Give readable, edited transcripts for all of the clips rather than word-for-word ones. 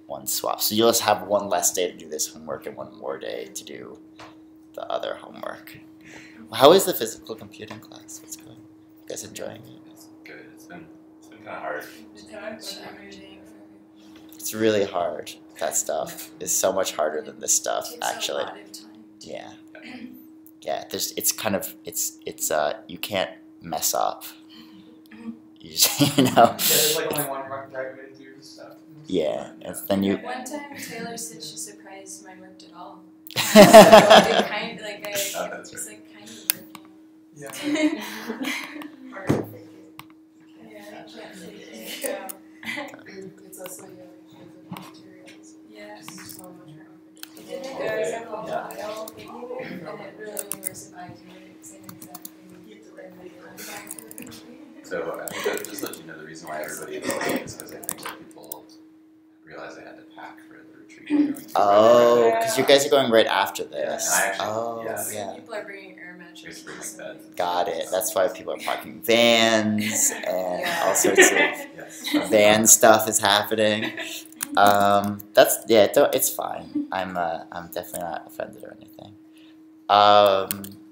one swap. So you'll just have one less day to do this homework and one more day to do the other homework. How is the physical computing class? What's going? You guys enjoying it? It's good. It's been kind of hard. It's really hard. That stuff is so much harder than this stuff, actually. Yeah. Yeah. It's kind of you can't mess up. You know. Yeah, there's like only one right way to do stuff. Yeah, and then you. One time Taylor said she surprised mine worked at all. Oh, that's It's like kind of working. Yeah. Yeah, I can't fake it. So. It's also materials. Yeah. So much It didn't go so well, and it really worsened my grades and So I think that just let you know the reason why everybody is late is because I think that people realize they had to pack for the retreat. They're going to Oh, because you guys are going right after this. Yeah, and I actually- Oh, yeah. yeah. People are bringing air mattresses. Just bring like that. Got it. That's why people are parking vans and all sorts of Yes. van stuff is happening. It's fine. I'm definitely not offended or anything.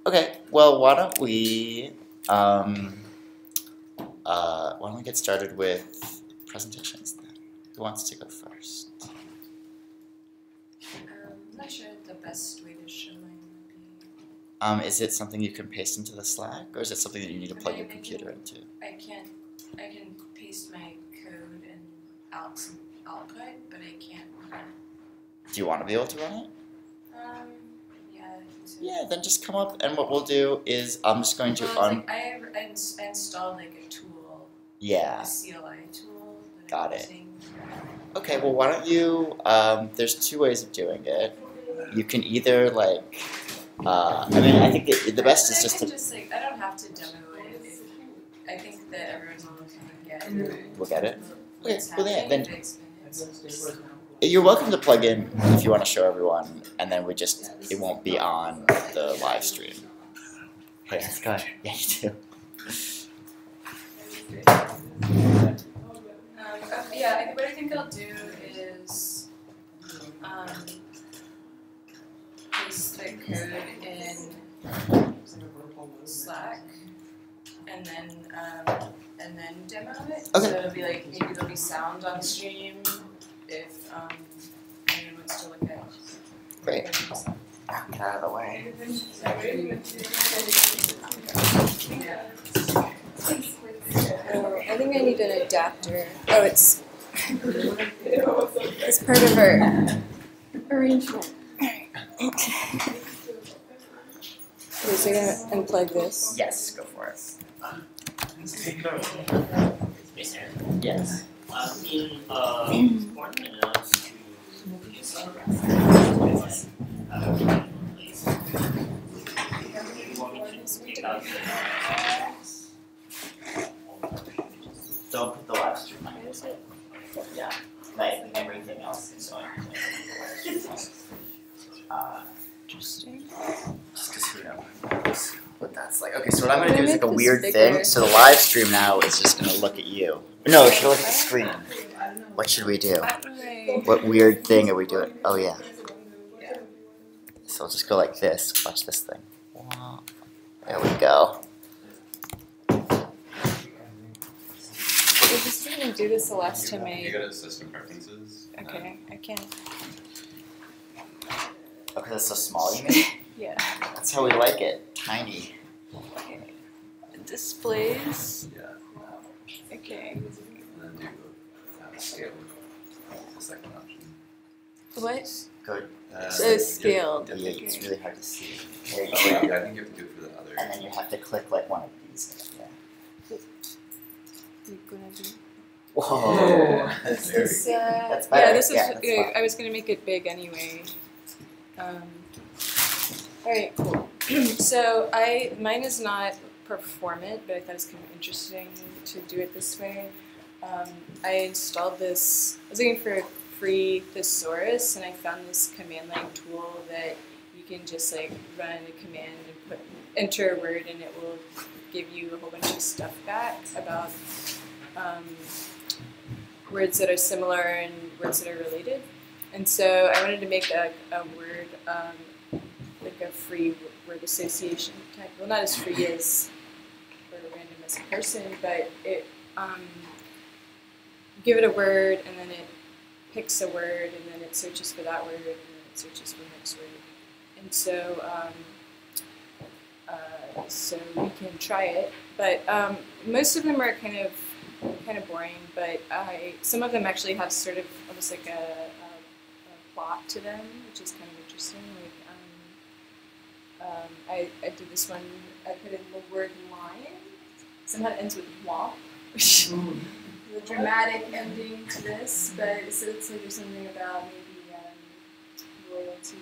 Okay. Well, why don't we get started with presentations then? Who wants to go first? I'm not sure the best way to show mine would be. Is it something you can paste into the Slack, or is it something that you need to plug your computer into? I can paste my code and out some output, but I can't run it. Do you want to be able to run it? Yeah, I think so. Yeah, then just come up, and what we'll do is I'm just going to Well, I installed like a tool. Yeah. A CLI tool. That Got I'm it. using. Okay, well, why don't you, there's two ways of doing it. You can either, like, I think the best is just to... I don't have to demo it. I think that everyone's going to get it. We'll get it? Okay, What's well, yeah, happening, then fix minutes. you're welcome to plug in if you want to show everyone, and then it won't be on the live stream. Hey, how's it going? Yeah, you too. What I think I'll do is paste the code in Slack and then demo it. Okay. So it'll be like maybe there'll be sound on stream if anyone wants to look at. Great. Get out of the way. I think I need an adapter. Oh, it's part of our arrangement. Okay, so you're gonna unplug this. Yes, go for it. Yes. In 1 minute to use Don't put the live stream on. Yeah, like everything else is going. Interesting. Just because who knows what that's like. Okay, so what I'm going to do is Make like a this weird bigger. thing. So the live stream now is just going to look at you. No, it should look at the screen. What should we do? What weird thing are we doing? Oh, yeah. So I'll just go like this. Watch this thing. There we go. I just didn't do this the last time You I. go to system preferences. Okay, I can't. Okay, that's so small, you mean? Yeah. That's how we like it. Tiny. Okay. Displays. Yeah. Okay. And then do scale. The second option. What? Good. So scaled. Yeah, it's really hard to see. There you Oh, go. yeah, I think you have to do it for the other. And then you have to click like one of these. Yeah. You're gonna do. Whoa. Is this, That's better. yeah, this is. Yeah, that's fine. I was gonna make it big anyway. Alright, cool. So mine is not performant, but I thought it was kind of interesting to do it this way. I installed this. I was looking for a free thesaurus, and I found this command line tool that you can just like run a command and enter a word, and it will give you a whole bunch of stuff back about words that are similar and words that are related. And so I wanted to make a word, like a free word association type. Well, not as free as or random as a person, but it give it a word, and then it picks a word, and then it searches for that word, and then it searches for the next word. And so, so we can try it. But most of them are kind of boring. But some of them actually have sort of almost like a plot to them, which is kind of interesting. Like I did this one. I put in the word lion. Somehow it ends with womp. The dramatic ending to this, but so it's like there's something about maybe loyalty.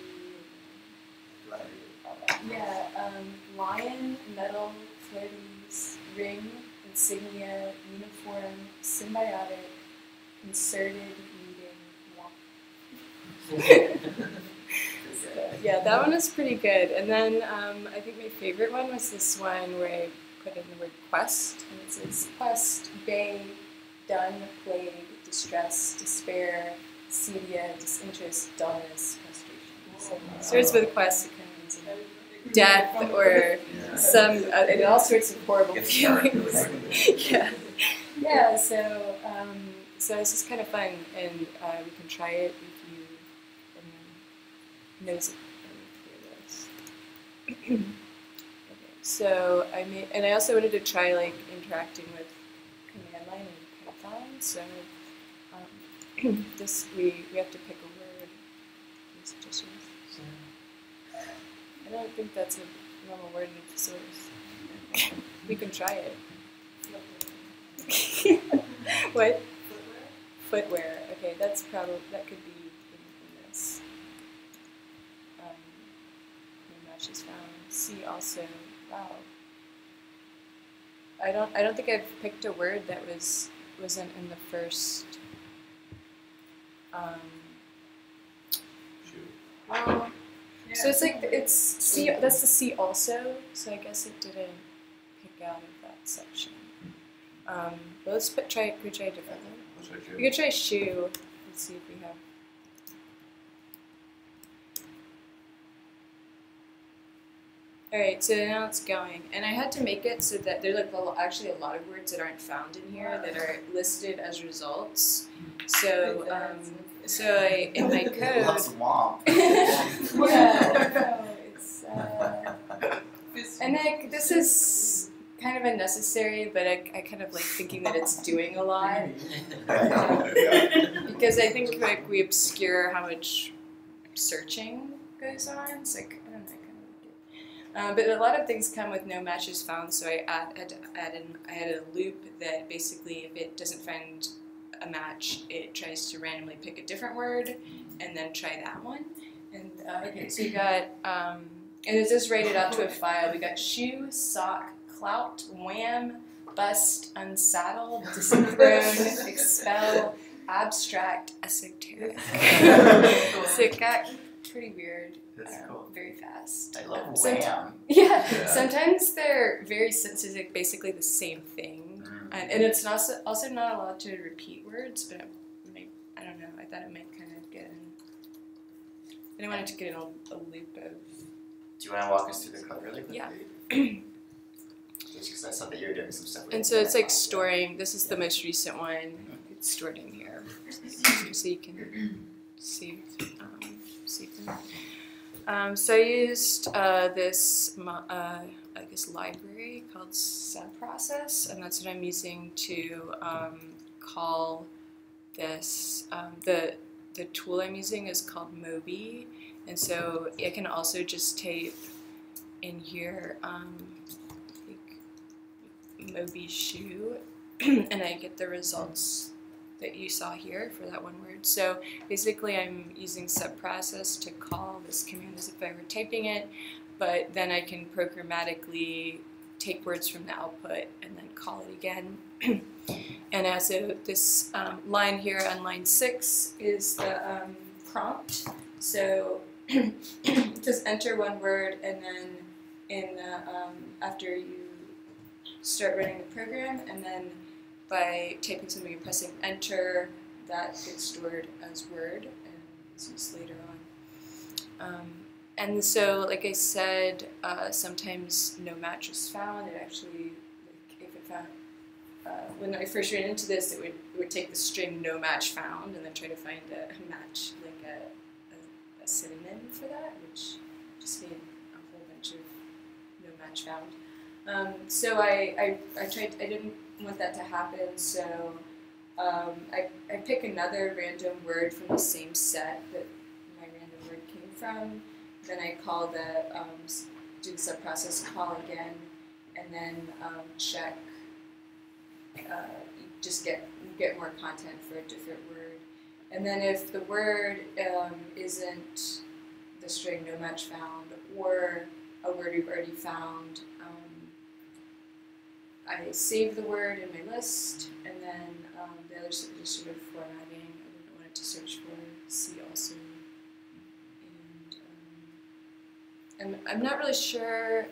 Yeah, lion, medal, floaties, ring, insignia, uniform, symbiotic, concerted, meeting, walk. So, yeah, that one is pretty good. And then I think my favorite one was this one where I put in the word quest, and it says quest, bay, done, plague, distress, despair, sedia, disinterest, dullness, frustration. So it starts with a quest, it kind of means death or some, and all sorts of horrible feelings. Yeah. So it's just kind of fun, and we can try it if you knows it. Okay. So I made, and I also wanted to try like interacting with command line and Python. So this we have to pick a word. Any suggestions? I don't think that's a normal word in a thesaurus. We can try it. What? Footwear. Okay, that could be in this. No matches found. C also. Wow. I don't think I've picked a word that wasn't in the first. Well, so it's like it's C. That's the C also. So I guess it didn't pick out of that section. But let's try. Could we try a different one? We could try shoe. Let's see if we have. Alright, so now it's going. And I had to make it so that there's like actually a lot of words that aren't found in here that are listed as results. So, in my code. Lots of womp. Yeah, it's, and like, this is kind of unnecessary, but I kind of like thinking that it's doing a lot. Because I think like we obscure how much searching goes on. It's like, I don't know. But a lot of things come with no matches found, so I had a loop that basically, if it doesn't find a match, it tries to randomly pick a different word and then try that one. And okay, so we got, and it's just rated out to a file. We got shoe, sock, clout, wham, bust, unsaddle, disenthrone, expel, abstract, esoteric. So it got pretty weird. That's cool. Very fast. I love wham. Yeah, sometimes they're very sensitive, basically the same thing. And it's also not allowed to repeat words, but I don't know, I thought it might kind of get in. I didn't want it to get in a loop of. Do you want to walk us through the code really quickly? Yeah. Just because I saw that you were doing some stuff with it. And so it's like storing, this is the most recent one, it's stored in here. So you can see them. So I used this library called Scrapism, and that's what I'm using to call this. The tool I'm using is called Moby, and so I can also just type in here like Moby shoe, and I get the results that you saw here for that one word. So basically I'm using subprocess to call this command as if I were typing it, but then I can programmatically take words from the output and then call it again. And also this line here on line 6 is the prompt. So just enter one word, and then in after you start running the program, and then by typing something and pressing enter, that gets stored as Word and is used later on. And so, like I said, sometimes no match is found. It actually, like, if it found, when I first ran into this, it would take the string no match found and then try to find a match, like a synonym for that, which just made a whole bunch of no match found. So I tried. I didn't want that to happen, so I pick another random word from the same set that my random word came from. Then I call do the subprocess call again, and then check. Just get more content for a different word, and then if the word isn't the string no match found or a word we've already found, I save the word in my list, and then the other is just sort of formatting. I wouldn't want it to search for C also. And I'm not really sure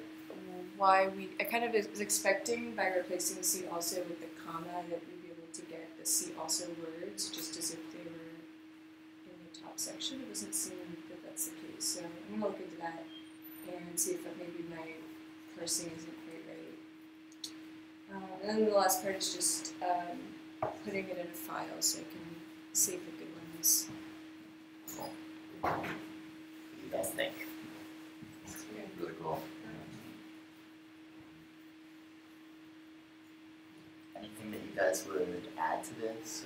why I kind of was expecting by replacing the C also with the comma that we'd be able to get the C also words just as if they were in the top section. It doesn't seem that that's the case, so I'm going to look into that and see if maybe my parsing isn't quite right. And then the last part is just putting it in a file so I can save the good ones. Cool. What do you guys think? Really cool. Anything that you guys would add to this,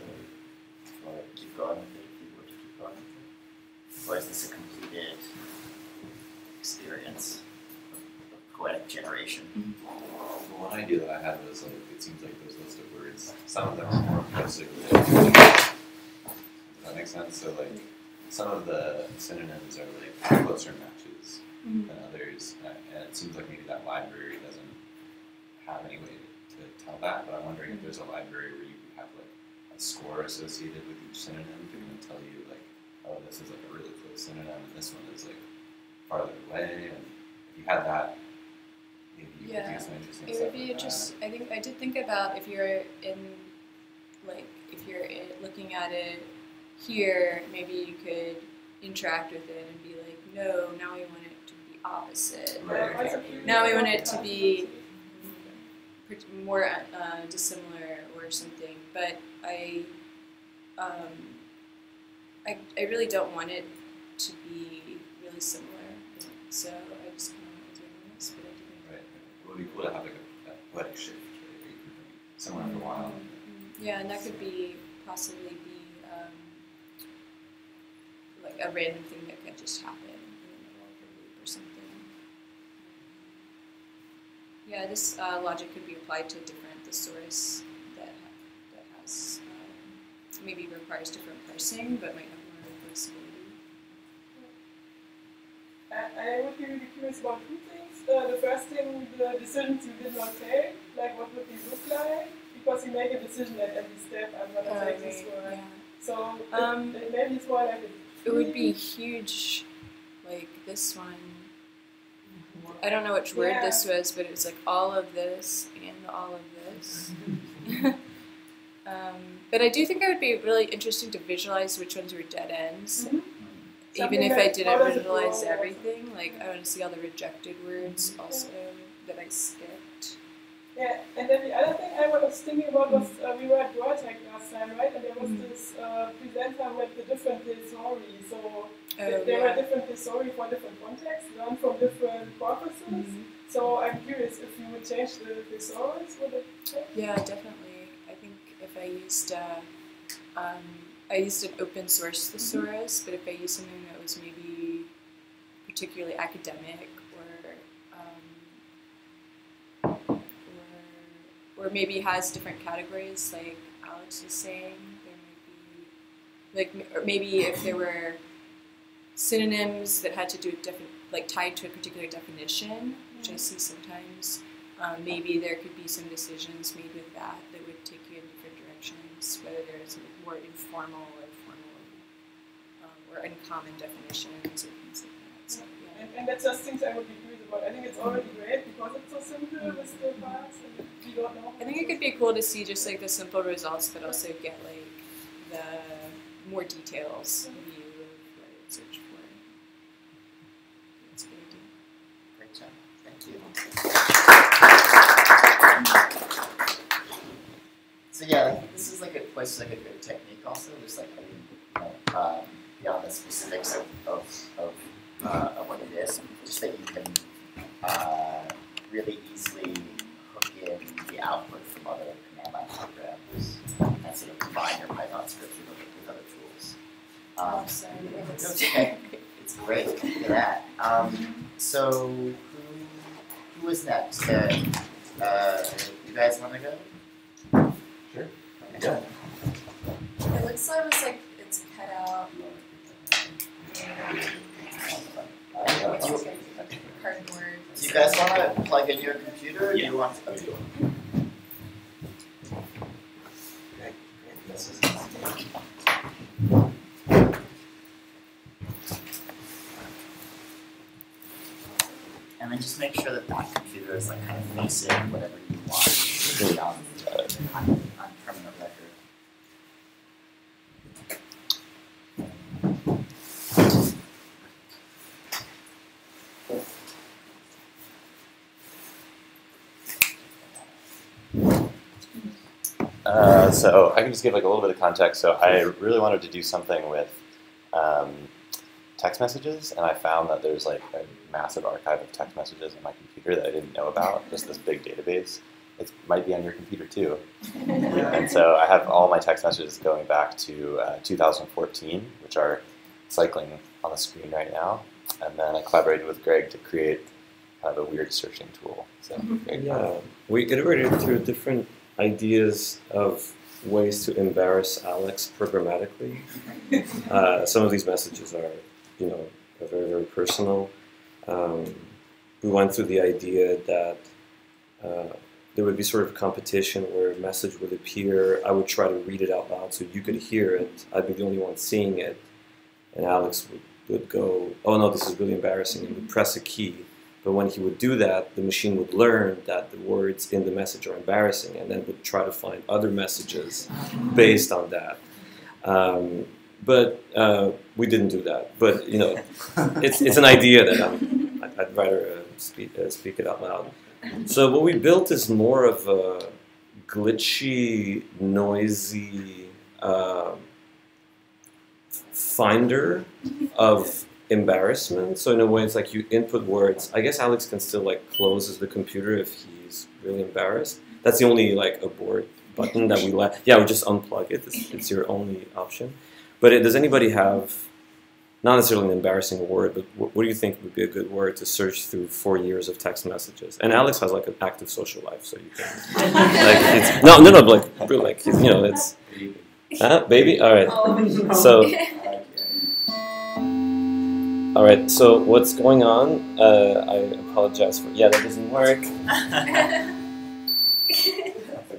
or keep going with it if you were to keep going with it? Or is this a completed experience of poetic generation? Well, one idea that I had was, like, it seems like those list of words, some of them are more closely related. Does that make sense? So, like, some of the synonyms are like closer matches than others, and it seems like maybe that library doesn't have any way to tell that, but I'm wondering if there's a library where you have like a score associated with each synonym to kind of tell you like, oh, this is like a really close synonym and this one is like farther away, and if you had that, maybe you could do some interesting stuff. It would be interesting. I think I did think about if you're looking at it here, maybe you could interact with it and be like, no, now we want it to be opposite. Right. Or, now we want it to be more dissimilar or something. But I really don't want it to be really similar. So I just kind of want to do this, but I didn't. Right. It would be cool to have like a poetic shift, right? Where you can be somewhere for a while. Yeah, and that could possibly be like a random thing that could just happen in the middle of the loop or something. Yeah, this logic could be applied to different thesaurus that has maybe requires different parsing, but might have more flexibility. I would be really curious about two things. The first thing, the decisions you did not take, like what would they look like? Because you make a decision at every step. I'm gonna take this one. Yeah. So maybe it's more like it would be huge, like this one. I don't know which word this was, but it was like all of this and all of this. But I do think it would be really interesting to visualize which ones were dead ends. Even if I didn't visualize everything, like I want to see all the rejected words also that I skipped. Yeah, and then the other thing I was thinking about was we were at Vortex last time, right? And there was this presenter with the different thesauri. So there were different thesauri for different contexts, learned from different purposes. So I'm curious if you would change the thesaurus, would it change? Yeah, definitely. I think if I used an open source thesaurus, but if I used something that was maybe particularly academic or maybe has different categories, like Alex was saying, there might be, like, or maybe if there were synonyms that had to do with like tied to a particular definition, which I see sometimes, maybe there could be some decisions made with that would take you in different directions, whether there's more informal or formal or uncommon definitions or things like that. So, yeah. And that's just things I would be curious about. I think it's already great because it's so simple with the parts and you don't know. I think it could be cool to see just like the simple results, but also get like the more details view of what I would search for. That's a good idea. Great job. Thank you. So yeah, I think this is like a place like a good technique. Also, just like beyond the specifics of what it is, just that you can really easily hook in the output from other command line programs and sort of combine your Python scripts with other tools. Sorry. No, it's okay. It's great. Look at that. So who is next? You guys want to go? Sure. Yeah. It looks like it's cut out. Cardboard. Do you guys want to plug in your computer, or do you want to? Okay. And then just make sure that that computer is like kind of facing whatever you want on permanent record. So I can just give like a little bit of context. So I really wanted to do something with text messages, and I found that there's like a massive archive of text messages on my computer that I didn't know about, just this big database. It might be on your computer too. And so I have all my text messages going back to 2014, which are cycling on the screen right now. And then I collaborated with Greg to create kind of a weird searching tool. So Greg, yeah, we iterated through different ideas of ways to embarrass Alex programmatically. Some of these messages are, are very, very personal. We went through the idea that there would be sort of a competition where a message would appear. I would try to read it out loud so you could hear it. I'd be the only one seeing it. And Alex would go, oh no, this is really embarrassing, and would press a key. But when he would do that, the machine would learn that the words in the message are embarrassing, and then would try to find other messages based on that. But we didn't do that. But it's an idea that I'd rather speak it out loud. So what we built is more of a glitchy, noisy finder of embarrassment. So in a way, it's like you input words. I guess Alex can still like closes the computer if he's really embarrassed. That's the only like abort button that we let. Yeah, we just unplug it. It's your only option. But does anybody have, not necessarily an embarrassing word, but what do you think would be a good word to search through 4 years of text messages? And Alex has like an active social life, so you can like it's no, like really, like it's baby. All right, so. All right, so what's going on? I apologize for, that doesn't work.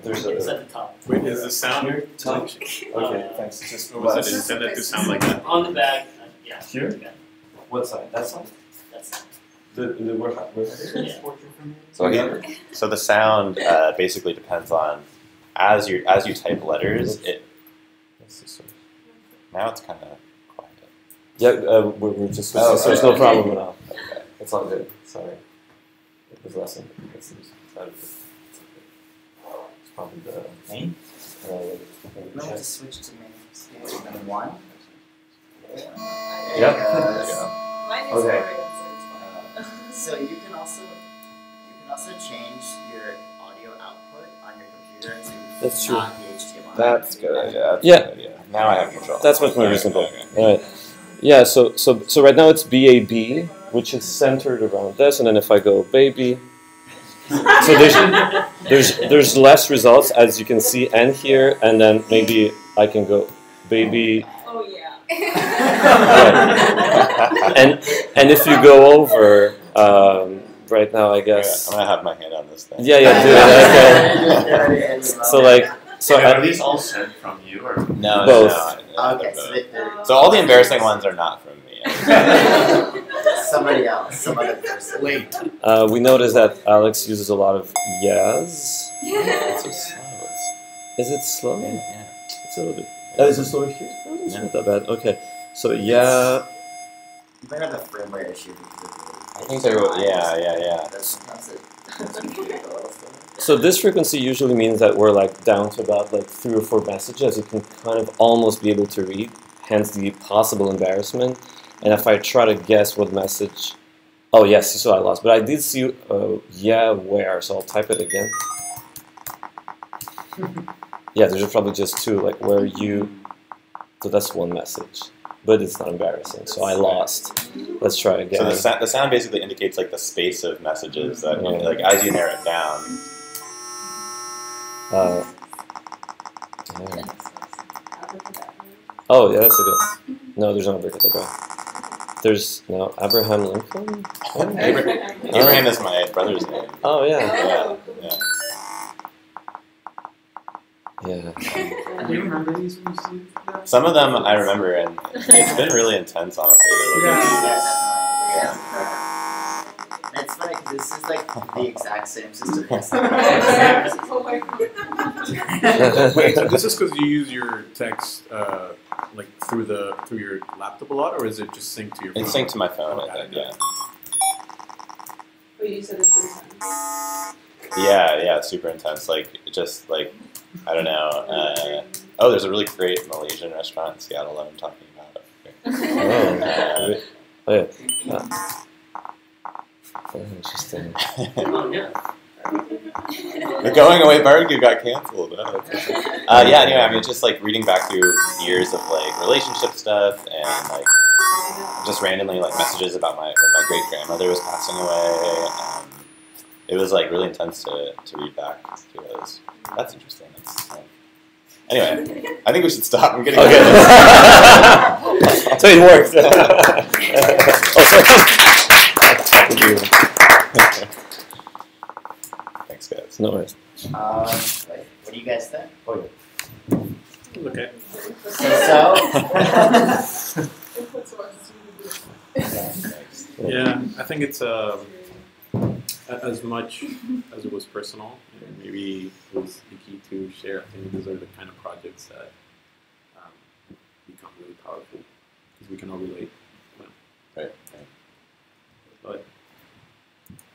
It's at the top. Wait, is the sound here? Top? Okay, thanks. Just was it intended to sound like that? On the back, yeah. Here? Yeah. What side? That side? That's The yeah. So the sound basically depends on as you type letters. Now it's kind of quiet. Yeah, we're just so there's no problem at all. Okay. It's all good. Sorry, it was less than it's probably the Main? No, just switch to main. Number one. Yep. Okay. So you can also change your audio output on your computer to That's true. not the HDMI. That's good. Yeah. Now I have control. That's much more reasonable. All right. Yeah. So right now it's BAB, which is centered around this, and then if I go baby. So there's less results, as you can see, and here, and then maybe I can go baby. Oh yeah. Right. And if you go over right now, I guess. I'm gonna have my hand on this thing. Yeah, do it. Okay. So Are these all sent from you or? No, both. No, Okay, so all the embarrassing ones are not from me. Somebody else, some other person. Late. we noticed that Alex uses a lot of yes. It's so slow. Is it slow? Yeah. It's a little bit. Is this over here? Oh, that's not that bad. Okay. So yeah. You might have a firmware issue because of I think there was, yeah. That's it. That's computer also. So this frequency usually means that we're like down to about like 3 or 4 messages you can kind of almost be able to read, hence the possible embarrassment. And if I try to guess what message, oh yes, so I lost. But I did see, yeah, where? So I'll type it again. Yeah, there's probably just 2, like where you. So that's 1 message, but it's not embarrassing. So I lost. Let's try again. So the sound basically indicates like the space of messages that like as you narrow it down. Yeah. Oh yeah, that's a good. No, there's no abracadabra. There's no Abraham Lincoln. Oh. Abraham is my brother's name. Oh yeah. Yeah. Yeah. Do you remember these when you see them? Some of them I remember, and it's been really intense, honestly. To look at these. It's funny because this is like the exact same system. Oh my god. Wait, so this is because you use your text like through your laptop a lot, or is it just synced to your phone? It's synced to my phone, I think. Yeah. Wait, you said it 3 times. Yeah, it's super intense. Like just like I don't know. Oh, there's a really great Malaysian restaurant in Seattle that I'm talking about. Oh yeah. Interesting. Oh, yeah. The Going Away barbecue got canceled. Yeah, anyway, I mean, just like reading back through years of like relationship stuff and like just randomly like messages about when my great grandmother was passing away. It was like really intense to read back through those. That's interesting. Anyway, I think we should stop. I'm getting Okay. So it worked. Thanks, guys. No worries. What do you guys think? Okay. So. Yeah, I think it's as much as it was personal, and maybe it was the key to share. I think these are the kind of projects that become really powerful because we can all relate. Right. But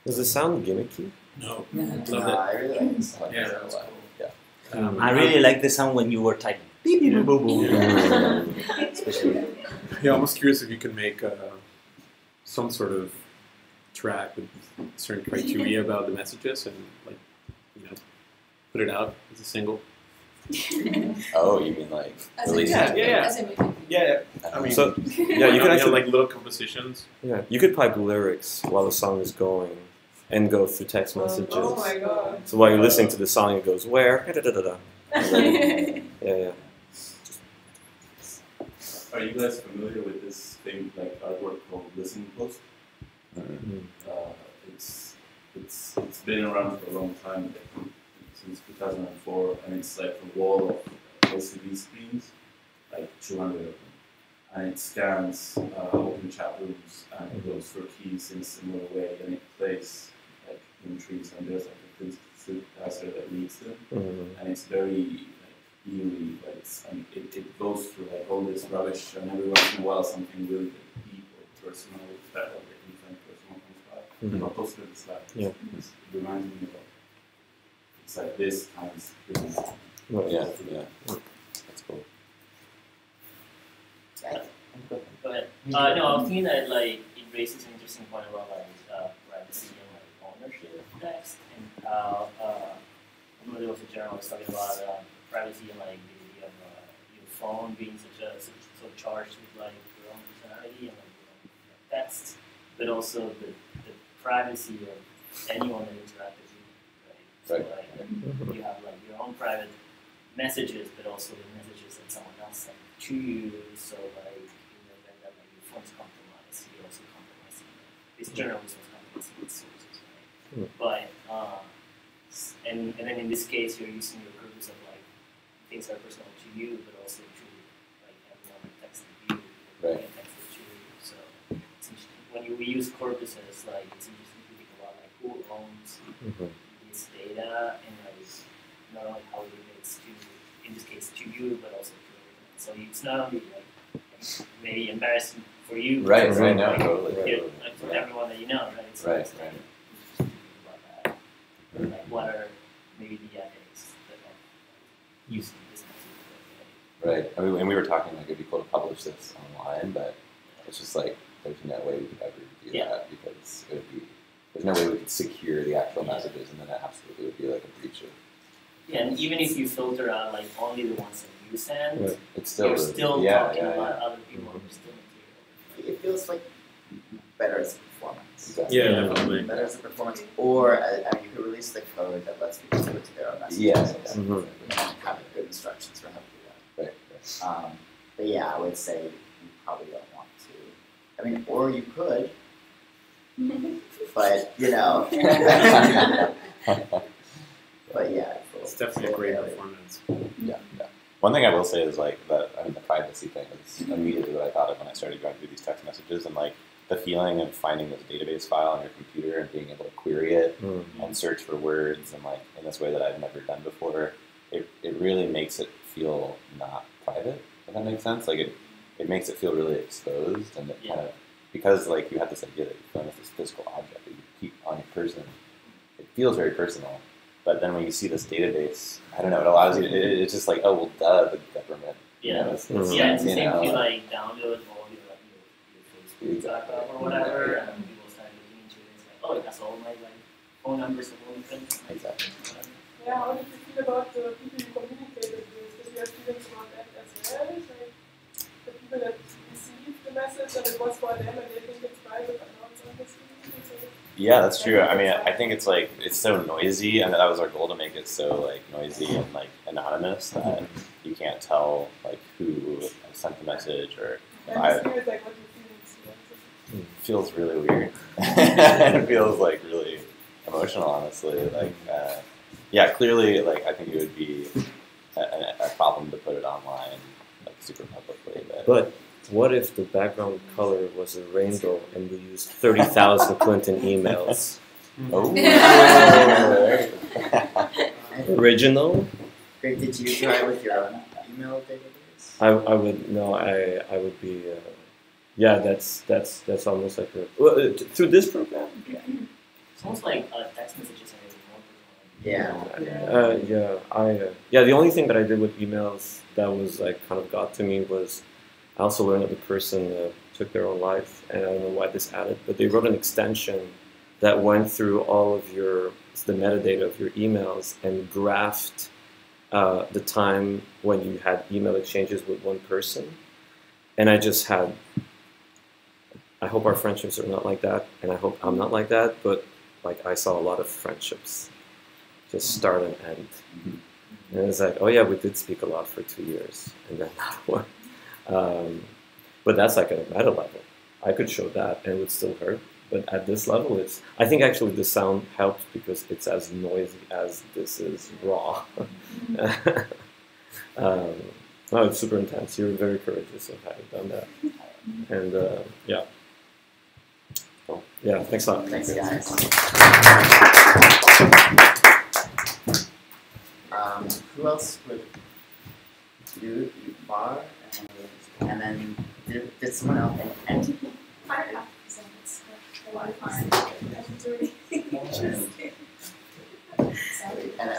Does it sound gimmicky? no, No, love I really like this one. Yeah, That's cool. I really like the sound when you were typing. Beep, beep, boop, boop, boop. Especially. Yeah, I'm almost curious if you can make some sort of track with certain criteria about the messages and like put it out as a single. Oh, you mean like release? Yeah. I mean, So yeah, you can actually like little compositions. yeah, you could pipe lyrics while the song is going and go through text messages. Oh my god. So while you're listening to the song, it goes where? Da-da-da-da-da. Yeah. Are you guys familiar with this thing like artwork called listening post? It's been around for a long time, since 2004, and it's like a wall of LCD screens, like 200 of them, and it scans open chat rooms and it looks for keys in a similar way, and it plays like in trees, and there's like a synthesizer that reads them, and it's very like eerie, but it goes through like all this rubbish, and every once in a while something really deep or personal that like different personal comes by. I posted this like it reminds me of it's like this times Yeah. That's cool. But no, I was thinking that like it raises an interesting point about like privacy and like ownership of text, and how I know there was a journalist talking about privacy and like the idea of your phone being so charged with like your own personality and like your own text, but also the privacy of anyone that interacts with you, right? So like you have like your own private messages, but also the messages that someone else sent to you. So like in the event that like your phone's compromised, you're also compromising. This journalist was compromising its sources, right? But and then in this case, you're using your purpose of like things that are personal to you, but also to like everyone that texted you, Right. texted to you. So it's interesting. When we use corpuses, like it's interesting to think about like who owns this data and like not only how it relates to, in this case, to you, but also to everyone else. So it's not only like maybe embarrassing for you, Right, but right, also, no, like, totally, like for everyone that you know, right? So Right, it's like, right. about that. Or like what are maybe the ethics that like using this material? Right. I mean, and we were talking like it'd be cool to publish this online, but it's just like there's no way we could ever do that because it would be there's no way we could secure the actual messages, and then it absolutely would be like a breach of. Yeah, and even if you filter out like only the ones that you send, It's still you're really, still talking about other people and there's still material. It feels like better as a performance. Exactly. Yeah, definitely. Better as a performance, or I mean, you could release the code that lets people do it to their own messages. Yeah. And have good instructions for how to do that. Right. Right. But yeah, I would say you probably don't want to. I mean, or you could, but you know. But yeah, It's definitely a great performance. Yeah. One thing I will say is like the privacy thing is immediately what I thought of when I started going through these text messages, and like the feeling of finding this database file on your computer and being able to query it and search for words and like in this way that I've never done before. It really makes it feel not private. If that makes sense, like it makes it feel really exposed, and it kind of because like you have this idea that you're feeling with this physical object that you keep on your person. It feels very personal. But then when you see this database, I don't know, it allows you, it's just like, oh, well, duh, the government. Yeah, you know, it's it's the same if you like download all your Facebook backup or whatever, and people start looking into it, it's like, oh, it has all my like phone numbers of all the friends. Exactly. Yeah, how did you feel about the people you communicated with? Did you have feelings about that as well? Like the people that received the message and it was for them and they think it's private but not on the screen? Yeah, that's true. I mean, I think it's like, it's so noisy, and that was our goal to make it so like noisy and like anonymous that you can't tell like who sent the message or And like what you feel. It feels really weird. It feels like really emotional, honestly. Like, yeah, clearly, like I think it would be a problem to put it online, like super publicly. But what if the background color was a rainbow and we used 30,000 Clinton emails? Oh. Original? Great. Did you try with your own email database? I would be. Yeah, that's almost like a through this program. Yeah. It's almost like text messages are more Yeah. The only thing that I did with emails that was like kind of got to me was I also learned that the person took their own life, and I don't know why this added, but they wrote an extension that went through all of the metadata of your emails and graphed the time when you had email exchanges with one person. And I hope our friendships are not like that, and I hope I'm not like that, but like I saw a lot of friendships just start and end. And it's like, oh yeah, we did speak a lot for 2 years, and then that one. But that's like at a meta level. I could show that and it would still hurt. But at this level, I think actually the sound helps because it's as noisy as this is raw. No, it's super intense. You're very courageous of having done that. And yeah. Well, yeah, thanks a lot. Thanks, guys. Who else would you bar, and then did someone else and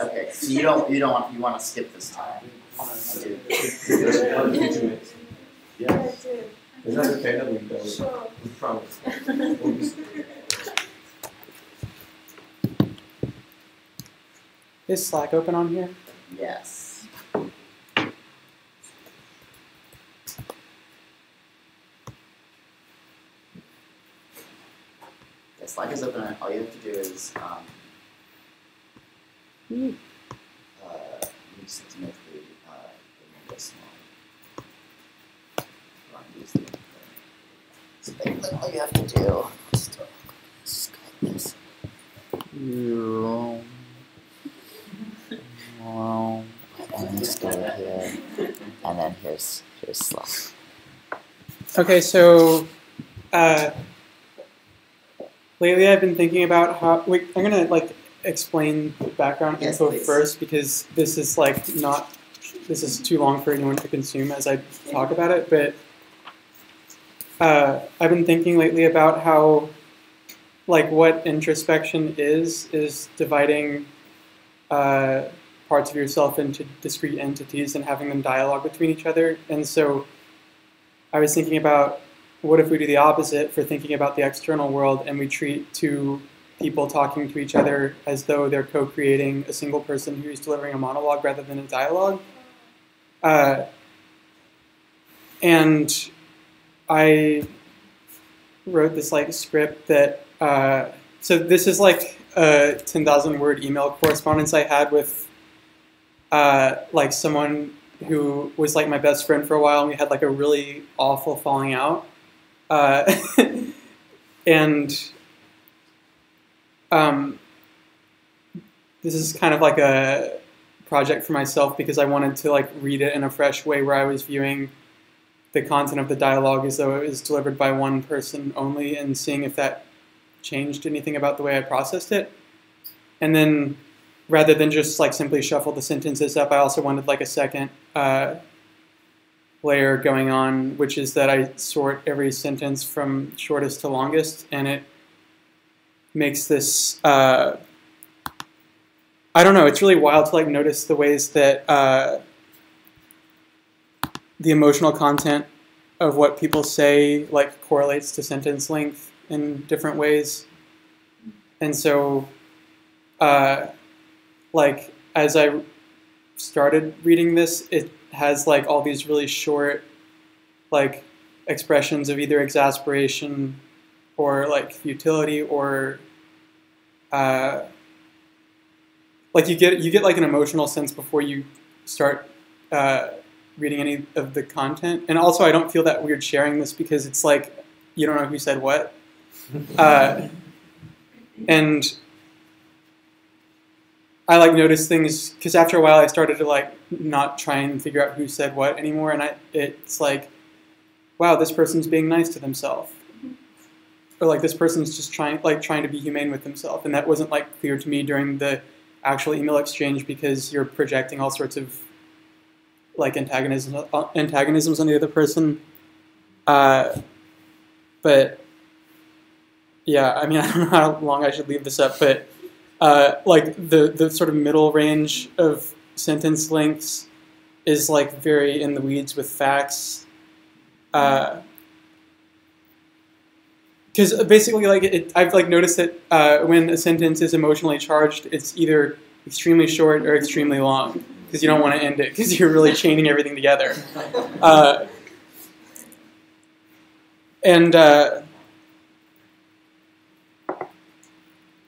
okay, so you want to skip this time. Yeah. Is that okay that we go? Sure. We promise. Is Slack open on here? Yes. Slack is open, and all you have to do is you just have to make the window small. So all you have to do is just go like this. And then just go here, and then here's Slack. Okay, so lately I've been thinking about how I'm gonna like explain the background info please. first because this is like not this is too long for anyone to consume as I talk about it, but I've been thinking lately about how, like, what introspection is dividing parts of yourself into discrete entities and having them dialogue between each other. And so I was thinking about, what if we do the opposite for thinking about the external world, and we treat two people talking to each other as though they're co-creating a single person who's delivering a monologue rather than a dialogue. And I wrote this like script that, so this is like a 10,000 word email correspondence I had with like someone who was like my best friend for a while, and we had like a really awful falling out. And this is kind of like a project for myself because I wanted to like read it in a fresh way where I was viewing the content of the dialogue as though it was delivered by one person only, and seeing if that changed anything about the way I processed it. And then rather than just like simply shuffle the sentences up, I also wanted like a second layer going on, which is that I sort every sentence from shortest to longest, and it makes this, I don't know, it's really wild to like notice the ways that the emotional content of what people say like correlates to sentence length in different ways. And so like as I started reading this, it has like all these really short like expressions of either exasperation or like futility, or like you get like an emotional sense before you start reading any of the content. And also I don't feel that weird sharing this because it's like you don't know who said what. And I like noticed things because after a while I started to like not try and figure out who said what anymore, and it's like, wow, this person's being nice to themselves, or like this person's just trying to be humane with themselves, and that wasn't like clear to me during the actual email exchange because you're projecting all sorts of like antagonisms on the other person. But yeah, I mean, I don't know how long I should leave this up, but like the sort of middle range of sentence lengths is like very in the weeds with facts. Because basically, like I've like noticed that when a sentence is emotionally charged, it's either extremely short or extremely long, because you don't want to end it because you're really chaining everything together.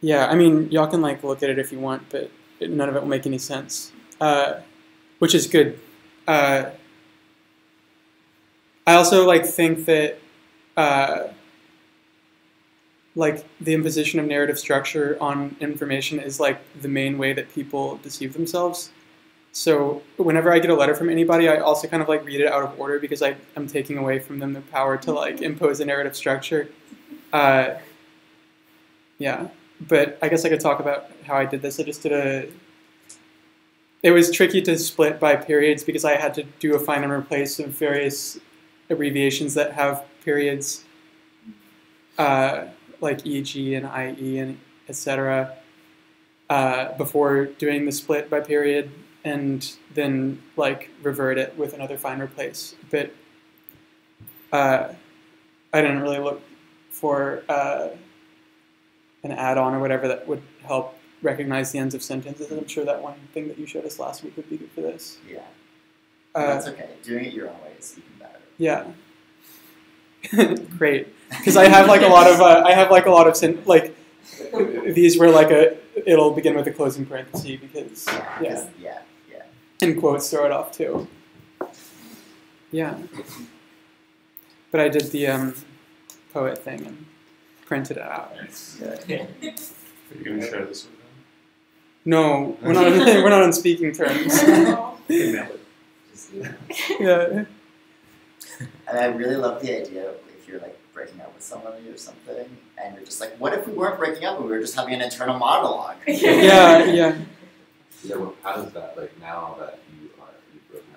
Yeah, I mean, y'all can like look at it if you want, but none of it will make any sense, which is good. I also like think that like the imposition of narrative structure on information is like the main way that people deceive themselves. So whenever I get a letter from anybody, I also kind of like read it out of order because I'm taking away from them the power to like impose a narrative structure. Yeah, but I guess I could talk about how I did this. I just did it was tricky to split by periods because I had to do a find and replace of various abbreviations that have periods, like EG and IE and etc. Before doing the split by period, and then like revert it with another find replace. But I didn't really look for an add-on or whatever that would help recognize the ends of sentences. I'm sure that one thing that you showed us last week would be good for this. Yeah. That's okay. Doing it your own way is even better. Yeah. Great. Because I have like a lot of these where like it'll begin with a closing parenthesis because yeah. And quotes throw it off too. Yeah. But I did the poet thing and printed it out. Are you going to share this with them? No, we're not on speaking terms. Yeah. And I really love the idea of if you're like breaking up with somebody or something, and you're just like, what if we weren't breaking up and we were just having an internal monologue? Yeah. Yeah, well, how does that, like, now that you've broken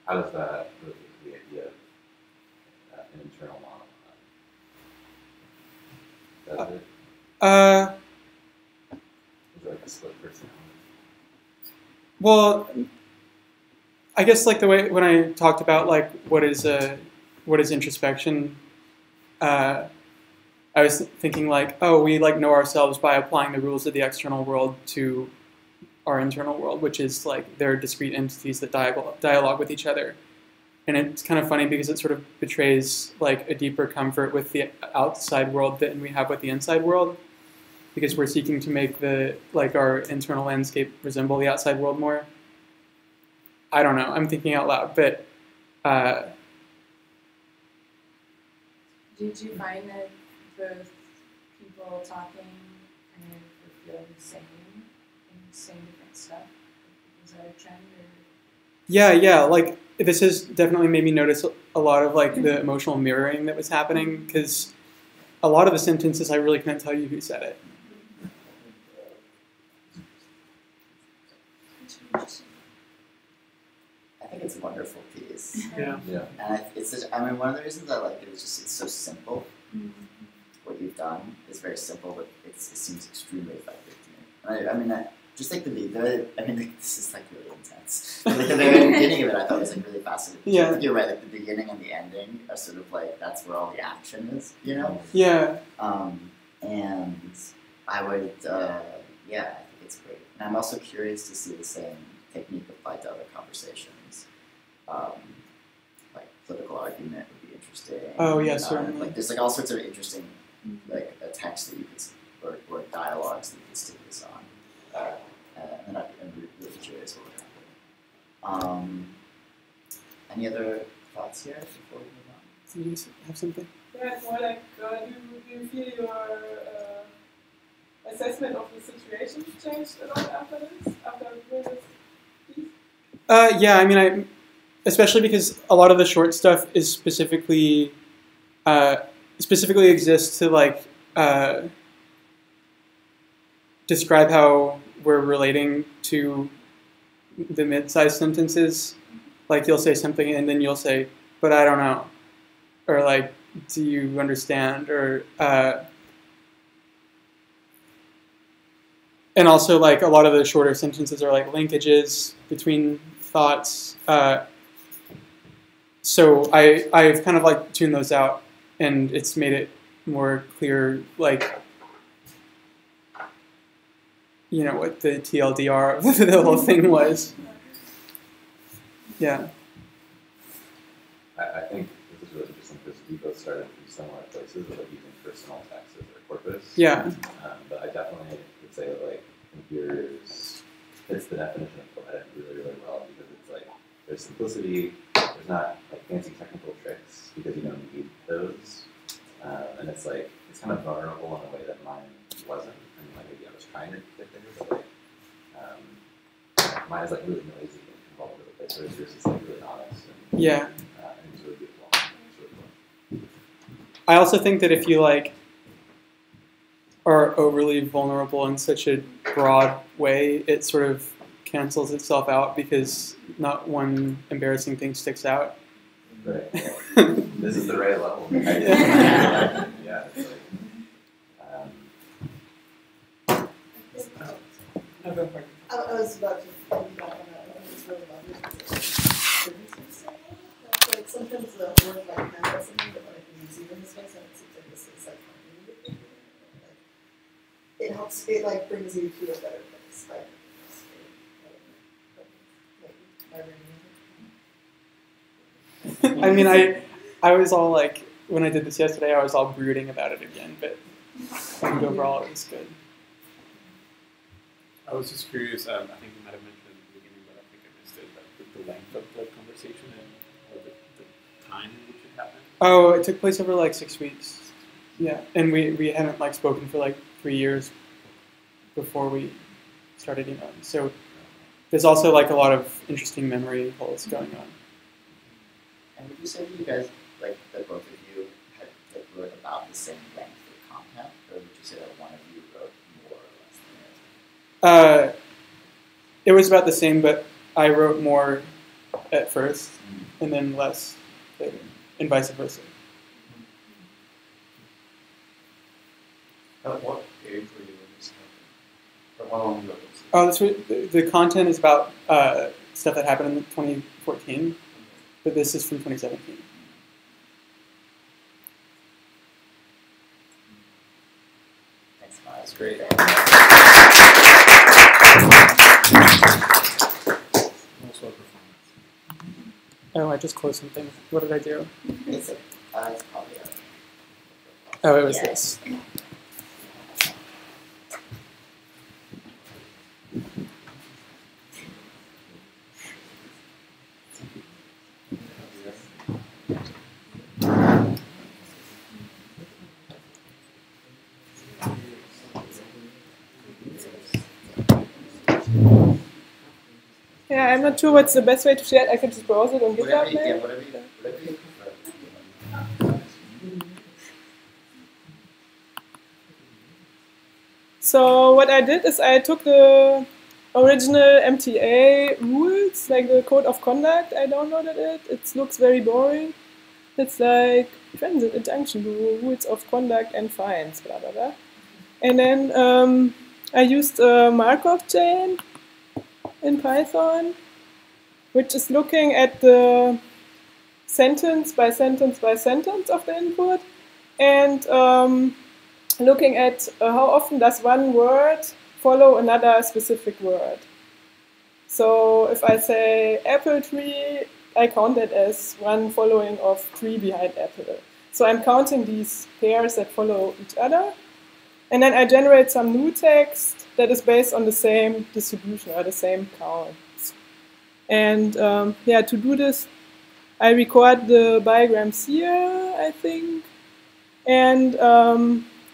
how does that relate to the idea of an internal monologue? Does it? Is it like a split personality? Well, I guess like the way when I talked about like what is introspection, I was thinking like, oh, we like know ourselves by applying the rules of the external world to our internal world, which is like they're discrete entities that dialogue with each other. And it's kind of funny because it sort of betrays like a deeper comfort with the outside world than we have with the inside world, because we're seeking to make our internal landscape resemble the outside world more. I don't know. I'm thinking out loud, but did you find that both people talking kind of were feeling the same and saying different stuff? Is that a trend or? Yeah. Like this has definitely made me notice a lot of like the emotional mirroring that was happening, because a lot of the sentences I really couldn't tell you who said it. I think it's a wonderful piece. Yeah. And one of the reasons I like it is just it's so simple. What you've done is very simple, but it seems extremely effective to me. Just like this is like really intense. Like the very beginning of it, I thought was like really fascinating. Yeah. I think you're right. Like the beginning and the ending are sort of like that's where all the action is, you know. Yeah. And I would, I think it's great. And I'm also curious to see the same technique applied to other conversations. Like political argument would be interesting. Oh yeah, certainly. Like there's like all sorts of interesting like a text that you could or dialogues that you could stick this on. And I'm really curious what would happen. Any other thoughts here before we move on? Do you have something? Yeah, it's more like, do you feel your assessment of the situation changed a lot after this? After doing this piece? Yeah, especially because a lot of the short stuff is specifically exists to like describe how we're relating to the mid-sized sentences. Like you'll say something and then you'll say, "But I don't know," or like, "Do you understand?" Or and also like a lot of the shorter sentences are like linkages between thoughts. So I've kind of like tuned those out, and it's made it more clear, like, you know, what the TLDR of the whole thing was. Yeah. I think this is really interesting because we both started from similar places, like using personal text as our corpus. Yeah. But I definitely would say that like computers fits the definition of poetic really, really well, because it's like there's simplicity, there's not like fancy technical tricks because you don't need those, and it's like it's kind of vulnerable in a way that mine wasn't. I mean, like maybe I was trying to get there, but like mine is like really noisy and all over the place. Whereas yours is like really honest and Yeah. and it's really beautiful. It's really cool. I also think that if you like are overly vulnerable in such a broad way, it sort of cancels itself out because not one embarrassing thing sticks out. Right. This is the right level. Yeah. It's like, I was about to think back on that. I was really about it. Like sometimes the word like that is something that like when you see in this space, and it seems like this is like it helps. It like brings you to a better place. I mean, I was all like, when I did this yesterday, I was all brooding about it again, but I think overall it was good. I was just curious, I think you might have mentioned at the beginning, but I think I missed it, but the length of the conversation and the time in which it happened. Oh, it took place over like 6 weeks. Yeah, and we hadn't like spoken for like 3 years before we started emailing. So there's also like a lot of interesting memory holes going on. And would you say that you guys, like that both of you had like wrote about the same length of content, or would you say that one of you wrote more or less than the other? It was about the same, but I wrote more at first, and then less later, and vice versa. At what age were you in this company? Or how long ago was it? Oh, the content is about stuff that happened in 2014, but this is from 2017. Thanks, Miles. That's great. Also a performance. Oh, I just closed something. What did I do? It's probably Oh, it was Yeah. this. Yeah, I'm not sure what's the best way to share it. I can just browse it on whatever GitHub you, maybe. yeah, whatever you prefer. So what I did is I took the original MTA rules, like the code of conduct. I downloaded it. It looks very boring. It's like transit injunction rules of conduct and fines, blah blah blah. And then I used a Markov chain in Python, which is looking at the sentence by sentence by sentence of the input, and looking at how often does one word follow another specific word. So if I say apple tree, I count it as one following of tree behind apple. So I'm counting these pairs that follow each other. And then I generate some new text that is based on the same distribution or the same counts. And yeah, to do this, I record the bigrams here, I think. And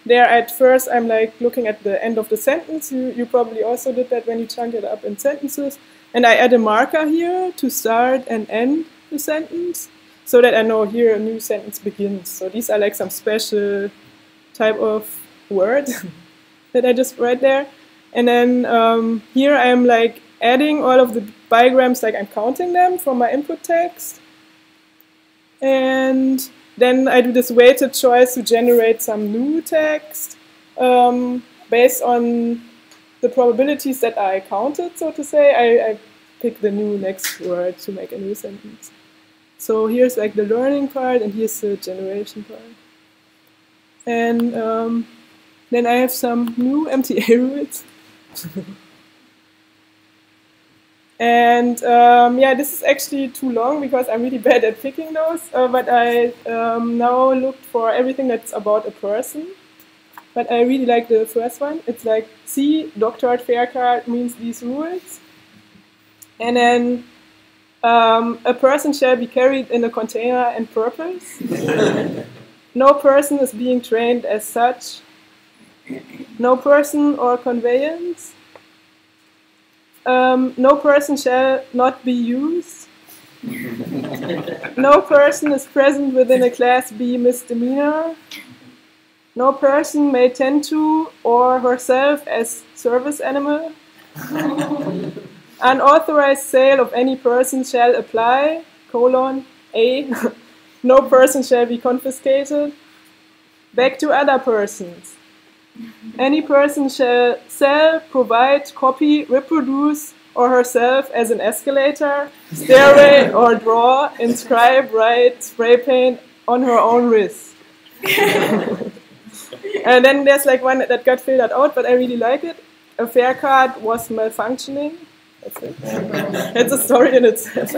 there at first I'm like looking at the end of the sentence. You probably also did that when you chunk it up in sentences. And I add a marker here to start and end the sentence so that I know here a new sentence begins. So these are like some special type of word that I just write there. And then here I'm like adding all of the bigrams, like I'm counting them from my input text. And then I do this weighted choice to generate some new text based on the probabilities that I counted, so to say. I pick the new next word to make a new sentence. So here's like the learning part, and here's the generation part. And then I have some new MTA rules. And yeah, this is actually too long because I'm really bad at picking those. But I now looked for everything that's about a person. But I really like the first one. It's like, C, doctored fare card means these rules. And then a person shall be carried in a container and purpose. No person is being trained as such. No person or conveyance. No person shall not be used. No person is present within a class B misdemeanor. No person may tend to or herself as service animal. Unauthorized sale of any person shall apply, (A). No person shall be confiscated. Back to other persons. Any person shall sell, provide, copy, reproduce, or herself as an escalator, stairway, or draw, inscribe, write, spray paint on her own wrist. And then there's like one that got filtered out, but I really like it. A fare card was malfunctioning. That's it. It's a story in itself.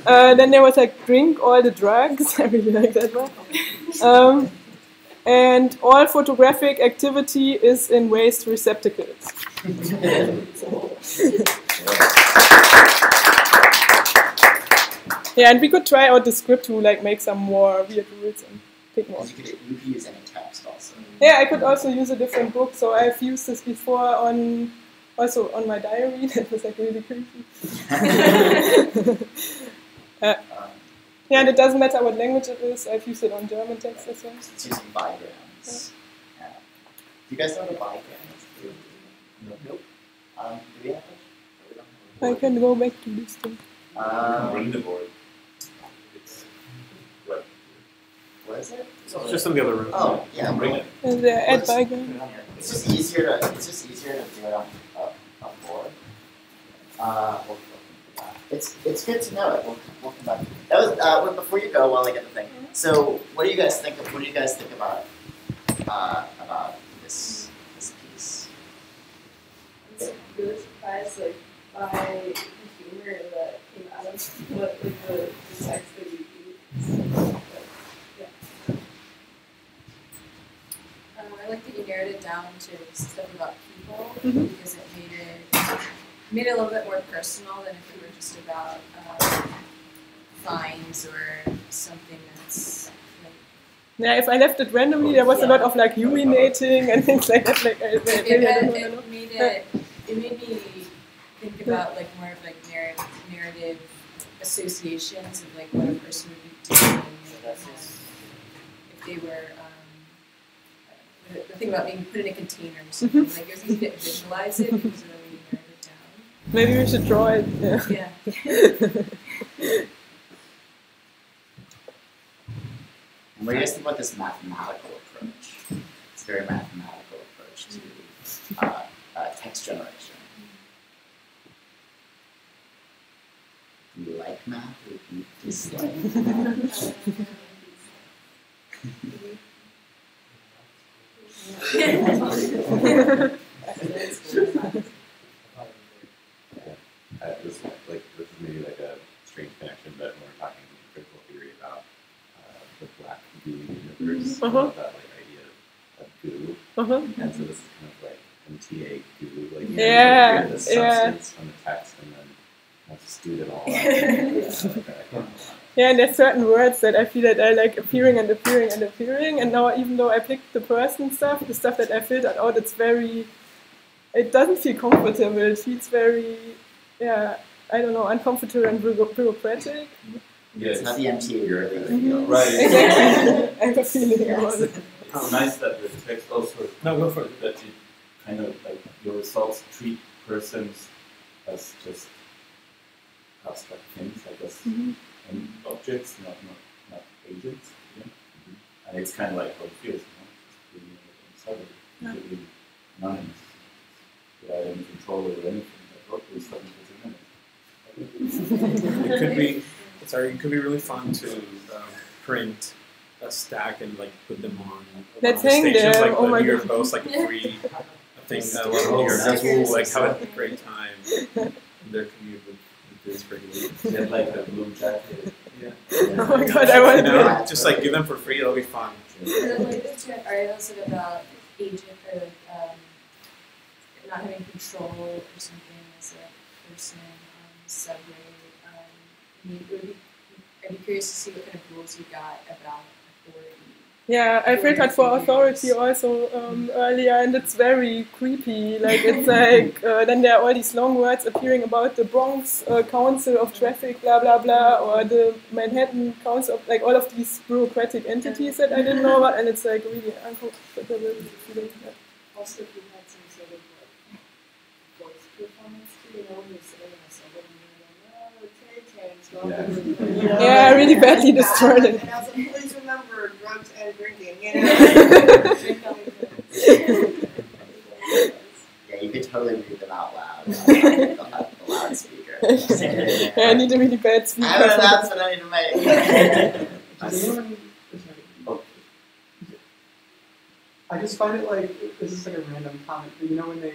Then there was like drink all the drugs. I really like that one. And all photographic activity is in waste receptacles. Yeah, and we could try out the script to like make some more weird rules and pick more. You could use any text also. Yeah, I could also use a different book. So I've used this before on my diary. That was like really creepy. Yeah, and it doesn't matter what language it is. I've used it on German text as well. It's using bigrams. Yeah. Do you guys know what a bigram is? Nope. Do we have it? I can go back to this thing. Bring the board. It's what? What is it? It's just in the other room. Oh, yeah. Bring it. And the add background. It's just easier to do it on a board. It's good to know it. We'll come back. That was before you go. While I get the thing. So, what do you guys think? What do you guys think about this piece? I'm really surprised, like, by the humor that came out of the text that you used. I like that you narrowed it down to stuff about people because it made it a little bit more personal than if it were just about finds or something that's. Yeah, if I left it randomly, there was a lot of like urinating and things like that. Like It made me think about like more of like narrative associations of like what a person would be doing if they were. The thing about being put in a container or something, like it was easy to visualize it because of the way you narrowed it down. Maybe we should draw it. Yeah. And what do you guys think about this mathematical approach? It's a very mathematical approach to text generation. Do you like math or do you dislike math? This is maybe like a strange connection, but when we're talking critical theory about the black goo universe, that like idea of goo, and so this is kind of like MTA goo, like you get the substance from the text and then just do it all out. Yeah, and there's certain words that I feel that are like appearing and appearing and appearing, and now even though I picked the person stuff, the stuff that I filtered out, it doesn't feel comfortable. It feels very, I don't know, uncomfortable and bureaucratic. Yeah, it's not the MTA really. Right. Exactly. I have a feeling about it. It's nice that the text also, No, go for it. that you kind of like your results treat persons as just abstract things, like as and objects, not agents. Yeah? And it's kind of like how it feels, just being completely anonymous, without any control over anything. Like, okay, something that's in it. It could be really fun to print a stack and like put them on Let's the hang stations, them. like Oh the my New York God. Post, like a free thing that a lot of New Yorkers will like have a great time in their commute with this regularly. Get like a blue jacket. Yeah. Oh my God, I want to do it. Just like give them for free, it'll be fun. Related to articles about agent or not having control or something as a person on the subway. I'd be curious to see what kind of rules you got about authority. Yeah, I filtered for authority also earlier, and it's very creepy. Like it's like then there are all these long words appearing about the Bronx Council of Traffic, blah blah blah, or the Manhattan Council, like all of these bureaucratic entities that I didn't know about, and it's like really uncomfortable feeling. Also, if you had some sort of like voice performance too, when you're sitting in a subway and you're like, oh, Yeah, really badly distorted. And also, please remember drugs and drinking. Yeah, you could totally read them out loud. The loudspeaker. Yeah, I need a really bad speaker. I have an announcement I need to make. I just find it like, this is like a random comment, but you know when they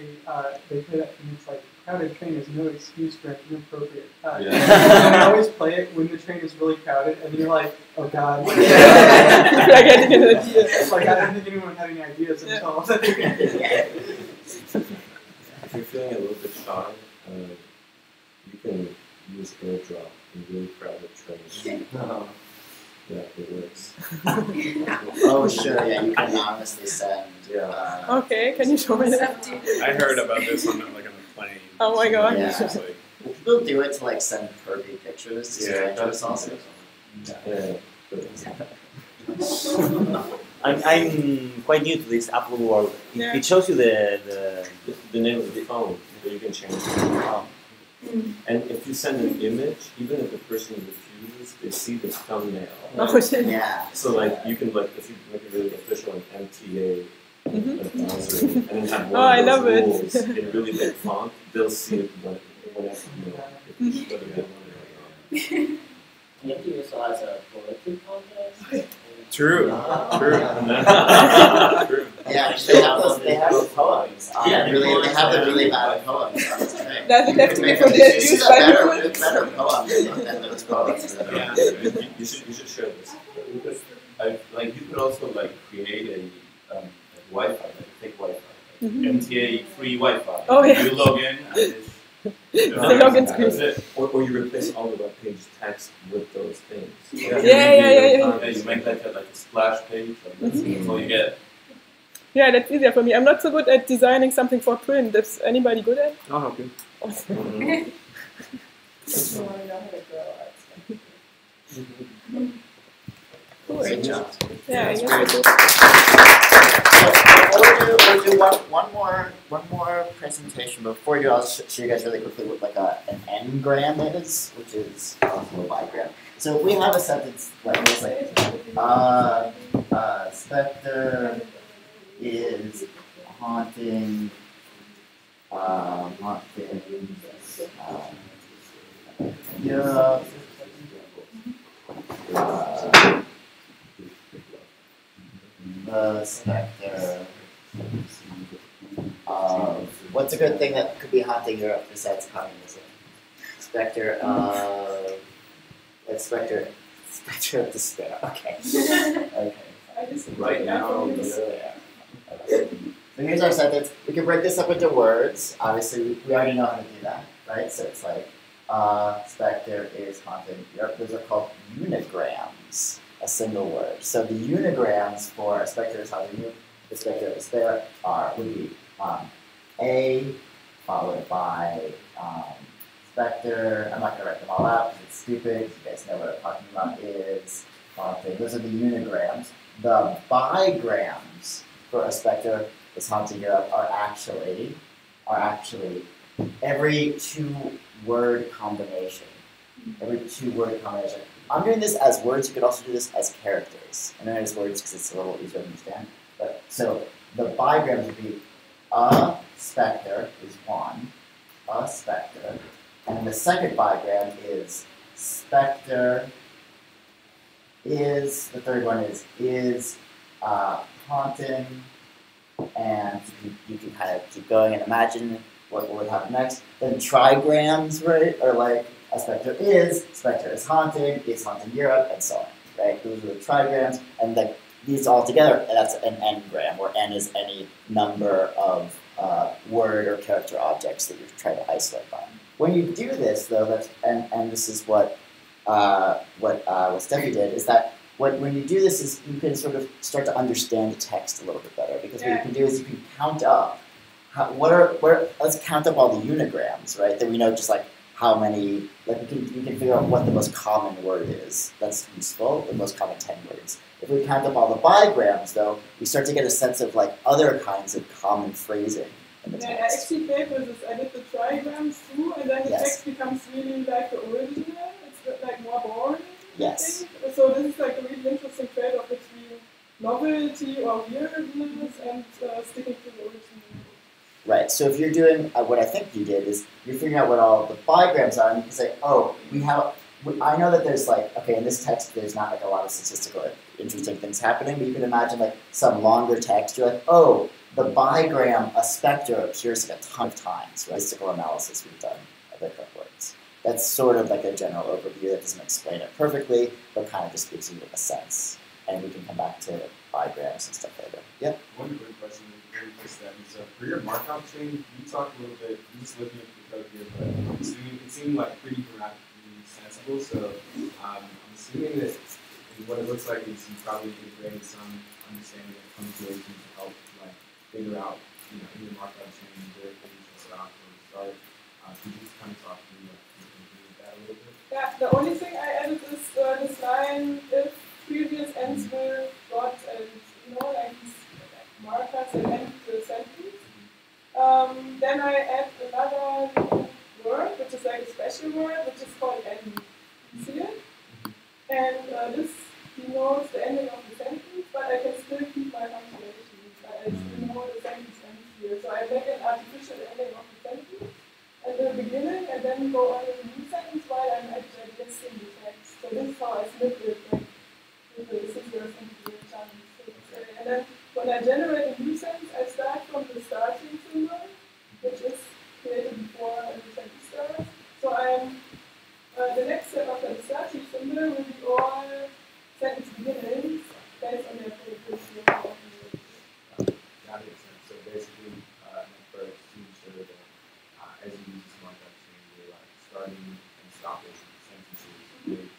play that thing, it's like, crowded train is no excuse for an inappropriate cut. And I always play it when the train is really crowded, and you're like, oh God. I can't get an idea. It's like, I don't think anyone had any ideas until. If you're feeling a little bit shy, you can use airdrop in really crowded trains. Yeah, it works. Oh, sure, yeah, you can anonymously send. Okay, can you show me that? I heard about this on a plane. Oh my God. Yeah. It's just like, People do it to like send pervy pictures to strangers also. I'm quite new to this Apple world. It shows you the name of the phone, but you can change it. And if you send an image, even if the person refuses, they see the thumbnail. Oh, shit. Yeah. So like you can like if you make it really official an MTA advisory and then have one I of love those it. rules in really big font, they'll see it whenever whether they want it or not. The MTV also has a poetry contest. True. True. True. Yeah, they have those poems. Yeah, They have the really bad poems. On this thing. Does it have to be Make for a- the this is abuse a by better, people? better poem than those poems. Yeah. You should share this. Like you could also like create a Wi-Fi, like a fake Wi-Fi, like Mhm. MTA free Wi-Fi. Oh, yeah. You log in and it's The login screen. that's it. Or you replace all the web page text with those things. Yeah. You make that like a splash page, like that's all you get. Yeah, that's easier for me. I'm not so good at designing something for print. Is anybody good at? I'll help you. Awesome. Just want to know how to grow art stuff. Cool. Good job. Yeah, I guess I do. We'll do one more presentation. Before we do, I'll show you guys really quickly what like an n-gram is, which is also a bigram. So if we have a sentence like this, like Spectre is haunting Europe. The Spectre of what's a good thing that could be haunting Europe besides communism? Spectre of Spectre of despair. Okay. Okay. Right now, Despair. Okay. So here's our sentence. We can break this up into words. Obviously, we already know how to do that, right? So it's like Spectre is haunting Europe. Those are called unigrams. A single word. So the unigrams for a spectre is haunting you, the spectre of despair would be A followed by spectre. I'm not going to write them all out because it's stupid. You guys know what I'm talking about is haunting. Those are the unigrams. The bigrams for a spectre is haunting Europe are actually every two-word combination. Every two-word combination. I'm doing this as words. You could also do this as characters. I'm doing it as words because it's a little easier to understand. But so the bigrams would be a spectre is one, a spectre, and the second bigram is spectre is. The third one is haunting, and you can kind of keep going and imagine what would happen next. Then trigrams, right, are like. A spectre is haunting, it's haunting Europe, and so on, right? Those are the trigrams, and like these all together, and that's an n-gram, where n is any number of word or character objects that you're trying to isolate by. When you do this, though, that's and this is what Steffi did, is that when you do this, is you can sort of start to understand the text a little bit better, because what you can do is you can count up. Let's count up all the unigrams, right? That we know just like. How many, like we can figure out what the most common word is. That's useful, the most common 10 words. If we count up all the bigrams, though, we start to get a sense of like other kinds of common phrasing in the Yeah, I text. actually played with this. I did the trigrams too, and then the Yes. text becomes really like the original. It's like more boring. Yes. I think. So this is like a really interesting trade-off between novelty or weirdness and sticking to the original. Right, so if you're doing what I think you did is you're figuring out what all the bigrams are, and you can say, oh, I know that there's like, okay, in this text there's not like a lot of statistical interesting things happening, but you can imagine like some longer text, you're like, oh, the bigram, a spectre, appears like a ton of times, right? Statistical analysis we've done of different words. That's sort of like a general overview that doesn't explain it perfectly, but kind of just gives you a sense. And we can come back to bigrams and stuff later. Yep. One quick question, very quick step. So for your markup chain, you talked a little bit, I'm just looking at the code here, but it seemed like pretty grammatically sensible. So I'm assuming that what it looks like is you probably integrated some understanding of punctuation to help like figure out, in your markup chain where things should stop or start. Could you just kind of talk through that a little bit? Yeah, the only thing I added is this line, if previous ends will dot and like these markers that end the sentence. Then I add another word, which is like a then when I generate a new sentence, I start from the starting symbol, which is created before the sentence starts. So the next step after the starting symbol will be all sentence beginnings based on their probability of working. That makes sense. So basically, for a student show that as you use this markup chain, you're like starting and stopping sentences with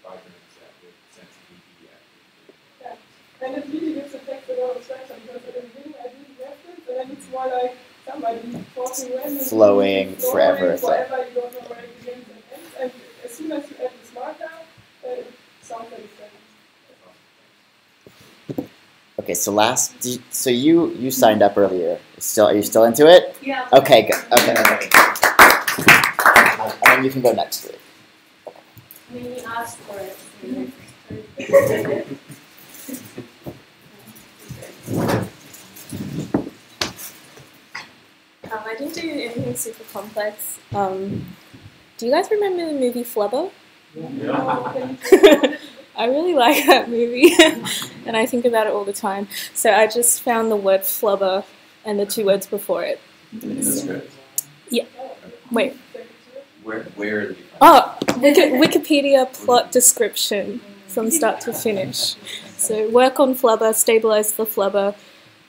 fragments that with sensitivity at the yeah. And it really gives the text a lot of structure because at the beginning I didn't reference, and then it's more like somebody talking randomly, flowing forever. You don't know where it begins and ends. And as soon as you add this marker, it sounds like a sentence. Okay, so you signed up earlier. Are you still into it? Yeah. Okay, good. Okay. And then you can go next week. I mean, we asked for it. I didn't do anything super complex. Do you guys remember the movie Flubber? Yeah. I really like that movie, and I think about it all the time. So I just found the word flubber and the two words before it. That's good. Yeah. Wait. Where did you find Oh, Wikipedia plot description from start to finish. So work on flubber, stabilize the flubber,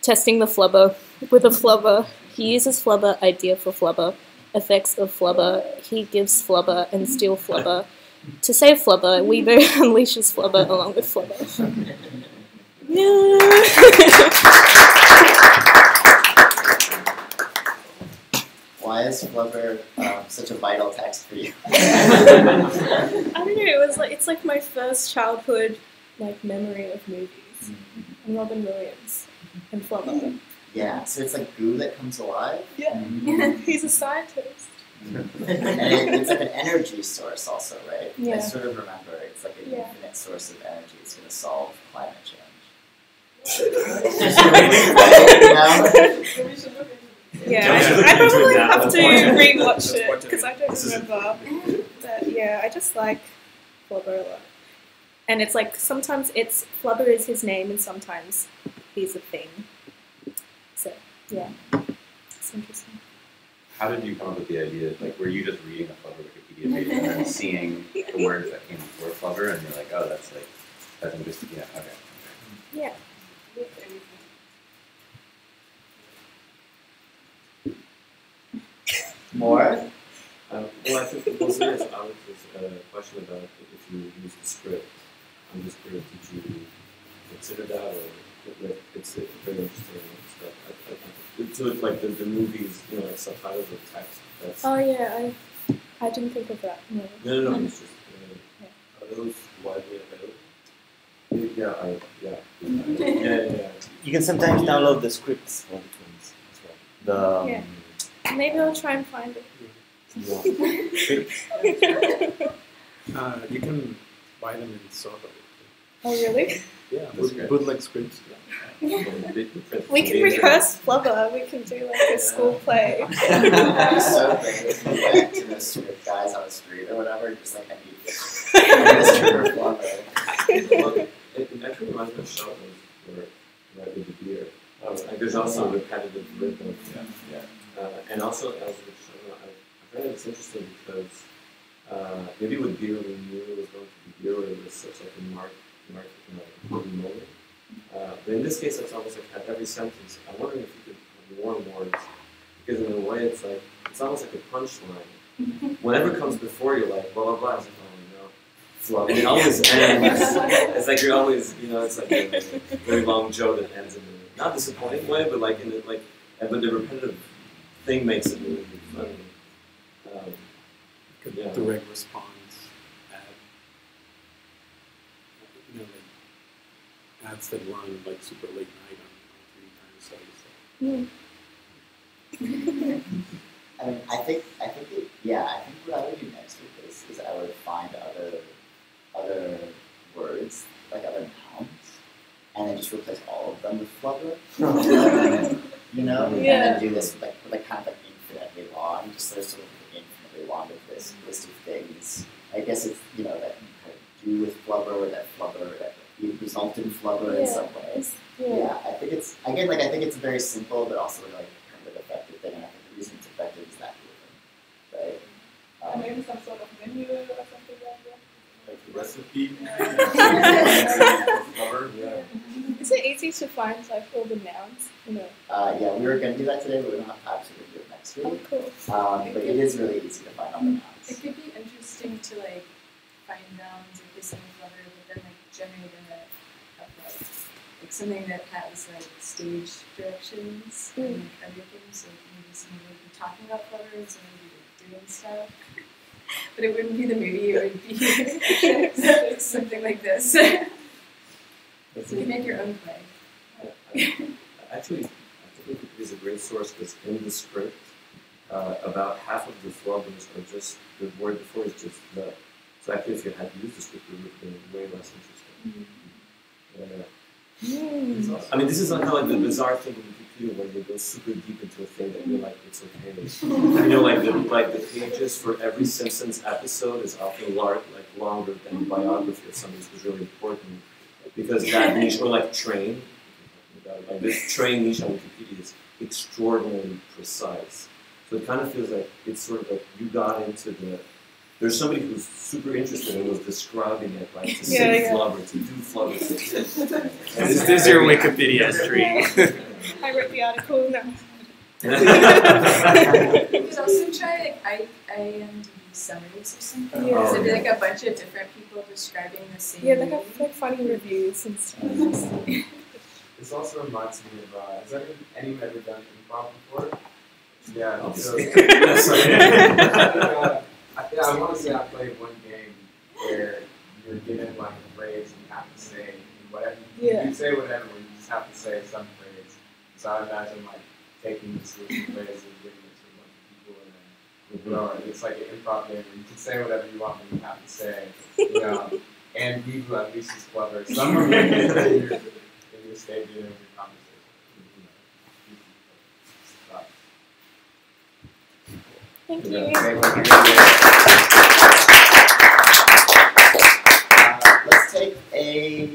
testing the flubber with a flubber. He uses flubber, idea for flubber, effects of flubber. He gives flubber and steal flubber. To save flubber, Weebo unleashes flubber along with flubber. No. Why is flubber such a vital text for you? I don't know. It's like my first childhood memory of movies. And Robin Williams and flubber. Yeah, so it's like goo that comes alive. Yeah, he's a scientist. And it's like an energy source also, right? Yeah. I sort of remember it's like an infinite source of energy. It's going to solve climate change. Yeah, I probably have to rewatch it because I don't remember. But yeah, I just like Flubber a lot. And it's like sometimes Flubber is his name and sometimes he's a thing. So yeah, it's interesting. How did you come up with the idea? Like, were you just reading a Flubber Wikipedia page and then seeing the words that came before Flubber, and you're like, oh, that's interesting. Yeah, okay. Yeah. More? Well, I think mostly as Alex's question about if you use the script. I'm just curious, did you consider that, or it's very interesting stuff. So it's like the movies, like subtitles of text. Oh yeah, I didn't think of that. No. No. It's just are those widely available? Yeah. You can sometimes download the scripts for the twins as well. Maybe I'll try and find it. You can buy them in Soho. Oh really? Yeah, bootleg scripts. Yeah. We can rehearse Flubber. We can do a school play. It'd be so great if you went to the script guys on the street or whatever, just like, I need this for Flubber. Well, it actually reminds me of Sheldon, where with the beer. Like there's also repetitive rhythm. And also, as with Sheldon, I find it's interesting because maybe with beer we knew it was going to be beer, or it was such like a important moment. But in this case, it's almost like at every sentence, I'm wondering if you could warn words, because in a way it's almost like a punchline. Whatever comes before you're like, blah, blah, blah, it's like, oh no, flub. It always ends. It's like you're always, it's like a very long joke that ends in a not disappointing way, but like but the repetitive thing makes it really funny. Direct response. Ads that run like super late night on 3 times. I mean, I think what I would do next week is I would find other words, like other nouns, and then just replace all of them with flubber. And then do this with kind of infinitely long, just there's sort of infinitely long of this list of things. I guess it's that you kind of do with flubber, or that flubber that result in Flubber in some ways. Yeah, I think it's again like I think it's very simple, but also like kind of an effective thing. And I think the reason it's effective is that right. Maybe some sort of menu or something like that. Like the recipe. Is it easy to find like all the nouns? Yeah, we were going to do that today, but we don't have time, so we'll do it next week. Oh, cool. But it is really easy to find all the nouns. It could be interesting to like find nouns if there's something clever, but then like generate like something that has like stage directions and like everything. So maybe someone would be talking about clever and someone would be like, doing stuff. But it wouldn't be the movie, it would be something like this. So you can make your own play. Actually, I think it is a great source because in the script, about half of the flubbers are just, the word before is just the. So actually, if you had used the script, it would have been way less interesting. I mean, this is kind of like the bizarre thing in computer when you go super deep into a thing that you're like, it's okay. Like the pages for every Simpsons episode is often longer than the biography of somebody who's really important because that niche, or like train, like this train niche on Wikipedia is extraordinarily precise. So it kind of feels like it's sort of like you got into the. There's somebody who's super interested and was describing it, like to say flubber, to do flubber. Is this your Wikipedia stream? I wrote the article now. You could also try like IMDb summaries or something. Yeah. So it'd be like a bunch of different people describing the same Yeah, they have like funny reviews and stuff. This also reminds me of, has anyone ever done improv before? Yeah. So, I want to say I played one game where you're given like a phrase and you have to say whatever. You can say whatever, you just have to say some phrase. So I imagine like taking this little phrase and giving it to a bunch of people and then it's like an improv game where you can say whatever you want, but you have to say, and we will at least is clever. Somewhere in your stage of your conversation. Thank you. Let's take a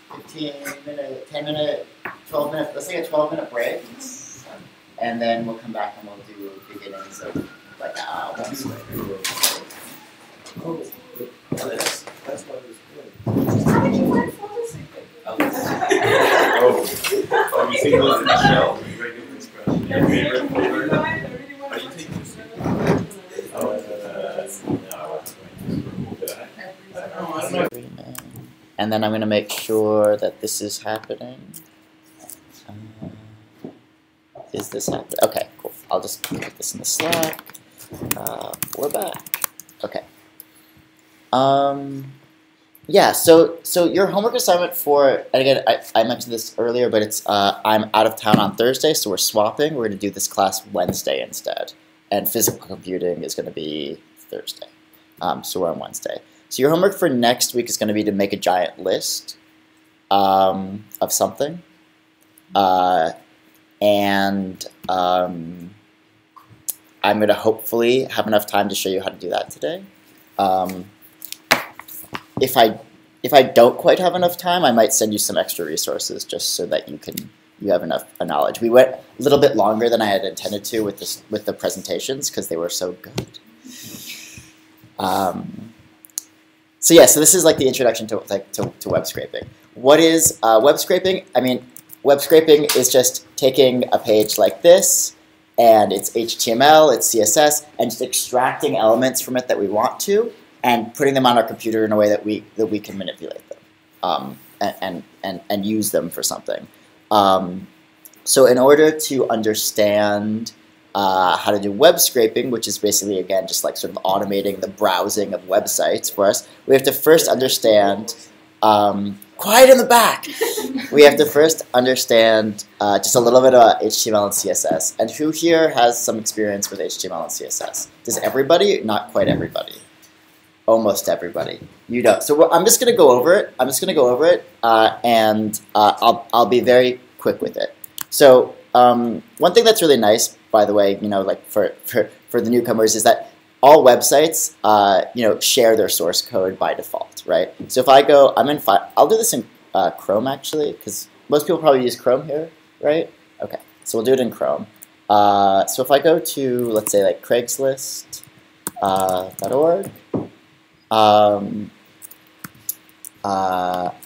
15-minute, 10-minute, 12-minute, let's take a 12-minute break. And then we'll come back and we'll do beginnings of like one swing. Oh, that's what it was good. How did you find photos? Have you seen those in the show? Regular expression. Your favorite folder? Are you taking this? And then I'm going to make sure that this is happening. Is this happening? Okay, cool. I'll just put this in the Slack. We're back. Okay. Yeah, so your homework assignment for, and again, I mentioned this earlier, but it's I'm out of town on Thursday, so we're swapping. We're going to do this class Wednesday instead. And physical computing is going to be Thursday. So we're on Wednesday. So your homework for next week is going to be to make a giant list of something. And I'm going to hopefully have enough time to show you how to do that today. If I don't quite have enough time, I might send you some extra resources just so that you have enough knowledge. We went a little bit longer than I had intended to with the presentations because they were so good. So this is like the introduction to web scraping. What is web scraping? I mean, web scraping is just taking a page like this, and it's HTML, it's CSS, and just extracting elements from it that we want to, and putting them on our computer in a way that we can manipulate them and use them for something. So in order to understand how to do web scraping, which is basically, again, just like sort of automating the browsing of websites for us, we have to first understand, quiet in the back! We have to first understand just a little bit about HTML and CSS. And who here has some experience with HTML and CSS? Does everybody? Not quite everybody. Almost everybody. You don't. So I'm just going to go over it. And I'll be very quick with it. So one thing that's really nice, by the way, like for the newcomers, is that all websites, share their source code by default, right? So if I go, I'll do this in Chrome actually, because most people probably use Chrome here, right? Okay, so we'll do it in Chrome. So if I go to, let's say, like Craigslist.org,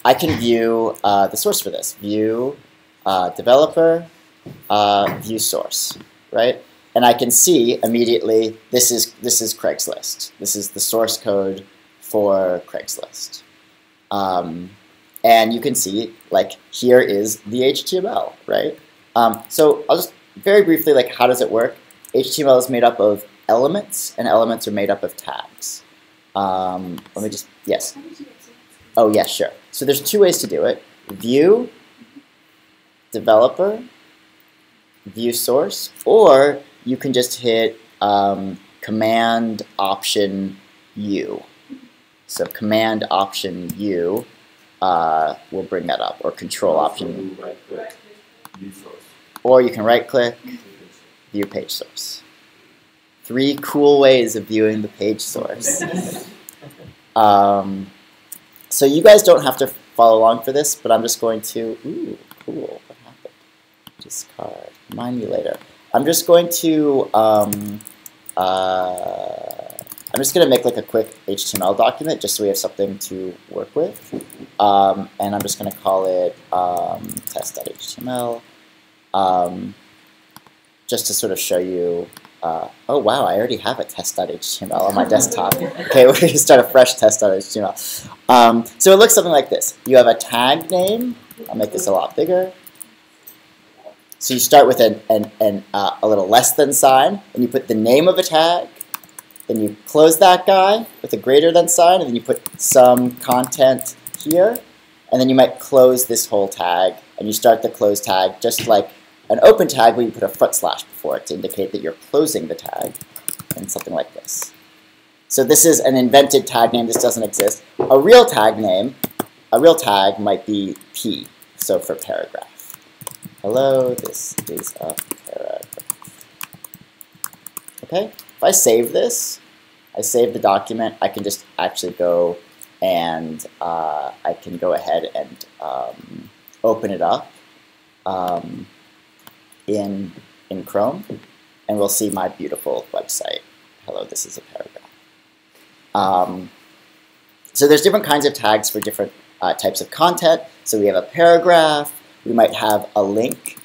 I can view the source for this. View developer, view source, right? And I can see immediately this is Craigslist. This is the source code for Craigslist. And you can see, like, here is the HTML, right? So I'll just very briefly, like, how does it work? HTML is made up of elements, and elements are made up of tags. Let me just, yes. Oh, yeah, sure. So there's two ways to do it. View, developer, view source, or you can just hit Command Option U. So Command Option U will bring that up, or Control Option. Or you can right-click, view page source. 3 cool ways of viewing the page source. So you guys don't have to follow along for this, but I'm just going to, ooh, cool, what happened? Discard, remind me later. I'm just going to, make like a quick HTML document just so we have something to work with. And I'm just going to call it test.html, just to sort of show you. Oh wow, I already have a test.html on my desktop. Okay, we're going to start a fresh test.html. So it looks something like this. You have a tag name. I'll make this a lot bigger. So you start with a little less than sign, and you put the name of a tag. Then you close that guy with a greater than sign, and then you put some content here. And then you might close this whole tag, and you start the close tag just like an open tag where you put a / before it to indicate that you're closing the tag, and something like this. So this is an invented tag name. This doesn't exist. A real tag might be P, so for paragraph. Hello, this is a paragraph. Okay, if I save this, I save the document, I can just actually go and I can go ahead and open it up in Chrome, and we'll see my beautiful website. Hello, this is a paragraph. So there's different kinds of tags for different types of content. So we have a paragraph, we might have a link,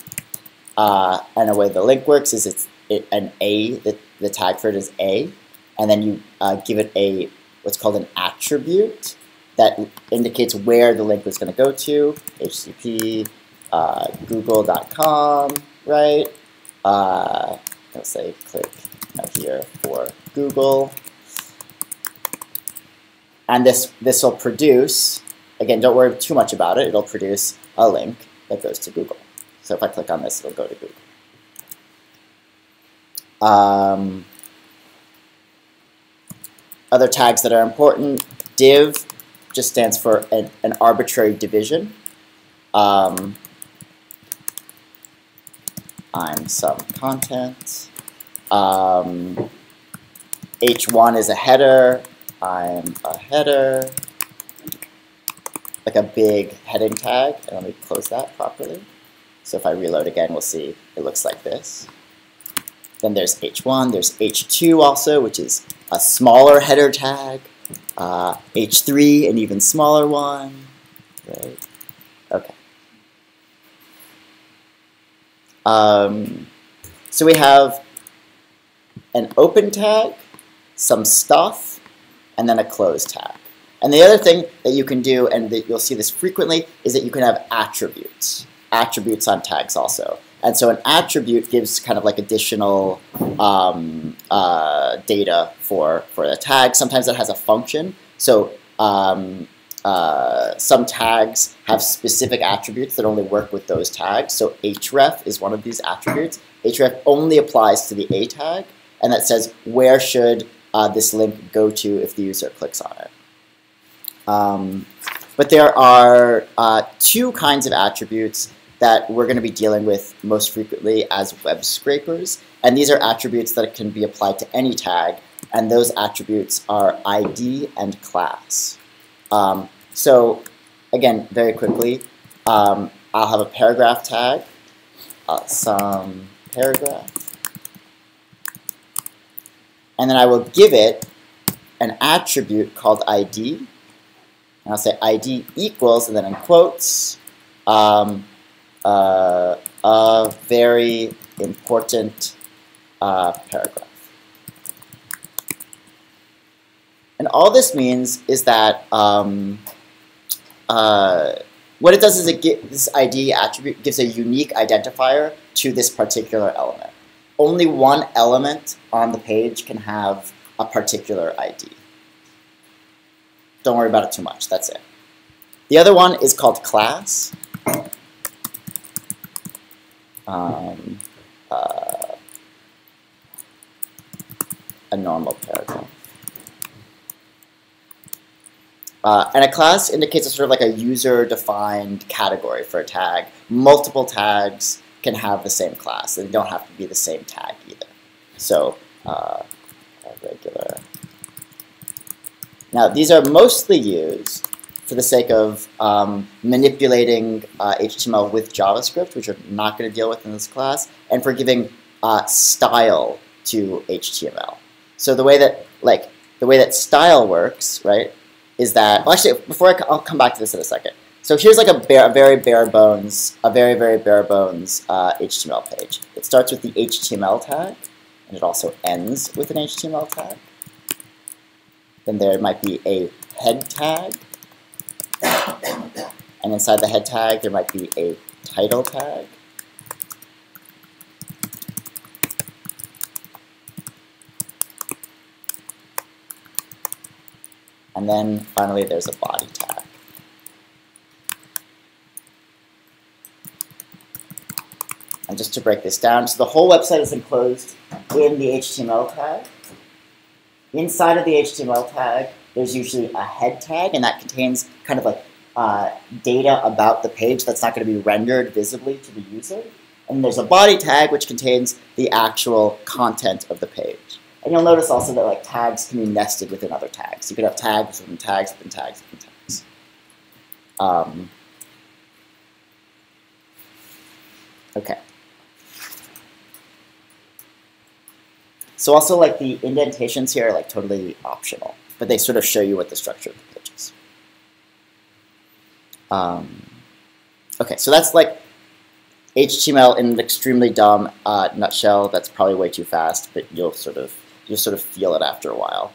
and the way the link works is it's an A, the tag for it is A, and then you give it a what's called an attribute that indicates where the link was going to go to, HTTP, google.com, right? Let's say click here for Google. And this will produce, again, don't worry too much about it, it'll produce a link that goes to Google. So if I click on this, it'll go to Google. Other tags that are important, div just stands for an arbitrary division. I'm some content. H1 is a header. I'm a header. Like a big heading tag. And let me close that properly. So if I reload again, we'll see it looks like this. Then there's H1. There's H2 also, which is a smaller header tag. H3, an even smaller one. Right. Okay. So we have an open tag, some stuff, and then a close tag. And the other thing that you can do, and that you'll see this frequently, is that you can have attributes. Attributes on tags also. And so an attribute gives kind of like additional data for the tag. Sometimes it has a function. So some tags have specific attributes that only work with those tags. So href is one of these attributes. Href only applies to the A tag, and that says where should this link go to if the user clicks on it. But there are 2 kinds of attributes that we're going to be dealing with most frequently as web scrapers. And these are attributes that can be applied to any tag. and those attributes are ID and class. So again, very quickly, I'll have a paragraph tag, some paragraph, and then I will give it an attribute called ID, and I'll say ID equals, and then in quotes, a very important paragraph. And all this means is that what it does is this ID attribute gives a unique identifier to this particular element. Only one element on the page can have a particular ID. Don't worry about it too much, that's it. The other one is called class. A normal paragraph. And a class indicates a sort of like a user-defined category for a tag. Multiple tags can have the same class. They don't have to be the same tag either. So, a regular. Now, these are mostly used for the sake of manipulating HTML with JavaScript, which we're not going to deal with in this class, and for giving style to HTML. So the way that style works, right, is that, well, actually, I'll come back to this in a second. So here's like a very bare bones HTML page. It starts with the HTML tag, and it also ends with an HTML tag. Then there might be a head tag, and inside the head tag there might be a title tag. And then finally there's a body tag. And just to break this down, so the whole website is enclosed in the HTML tag. Inside of the HTML tag, there's usually a head tag, and that contains kind of like data about the page that's not going to be rendered visibly to the user. And there's a body tag, which contains the actual content of the page. And you'll notice also that like tags can be nested within other tags. You could have tags within tags within tags within tags. Okay. So also like the indentations here are like totally optional, but they sort of show you what the structure of the page is. Okay, so that's like HTML in an extremely dumb nutshell. That's probably way too fast, but you'll sort of feel it after a while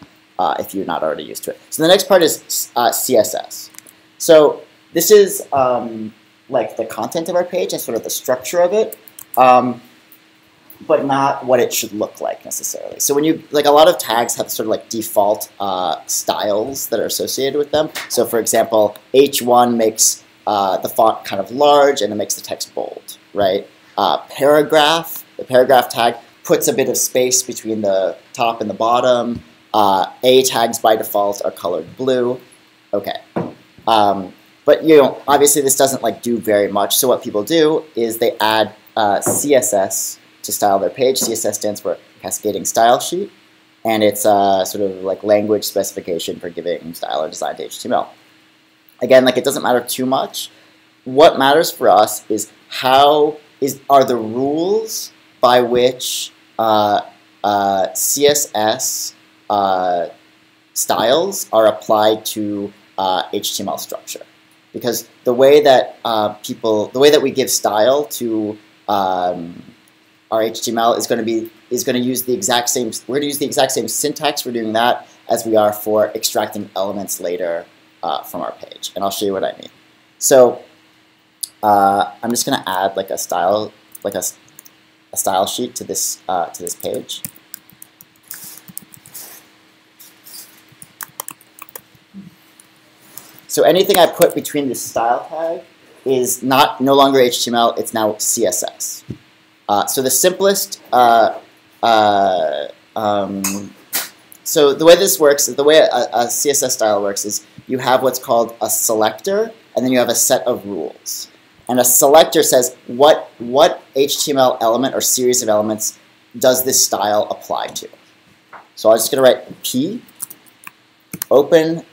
if you're not already used to it. So the next part is CSS. So this is like the content of our page and sort of the structure of it, but not what it should look like necessarily. So when you, like a lot of tags have sort of like default styles that are associated with them. So for example, H1 makes the font kind of large and it makes the text bold, right? Paragraph, the paragraph tag puts a bit of space between the top and the bottom. A tags by default are colored blue. Okay. But you know, obviously this doesn't like do very much. So what people do is they add CSS to style their page. CSS stands for Cascading Style Sheet, and it's a sort of like language specification for giving style or design to HTML. Again, like it doesn't matter too much. What matters for us is are the rules by which CSS styles are applied to HTML structure. Because the way that we give style to our HTML is going to use the exact same. We're going to use the exact same syntax for doing that as we are for extracting elements later from our page, and I'll show you what I mean. So I'm just going to add like a style, like a style sheet to this page. So anything I put between this style tag is no longer HTML, it's now CSS. So the simplest, so the way this works, the way a CSS style works is you have what's called a selector, and then you have a set of rules. And a selector says what HTML element or series of elements does this style apply to. So I'm just going to write P, open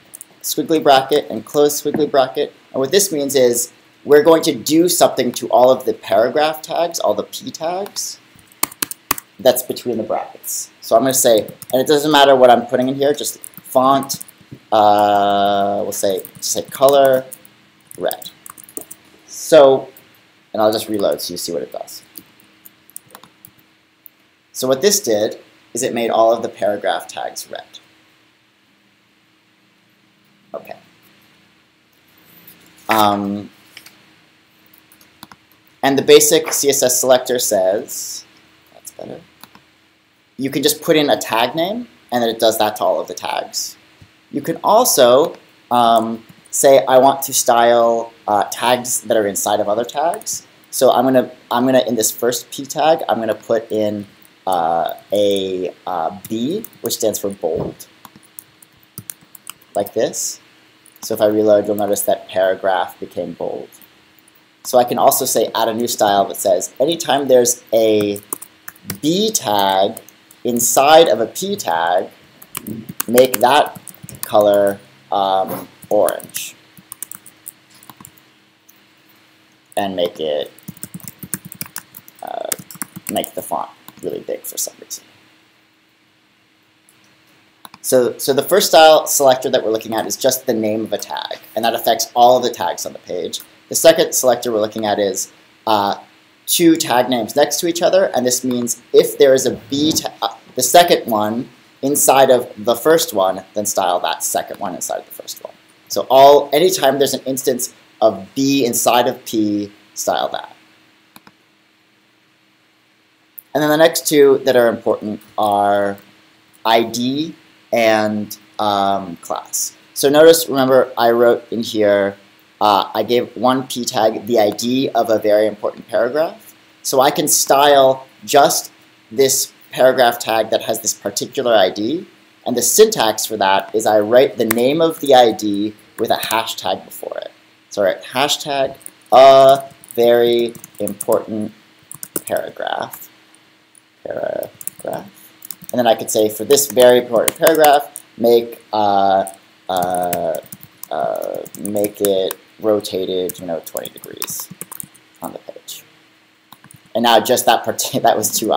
squiggly bracket, and close squiggly bracket. And what this means is we're going to do something to all of the paragraph tags, all the P tags, that's between the brackets. So I'm going to say, and it doesn't matter what I'm putting in here, just font, we'll say color red. So, and I'll just reload so you see what it does. So what this did is it made all of the paragraph tags red. Okay. And the basic CSS selector says, that's better, you can just put in a tag name, and then it does that to all of the tags. You can also say, I want to style tags that are inside of other tags. So I'm gonna in this first P tag, I'm gonna put in a B, which stands for bold, like this. So if I reload, you'll notice that paragraph became bold. So I can also say add a new style that says anytime there's a B tag inside of a P tag, make that color orange. And make it, make the font really big for some reason. So the first style selector that we're looking at is just the name of a tag, and that affects all of the tags on the page. The second selector we're looking at is two tag names next to each other, and this means if there is a B, the second one inside of the first one, then style that second one inside of the first one. So anytime there's an instance of B inside of P, style that. And then the next two that are important are ID and class. So notice, remember, I wrote in here, I gave one P tag the ID of a very important paragraph. So I can style just this paragraph tag that has this particular ID. And the syntax for that is I write the name of the ID with a hashtag before it. So I write hashtag a very important paragraph. And then I could say for this very important paragraph, make it rotated, 20 degrees on the page. And now just that part, that was too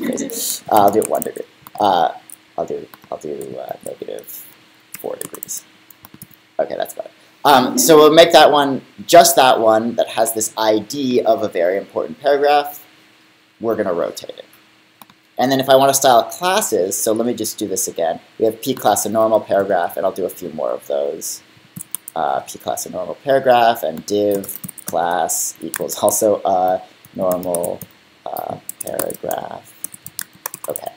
crazy. I'll do it 1 degree. I'll do -4 degrees. Okay, that's better. So we'll make that one, just that one that has this ID of a very important paragraph. We're going to rotate it. And then if I want to style classes, so let me just do this again. We have P class a normal paragraph, and I'll do a few more of those. P class a normal paragraph, and div class equals also a normal paragraph. Okay.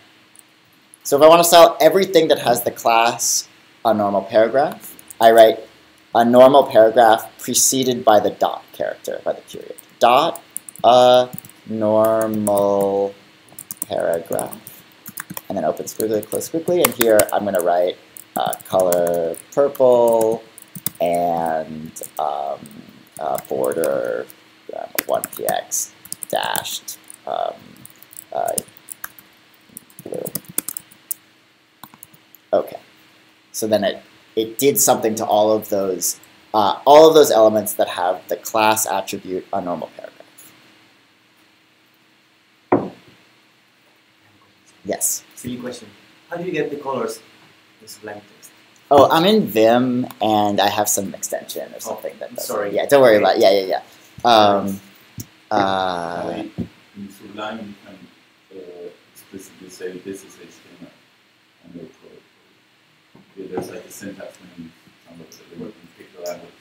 So if I want to style everything that has the class a normal paragraph, I write a normal paragraph preceded by the dot character, by the period. Dot a normal paragraph, and then open squiggly, close squiggly, and here I'm going to write color purple and border 1px dashed blue. Okay, so then it did something to all of those elements that have the class attribute a normal paragraph. Yes. Silly question. How do you get the colors as blank text? Oh, I'm in Vim, and I have some extension or something that does. Sorry. Yeah, don't worry about it. Yeah. In Sublime, you can explicitly say this is HTML, and they'll code. There's like a syntax name, some of the work in pick the language,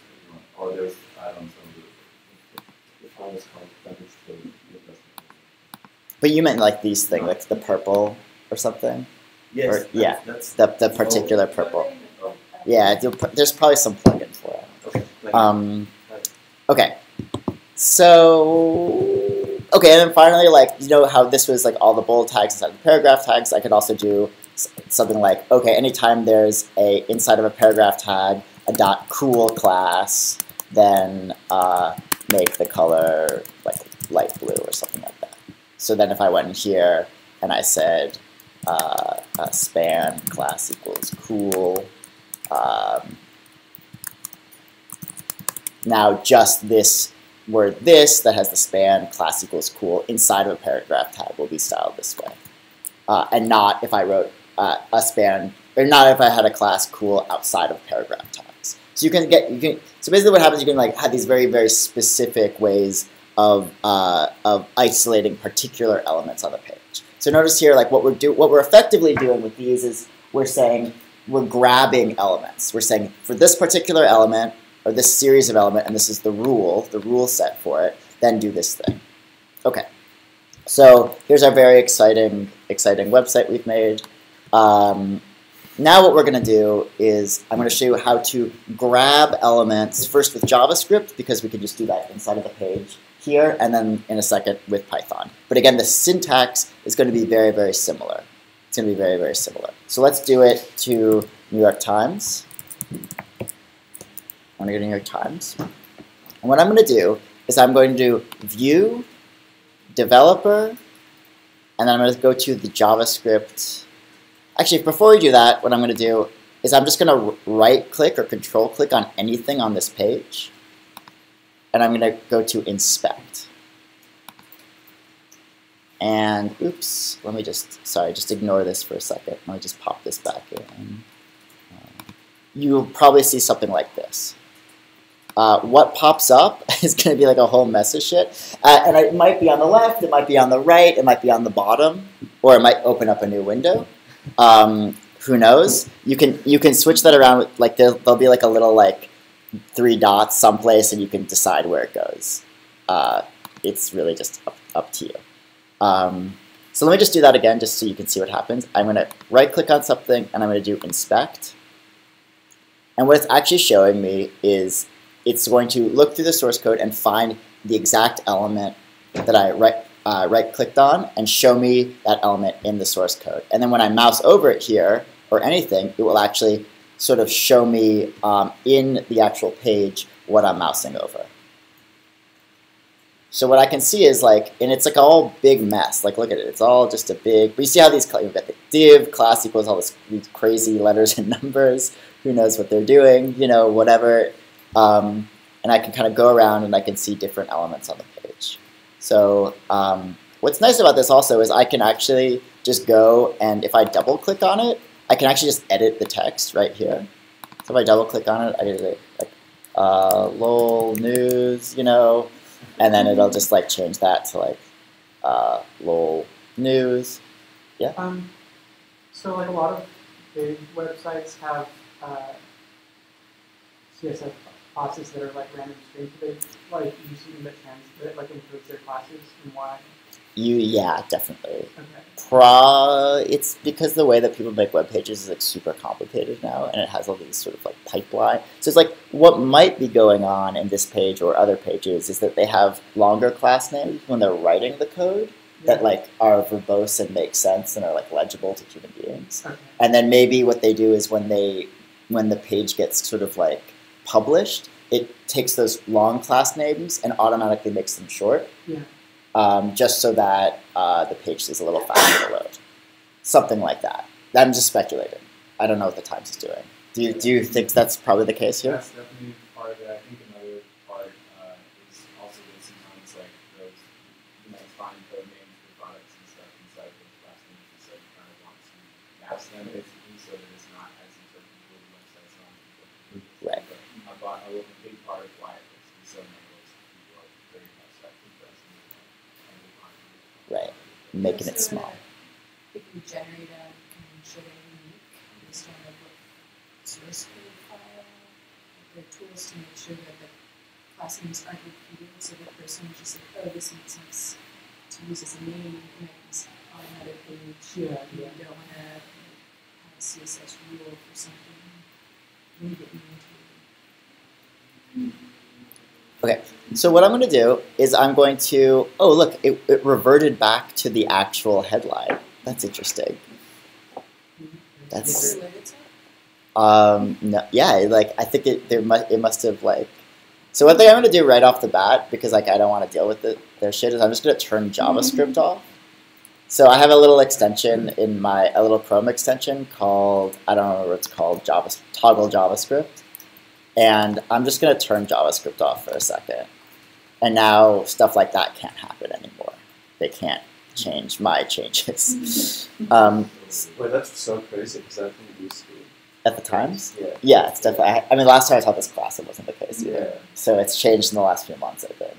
or there's add-ons on the file is called that is the But you meant like these things, like the purple or something? Yes. Or, yeah, that's the particular purple. Yeah, there's probably some plugin for it. Okay. Okay. So, okay, and then finally, like, how this was like all the bold tags inside the paragraph tags, I could also do something like, okay, anytime there's inside of a paragraph tag, a .cool class, then make the color like light blue or something like that. So then if I went in here and I said span class equals cool. Now just this word this that has the span class equals cool inside of a paragraph tag will be styled this way. And not if I wrote a span, or not if I had a class cool outside of paragraph tags. So so basically what happens, you can like have these very, very specific ways of isolating particular elements on the page. So notice here, like what we're effectively doing with these is we're saying we're grabbing elements. We're saying for this particular element, or this series of element, and this is the rule set for it, then do this thing. Okay, so here's our very exciting website we've made. Now what we're going to do is I'm going to show you how to grab elements, first with JavaScript, because we can just do that inside of the page here, and then in a second with Python. But again, the syntax is going to be very, very similar. It's going to be very, very similar. So let's do it to New York Times. I'm going to go to New York Times. And what I'm going to do is I'm going to do View, Developer, and then I'm going to go to the JavaScript. Actually, before we do that, what I'm going to do is I'm just going to right-click or control-click on anything on this page. And I'm going to go to Inspect. And, oops, let me just ignore this for a second. Let me just pop this back in. You'll probably see something like this. What pops up is going to be like a whole mess of shit. And it might be on the left, it might be on the right, it might be on the bottom, or it might open up a new window. Who knows? You can switch that around. Like there'll be like a little like 3 dots someplace, and you can decide where it goes. It's really just up to you. So let me just do that again, just so you can see what happens. I'm going to right-click on something, and I'm going to do Inspect. And what it's actually showing me is it's going to look through the source code and find the exact element that I right-clicked on and show me that element in the source code. And then when I mouse over it here, or anything, it will actually sort of show me in the actual page what I'm mousing over. So what I can see is like, and it's like a whole big mess. Like look at it, it's all just a big, but you see how these, you've got the div, class equals, all these crazy letters and numbers. Who knows what they're doing, you know, whatever. And I can kind of go around and I can see different elements on the page. So what's nice about this also is I can actually just go, and if I double click on it, I can actually just edit the text right here. So if I double click on it, I get it like lol news, you know, and then it'll just like change that to like lol news. Yeah. So like a lot of big websites have CSS classes that are like random strings. Do they like use something that like includes their classes, and why? Yeah, definitely. Okay. It's because the way that people make web pages is like super complicated now, and it has all these sort of like pipeline. So it's like what might be going on in this page or other pages is that they have longer class names when they're writing the code that like are verbose and make sense and are like legible to human beings. Okay. And then maybe what they do is when the page gets sort of like published, it takes those long class names and automatically makes them short. Yeah. Just so that the page is a little faster to load. Something like that. I'm just speculating. I don't know what the Times is doing. Do you think that's probably the case here? That's definitely part of it. I think another part is also that sometimes like those, you might find code names for products and stuff inside those class names, and so you kind of want to match them basically so that it's not as interpretable, the website's not as interpretable. Right. But a big part of why it's so many ways people are very much like impressed. Right, making it small. If you generate a show that unique based on a source code file, there are tools to make sure that the class names aren't repeated, so the person is just like, oh, this makes sense to use as a name, on another page. Yeah. You don't want to have a CSS rule for something when you get into it. Okay, so what I'm going to do is I'm going to, oh look, it reverted back to the actual headline. That's interesting. That's, no, yeah, like I think it must have like, so one thing I'm going to do right off the bat, because like I don't want to deal with their shit, is I'm just going to turn JavaScript off. So I have a little extension in a little Chrome extension called, I don't know what it's called, toggle JavaScript. And I'm just going to turn JavaScript off for a second. And now stuff like that can't happen anymore. They can't change my changes. Wait, that's so crazy because that thing used to. At the times? Yeah. Yeah, it's definitely. I mean, last time I taught this class, it wasn't the case either. Yeah. So it's changed in the last few months, I think.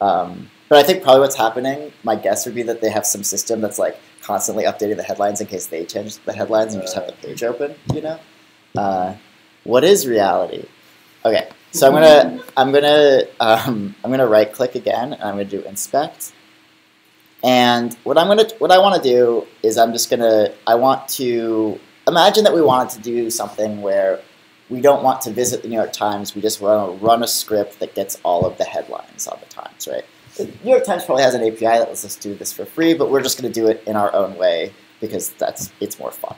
Yeah. But I think probably what's happening, my guess would be that they have some system that's like constantly updating the headlines in case they change the headlines and you just have the page open, you know? What is reality? Okay, so I'm gonna right click again and I'm gonna do inspect. And what I want to do is I want to imagine that we wanted to do something where we don't want to visit the New York Times, we just want to run a script that gets all of the headlines on the Times, right? The New York Times probably has an API that lets us do this for free, but we're just going to do it in our own way because it's more fun.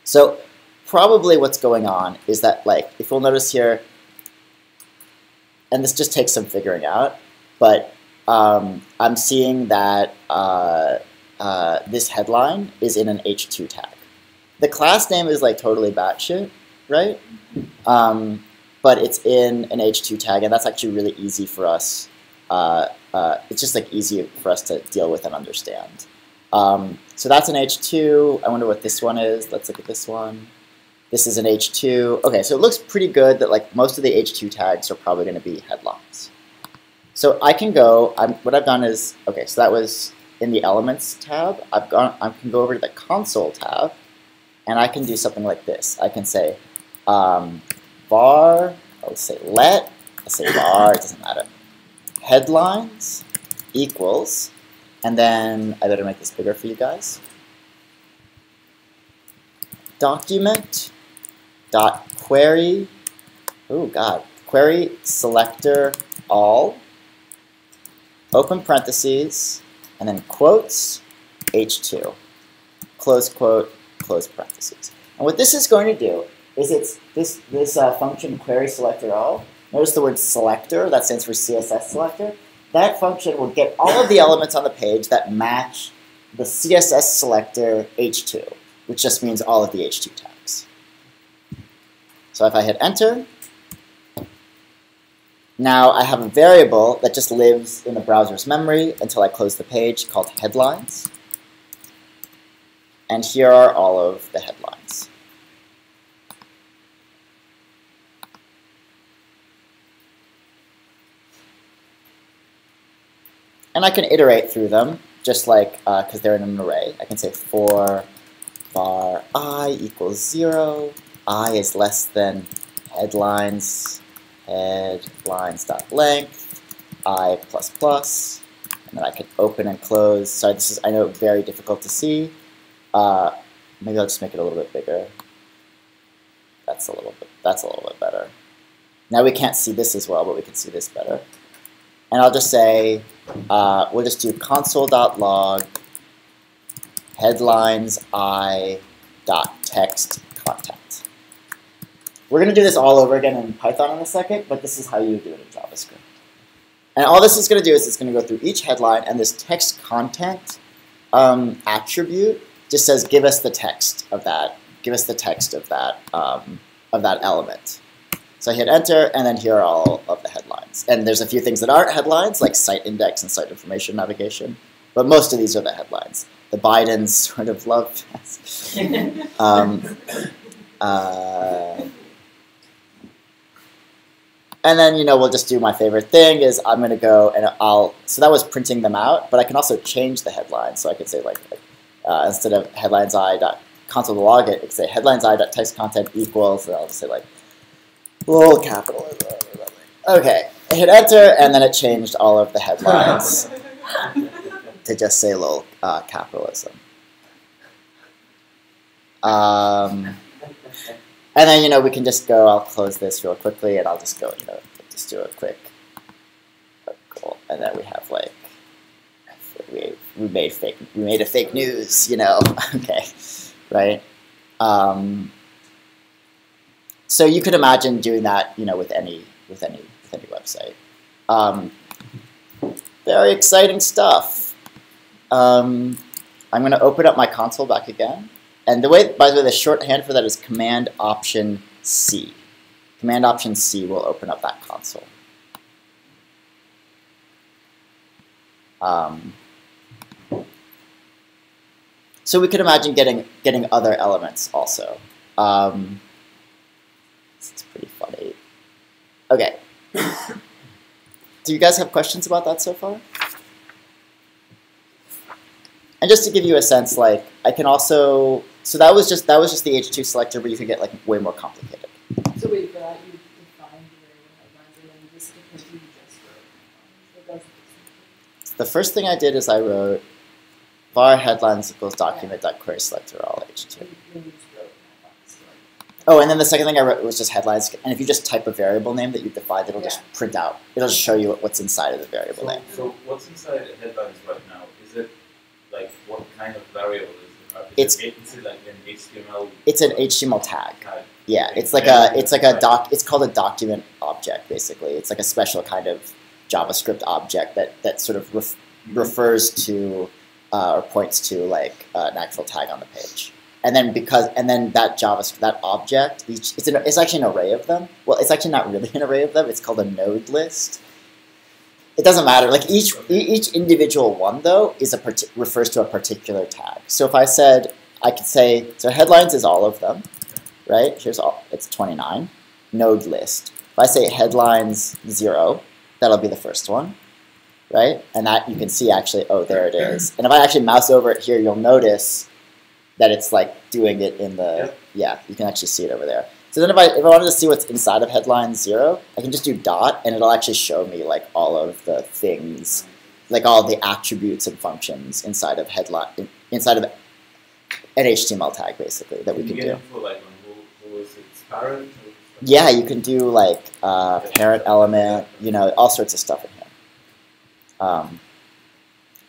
So probably what's going on is that, like, if you'll notice here, and this just takes some figuring out, but I'm seeing that this headline is in an H2 tag. The class name is like totally batshit, right? But it's in an H2 tag, and that's actually really easy for us. It's just like easy for us to deal with and understand. So that's an H2. I wonder what this one is. Let's look at this one. This is an H2. Okay, so it looks pretty good that like most of the H2 tags are probably going to be headlines. So I can go. What I've done is okay. So that was in the Elements tab. I can go over to the Console tab, and I can do something like this. I can say var. Let's say let. Let's say var. It doesn't matter. Headlines equals, and then I better make this bigger for you guys. Document dot query. Oh God. Query selector all. Open parentheses, and then quotes, H2, close quote, close parentheses. And what this is going to do is it's this function query selector all. Notice the word selector, that stands for CSS selector. That function will get all of the elements on the page that match the CSS selector H2, which just means all of the H2 tags. So if I hit enter, now I have a variable that just lives in the browser's memory until I close the page called headlines. And here are all of the headlines. And I can iterate through them, just like, because they're in an array. I can say for var I equals 0, I is less than headlines, headlines.length, I++, and then I can open and close. Sorry, this is, I know, very difficult to see. Maybe I'll just make it a little bit bigger. That's a little bit better. Now we can't see this as well, but we can see this better. And I'll just say, we'll just do console.log headlines I.text content. We're going to do this all over again in Python in a second, but this is how you do it in JavaScript. And all this is going to do is it's going to go through each headline, and this text content attribute just says, give us the text of that. Give us the text of that element. So I hit enter, and then here are all of the headlines. And there's a few things that aren't headlines, like site index and site information navigation. But most of these are the headlines. The Bidens sort of love fest. And then, you know, we'll just do my favorite thing is I'm going to go and so that was printing them out, but I can also change the headline. So I could say like instead of headlines I.console.log it, I could say headlines I.text content equals, and I'll just say like, little capitalism. Okay, I hit enter, and then it changed all of the headlines to just say little capitalism. And then, you know, we can just go, I'll close this real quickly, and I'll just go, you know, just do a quick goal. And then we have, like, we made a fake news, you know, okay, right? So you could imagine doing that, you know, with any website. Very exciting stuff. I'm going to open up my console back again. And the way, by the way, the shorthand for that is Command Option C. Command Option C will open up that console. So we could imagine getting other elements also. It's pretty funny. Okay. Do you guys have questions about that so far? And just to give you a sense, like I can also, so that was just the H2 selector, but you could get like way more complicated. So wait, for that you defined the variable headlines and then you just completely just wrote headlines. The first thing I did is I wrote var headlines equals document.query selector all H2. Oh, and then the second thing I wrote was just headlines. And if you just type a variable name that you defined, it'll just print out. It'll just show you what's inside of the variable name. So what's inside headlines right now? Is it like what kind of variable is it? Is it like an HTML? It's an HTML tag. Yeah, it's like it's called a document object basically. It's like a special kind of JavaScript object that sort of refers to or points to like an actual tag on the page. And then that JavaScript, that object, it's actually an array of them. Well, it's actually not really an array of them. It's called a node list. It doesn't matter. Like each individual one though refers to a particular tag. So if I could say so headlines is all of them, right? Here's all. It's 29. Node list. If I say headlines 0, that'll be the first one, right? And that you can see actually. Oh, there it is. And if I actually mouse over it here, you'll notice that it's like doing it in the, yeah, you can actually see it over there. So then if I wanted to see what's inside of headline 0, I can just do dot and it'll actually show me like all of the things, like all the attributes and functions inside of inside of an HTML tag basically that we can do. For like who is its parent? Yeah, you can do like parent element, you know, all sorts of stuff in here.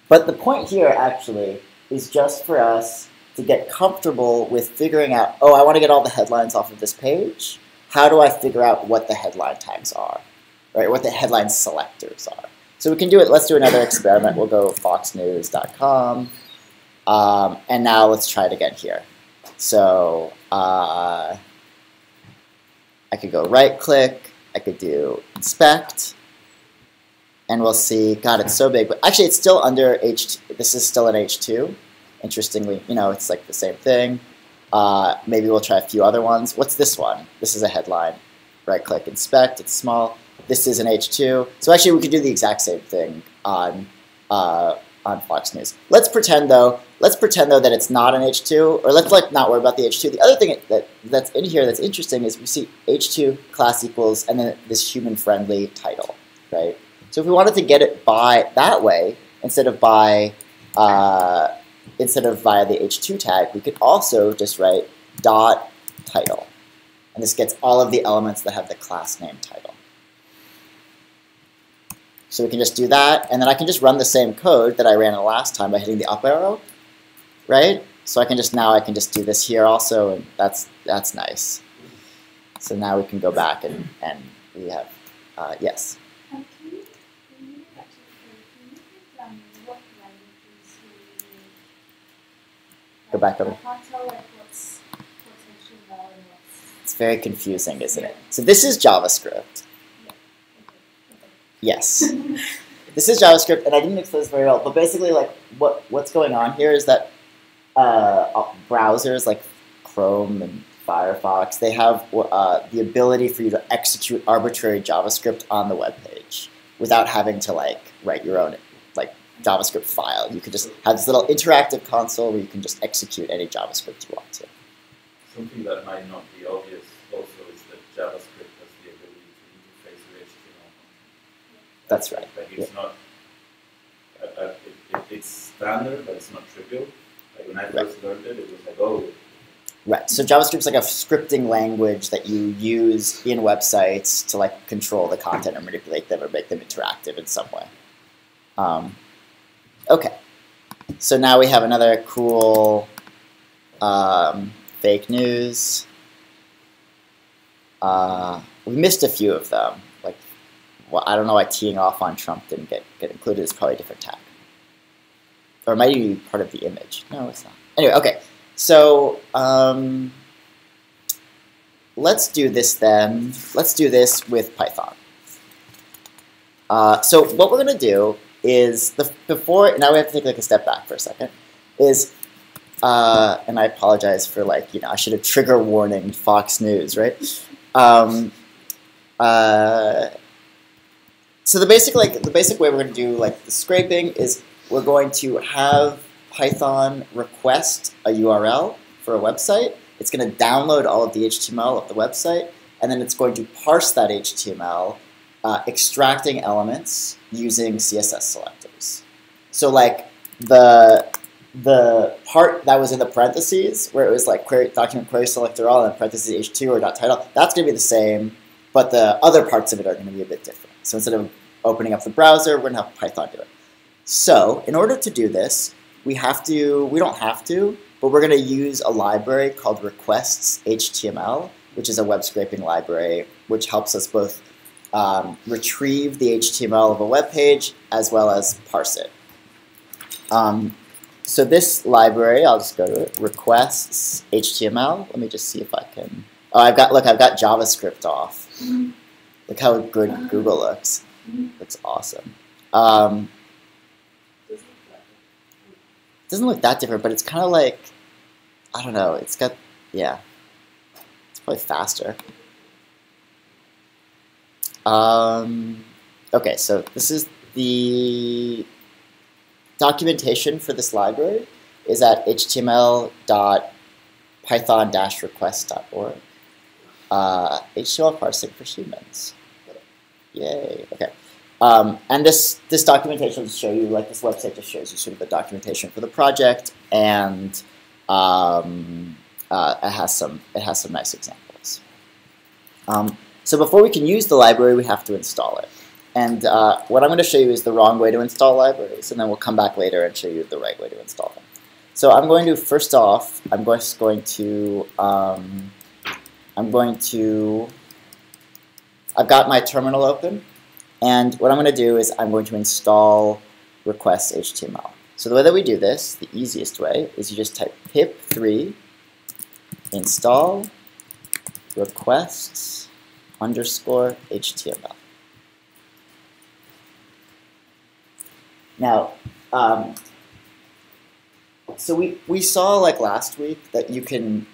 But the point here actually is just for us to get comfortable with figuring out, oh, I want to get all the headlines off of this page. How do I figure out what the headline tags are, right? What the headline selectors are. So we can do it. Let's do another experiment. We'll go foxnews.com. And now let's try it again here. So I could go right click. I could do inspect. And we'll see, God, it's so big. But actually, it's still under H2. This is still an H2. Interestingly, you know, it's like the same thing. Maybe we'll try a few other ones. What's this one? This is a headline. Right-click, inspect. It's small. This is an H2. So actually, we could do the exact same thing on Fox News. Let's pretend though that it's not an H2, or let's like not worry about the H2. The other thing that's in here that's interesting is we see H2 class equals and then this human-friendly title, right? So if we wanted to get it by that way instead of via the H2 tag, we could also just write dot title. And this gets all of the elements that have the class name title. So we can just do that, and then I can just run the same code that I ran the last time by hitting the up arrow, right? So I can just do this here also, and that's nice. So now we can go back and we have, yes? Go back over. It's very confusing, isn't it? So this is JavaScript. Yes. This is JavaScript, and I didn't explain this very well, but basically like what's going on here is that browsers like Chrome and Firefox, they have the ability for you to execute arbitrary JavaScript on the web page without having to like write your own like JavaScript file. You could just have this little interactive console where you can just execute any JavaScript you want to. Something that might not be obvious also is that JavaScript has the ability to interface with HTML. That's right. Like it's not, it's standard, but it's not trivial. Like when I first learned it, it was like, oh. Right. So JavaScript's like a scripting language that you use in websites to like control the content or manipulate them or make them interactive in some way. Okay. So now we have another cool fake news. We missed a few of them. Like, well, I don't know why teeing off on Trump didn't get included. It's probably a different tag. or it might even be part of the image. No, it's not. Anyway, okay. So let's do this then. Let's do this with Python. So what we're going to do is, before, now we have to take like a step back for a second, is, and I apologize for like, you know, I should have trigger warning Fox News, right? So the basic way we're going to do like the scraping is we're going to have Python request a URL for a website. It's going to download all of the HTML of the website, and then it's going to parse that HTML, extracting elements using CSS selectors. So like the part that was in the parentheses, where it was like document query selector all and parentheses h2 or .title, that's going to be the same, but the other parts of it are going to be a bit different. So instead of opening up the browser, we're going to have Python do it. So in order to do this, we don't have to, but we're going to use a library called requests HTML, which is a web scraping library, which helps us both retrieve the HTML of a web page as well as parse it. So this library, I'll just go to it, requests HTML. Let me just see if I can. Oh, I've got JavaScript off. Look how good Google looks. Looks awesome. It doesn't look that different, but it's kind of like, I don't know, it's got, yeah. It's probably faster. Okay, so this is the documentation for this library is at html.python-request.org. HTML parsing for humans. Yay, okay. And this documentation will show you, like this website just shows you sort of the documentation for the project, and it has some nice examples. So before we can use the library, we have to install it. And what I'm going to show you is the wrong way to install libraries, and then we'll come back later and show you the right way to install them. So I'm going to, first off, I've got my terminal open, and what I'm going to do is I'm going to install requests HTML. So the way that we do this, the easiest way, is you just type pip3 install requests _ HTML. Now, so we saw like last week that you can,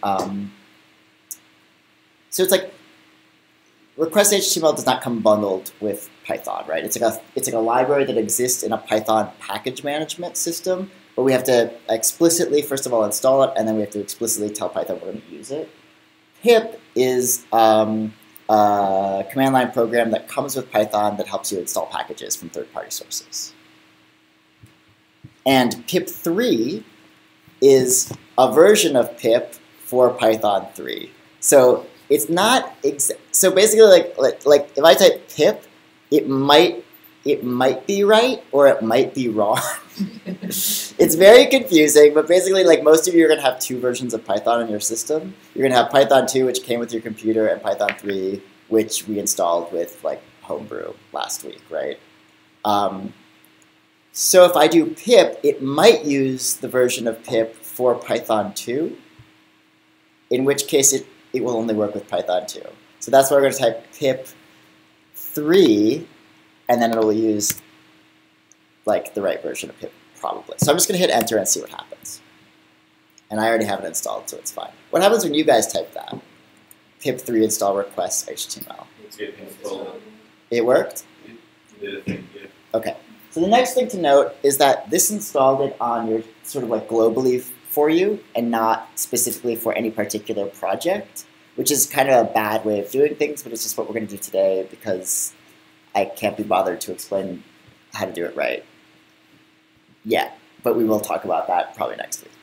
so it's like request HTML does not come bundled with Python, right? It's like a library that exists in a Python package management system, but we have to explicitly, first of all, install it, and then we have to explicitly tell Python we're going to use it. Pip is a command line program that comes with Python that helps you install packages from third-party sources. And pip3 is a version of pip for Python 3. So it's not so basically like if I type pip, it might be right or it might be wrong. It's very confusing, but basically like most of you are going to have two versions of Python in your system. You're going to have Python 2, which came with your computer, and Python 3, which we installed with like Homebrew last week, right? So if I do pip, it might use the version of pip for Python 2, in which case it will only work with Python 2. So that's why we're going to type pip3, and then it'll use like the right version of pip, probably. So I'm just going to hit enter and see what happens. And I already have it installed, so it's fine. What happens when you guys type that? Pip3 install requests HTML. It worked? Okay. So the next thing to note is that this installed it on your sort of like globally for you and not specifically for any particular project, which is kind of a bad way of doing things, but it's just what we're going to do today because I can't be bothered to explain how to do it right yet, but we will talk about that probably next week.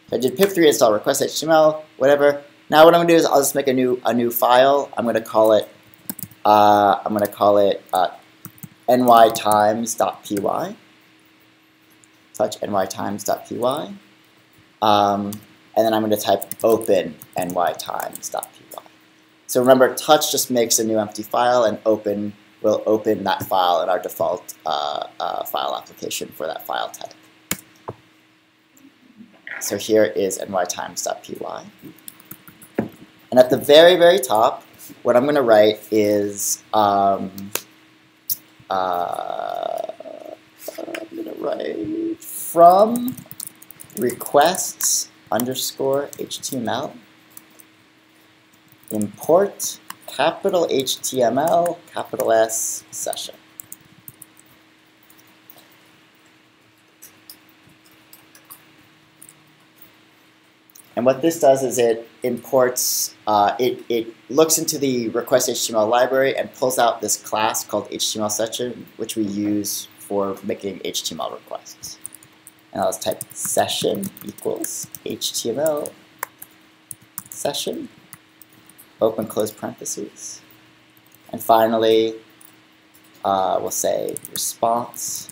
So I did pip3 install request HTML, whatever. Now what I'm going to do is I'll just make a new file. I'm going to call it nytimes.py. Touch nytimes.py. And then I'm going to type open nytimes.py. So remember, touch just makes a new empty file, and open will open that file in our default file application for that file type. So here is nytimes.py. And at the very, very top, what I'm going to write is I'm going to write from requests underscore HTML import capital HTML capital S session. And what this does is it imports, it looks into the request HTML library and pulls out this class called HTML session, which we use for making HTML requests. And let's type session equals HTML session, open close parentheses. And finally, we'll say response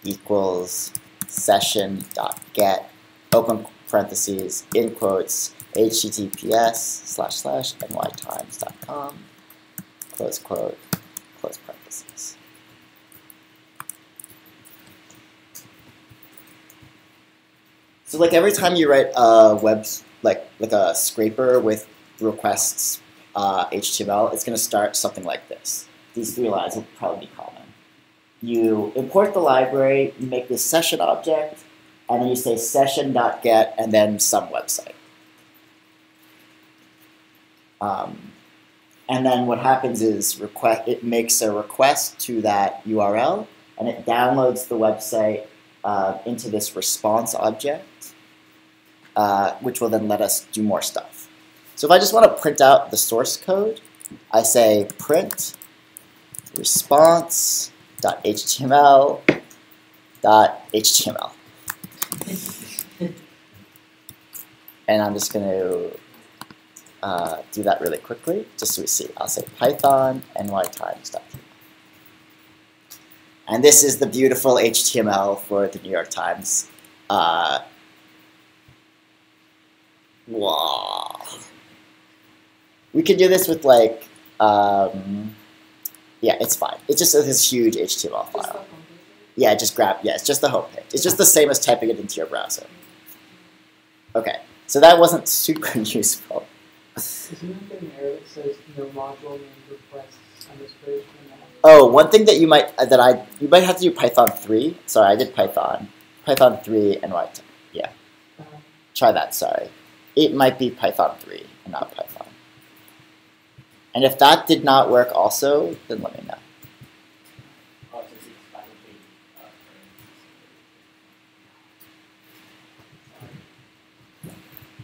equals session.get, open parentheses, in quotes, https://nytimes.com, close quote, close parentheses. So like every time you write a like a scraper with requests HTML, it's going to start something like this. These 3 lines will probably be common. You import the library, you make this session object, and then you say session.get and then some website. And then what happens is it makes a request to that URL, and it downloads the website into this response object, which will then let us do more stuff. So if I just want to print out the source code, I say print response.html.html. And I'm just going to do that really quickly, just so we see. I'll say Python nytimes.py. And this is the beautiful HTML for the New York Times. Wow. We could do this with like, yeah, it's fine. It's just this huge HTML file. Yeah, just grab, yeah, it's just the home page. It's just the same as typing it into your browser. Okay, so that wasn't super useful. Isn't there an error that says no module name requests underscore HTML? Oh, one thing that you might you might have to do Python 3. Sorry, I did Python 3 and what? Yeah. Try that. Sorry, it might be Python 3 and not Python. And if that did not work, also, then let me know.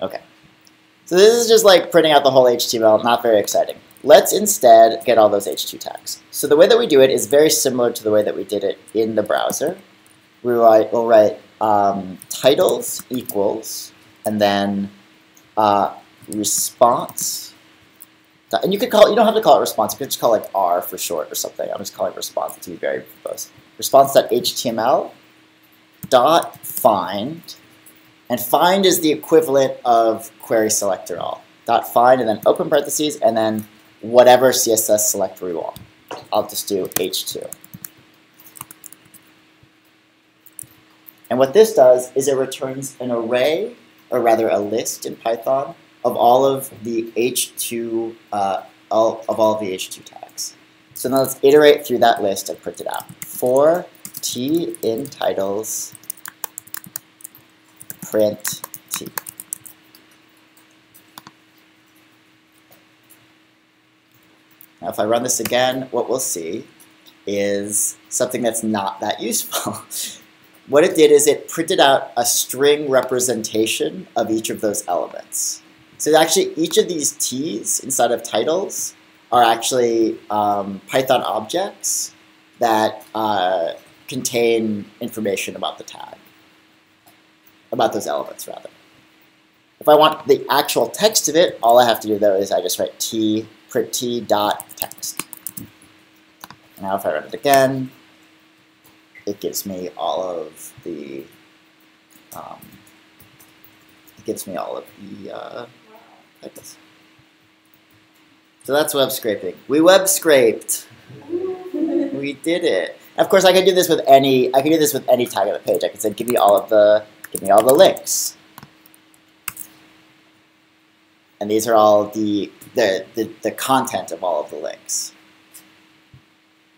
Okay. So this is just like printing out the whole HTML, not very exciting. Let's instead get all those H2 tags. So the way that we do it is very similar to the way that we did it in the browser. We'll write titles equals, and then response. And you could call, you don't have to call it response, you could just call it like R for short or something. I'm just calling it response to be very verbose. Response.html dot find. And find is the equivalent of query selector all. Dot find and then open parentheses and then whatever CSS selector we want. I'll just do H2. And what this does is it returns an array, or rather a list in Python, of all of the H2 H2 tags. So now let's iterate through that list and print it out. For t in titles print t. Now if I run this again, what we'll see is something that's not that useful. What it did is it printed out a string representation of each of those elements. So actually each of these t's inside of titles are actually Python objects that contain information about the tag. About those elements, rather. If I want the actual text of it, all I have to do, though, is I just write print t dot text. Now if I run it again, it gives me all of the titles. So that's web scraping. We web scraped. We did it. Of course, I could do this with any tag on the page. I could say, give me all of the give me all the links. And these are all the content of all of the links.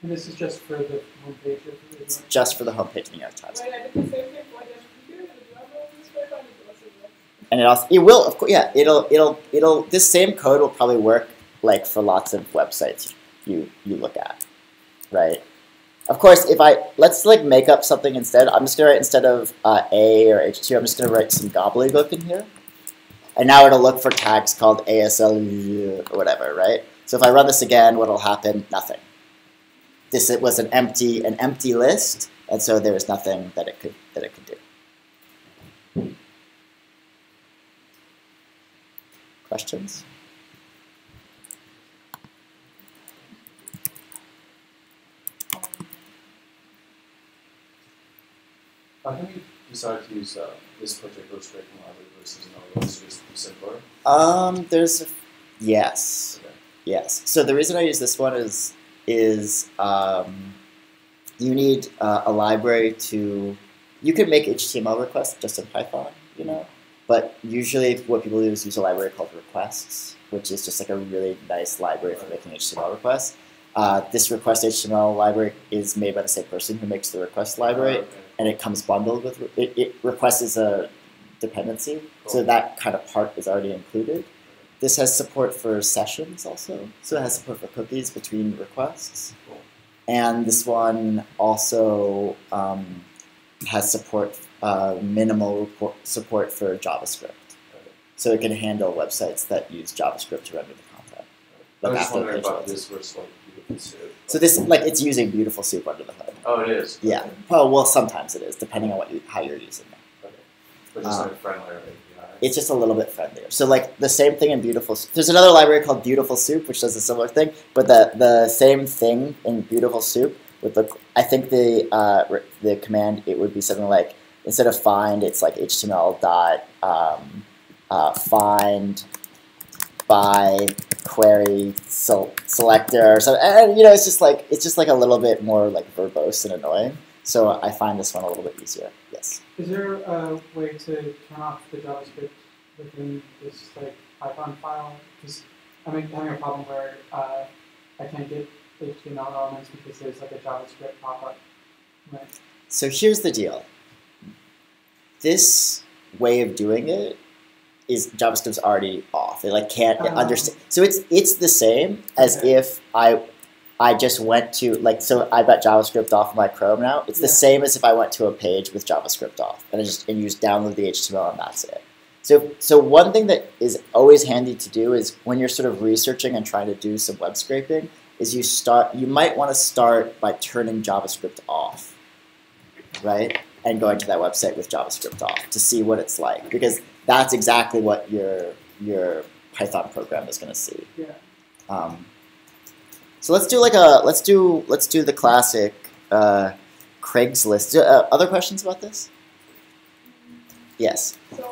And this is just for the homepage of the It's just for the homepage of the New York Times. Right, I did the same thing for the Spiegel, and the other newspaper, and it also works. And it will, of course, yeah, it'll this same code will probably work like for lots of websites you look at, right? Of course, let's like make up something instead. I'm just gonna write, instead of A or H2, I'm just gonna write some gobbledygook in here. And now it'll look for tags called ASL or whatever, right? So if I run this again, what'll happen? Nothing. It was an empty list, and so there was nothing that it could do. Questions? How can we decide to use this particular scraping library versus another? Is it just simpler? Yes. Okay. Yes. So the reason I use this one is you need a library to, you can make HTML requests just in Python, you know, but usually what people do is use a library called requests, which is just like a really nice library for making HTML requests. This request HTML library is made by the same person who makes the request library, Okay. and it comes bundled with it. Request is a dependency, so that kind of part is already included. This has support for sessions also, so it has support for cookies between requests. Cool. And this one also has support, minimal support for JavaScript. So it can handle websites that use JavaScript to render the content. I was Like just wondering after about the page this versus like Beautiful Soup. So this, like, it's using Beautiful Soup under the hood. Oh, it is? Yeah. Well, sometimes it is, depending on how you're using it. Okay. But just like a friendlier API. It's just a little bit friendlier. So like the same thing in Beautiful Soup. There's another library called Beautiful Soup, which does a similar thing, but the same thing in Beautiful Soup with I think the command, it would be something like, instead of find, it's like HTML dot find by query selector or something. And you know, it's just like a little bit more like verbose and annoying. So I find this one a little bit easier. Yes. Is there a way to turn off the JavaScript within this like Python file? Because I'm having a problem where I can't get HTML elements because there's like a JavaScript pop-up. Right. So here's the deal. This way of doing it is JavaScript's already off. It like can't understand. So it's the same as if I just went to, like, so I've got JavaScript off of my Chrome now. It's the same as if I went to a page with JavaScript off and you just download the HTML and that's it. So one thing that is always handy to do is when you're sort of researching and trying to do some web scraping is you might want to start by turning JavaScript off, right? And going to that website with JavaScript off to see what it's like, because that's exactly what your Python program is going to see. Yeah. So let's do the classic Craigslist. Other questions about this? Yes. So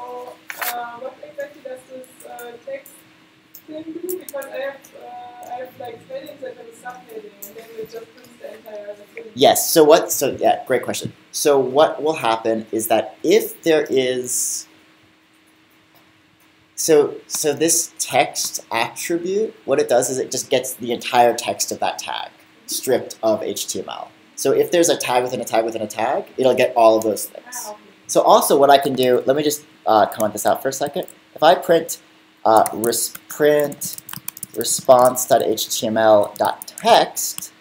what exactly does this text thing do? Because I have like headings that have a subheading, and then it just prints the entire thing. Yes. So yeah, great question. So what will happen is that if there is So this text attribute, what it does is it just gets the entire text of that tag stripped of HTML. So if there's a tag within a tag within a tag, it'll get all of those things. So also what I can do, let me just comment this out for a second. If I print print response.html.text,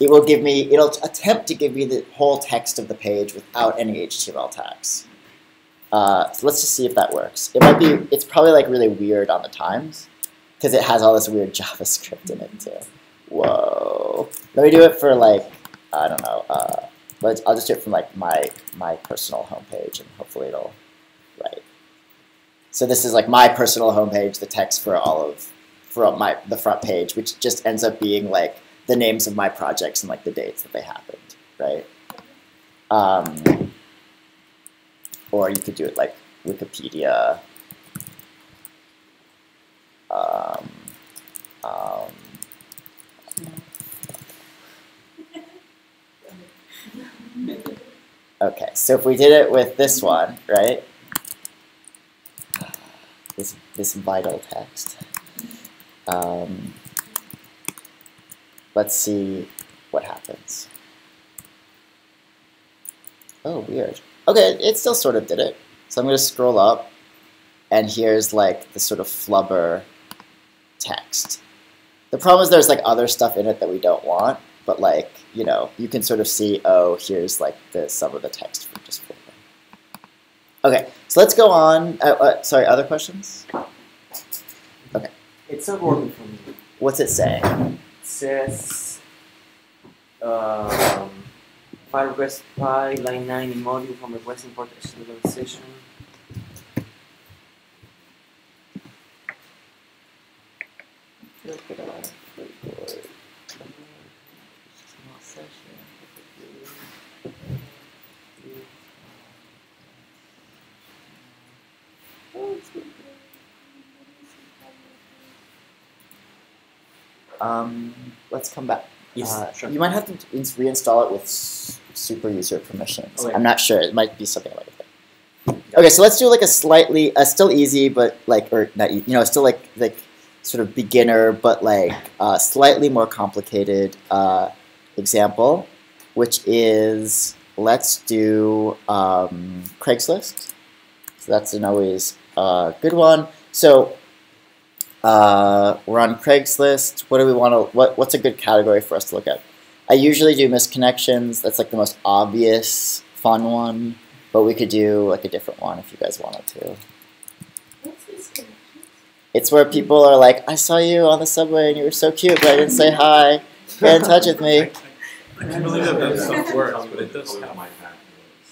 it'll attempt to give me the whole text of the page without any HTML tags. So let's just see if that works. It's probably like really weird on the times because it has all this weird JavaScript in it too. Whoa. Let me do it for like, I don't know, I'll just do it from like my personal homepage and hopefully it'll, right. So this is like my personal homepage, the text for the front page, which just ends up being like the names of my projects and like the dates that they happened, right? Or you could do it like Wikipedia. Okay, so if we did it with this one, right? This vital text. Let's see what happens. Oh, weird. Okay, it still sort of did it. So I'm going to scroll up, and here's like the sort of flubber text. The problem is there's like other stuff in it that we don't want, but like, you know, you can sort of see, oh, here's like some of the text from just flubber. Okay, so let's go on. Sorry, other questions? Okay. It's not working for me. What's it saying? It says file request pi line 9 in module from request import HTML session. Let's come back. Yes, sure. You might have to reinstall it with super user permissions. Okay. I'm not sure. It might be something like that. Okay, so let's do like a slightly, still easy, but like, or not, you know, still like sort of beginner, but like slightly more complicated example, which is let's do Craigslist. So that's an always good one. So we're on Craigslist. What do we want to? What's a good category for us to look at? I usually do misconnections. That's like the most obvious, fun one. But we could do like a different one if you guys wanted to. What's this connection? It's where people are like, I saw you on the subway and you were so cute, but I didn't say hi. Get in touch with me. I can't believe that stuff works, but it does help.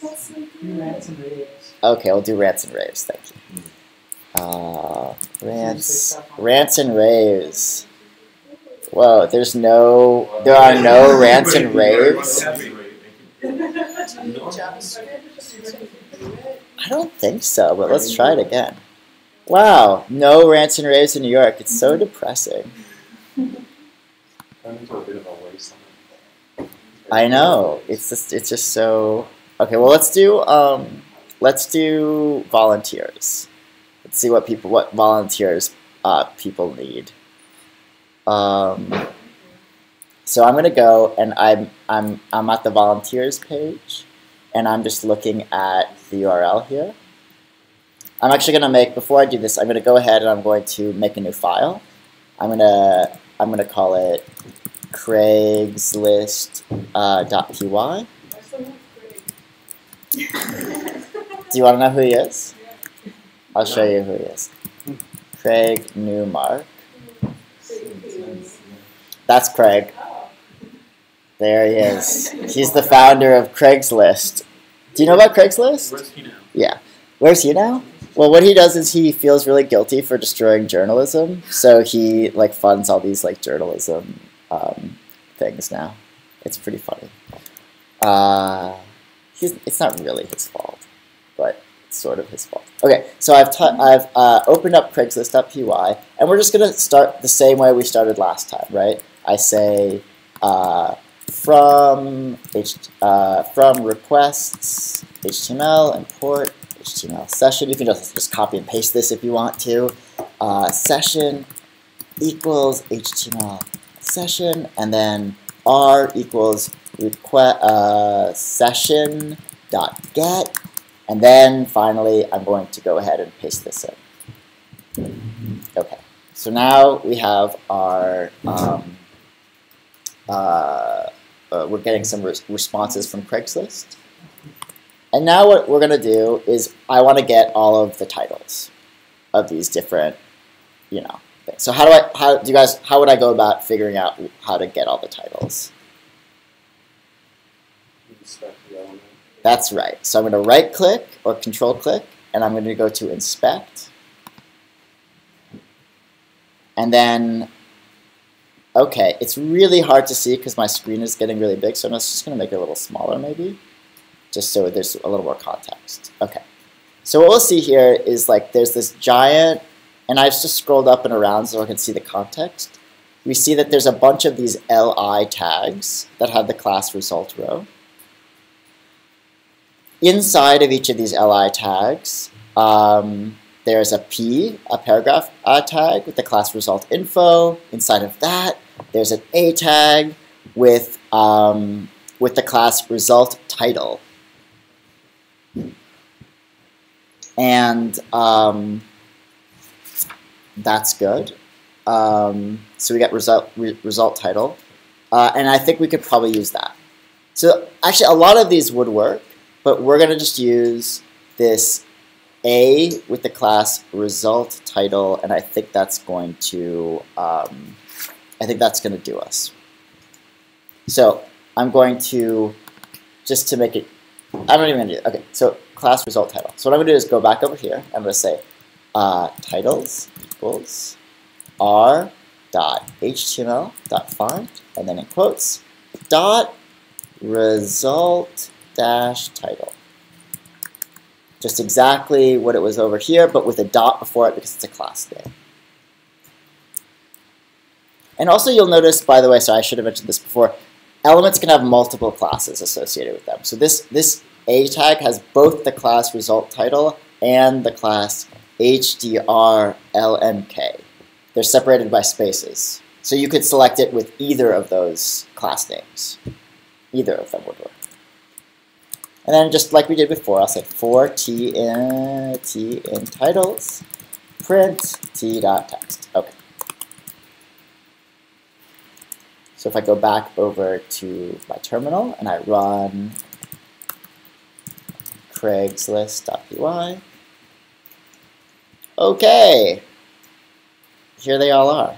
That's so good. Rants and raves. Okay, we'll do rants and raves. Thank you. Rants and raves. Whoa, there are no rants and raves. I don't think so, but let's try it again. Wow, no rants and raves in New York. It's so depressing. I know. It's just so. Okay, well let's do volunteers. Let's see what volunteers people need. So I'm gonna go and I'm at the volunteers page, and I'm just looking at the URL here. I'm actually gonna make, before I do this, I'm gonna go ahead and I'm going to make a new file. I'm gonna call it Craigslist.py. Do you want to know who he is? I'll show you who he is. Craig Newmark. That's Craig. There he is. He's the founder of Craigslist. Do you know about Craigslist? Where's he now? Yeah. Where's he now? Well, what he does is he feels really guilty for destroying journalism, so he like funds all these like journalism things now. It's pretty funny. It's not really his fault, but it's sort of his fault. Okay, so I've opened up Craigslist.py, and we're just gonna start the same way we started last time, right? I say from requests HTML import HTML session. You can just copy and paste this if you want to. Session equals HTML session, and then R equals session dot get, and then finally I'm going to go ahead and paste this in. Okay, so now we have our we're getting some responses from Craigslist. And now what we're going to do is I want to get all of the titles of these different, you know, things. So how would I go about figuring out how to get all the titles? That's right. So I'm going to right click or control click, and I'm going to go to inspect. And then, okay, it's really hard to see because my screen is getting really big, so I'm just going to make it a little smaller maybe, just so there's a little more context. Okay, so what we'll see here is like there's this giant, and I've just scrolled up and around so I can see the context. We see that there's a bunch of these li tags that have the class result row. inside of each of these li tags, there's a p, a paragraph tag with the class result info. Inside of that, there's an a tag with the class result title. And that's good. So we got result title. And I think we could probably use that. So actually, a lot of these would work, but we're going to just use this A with the class result title, and I think that's going to do us. So I'm going to, just to make it, I'm not even going to do it. Okay, so class result title. So what I'm going to do is go back over here. I'm going to say titles equals r.html.font, and then in quotes, dot result dash title. Just exactly what it was over here, but with a dot before it because it's a class name. And also you'll notice, by the way, so I should have mentioned this before, elements can have multiple classes associated with them. So this A tag has both the class result title and the class HDRLMK. They're separated by spaces. So you could select it with either of those class names. Either of them would work. And then just like we did before, I'll say for t in titles, print t.text. Okay. So if I go back over to my terminal and I run Craigslist.py, okay, here they all are.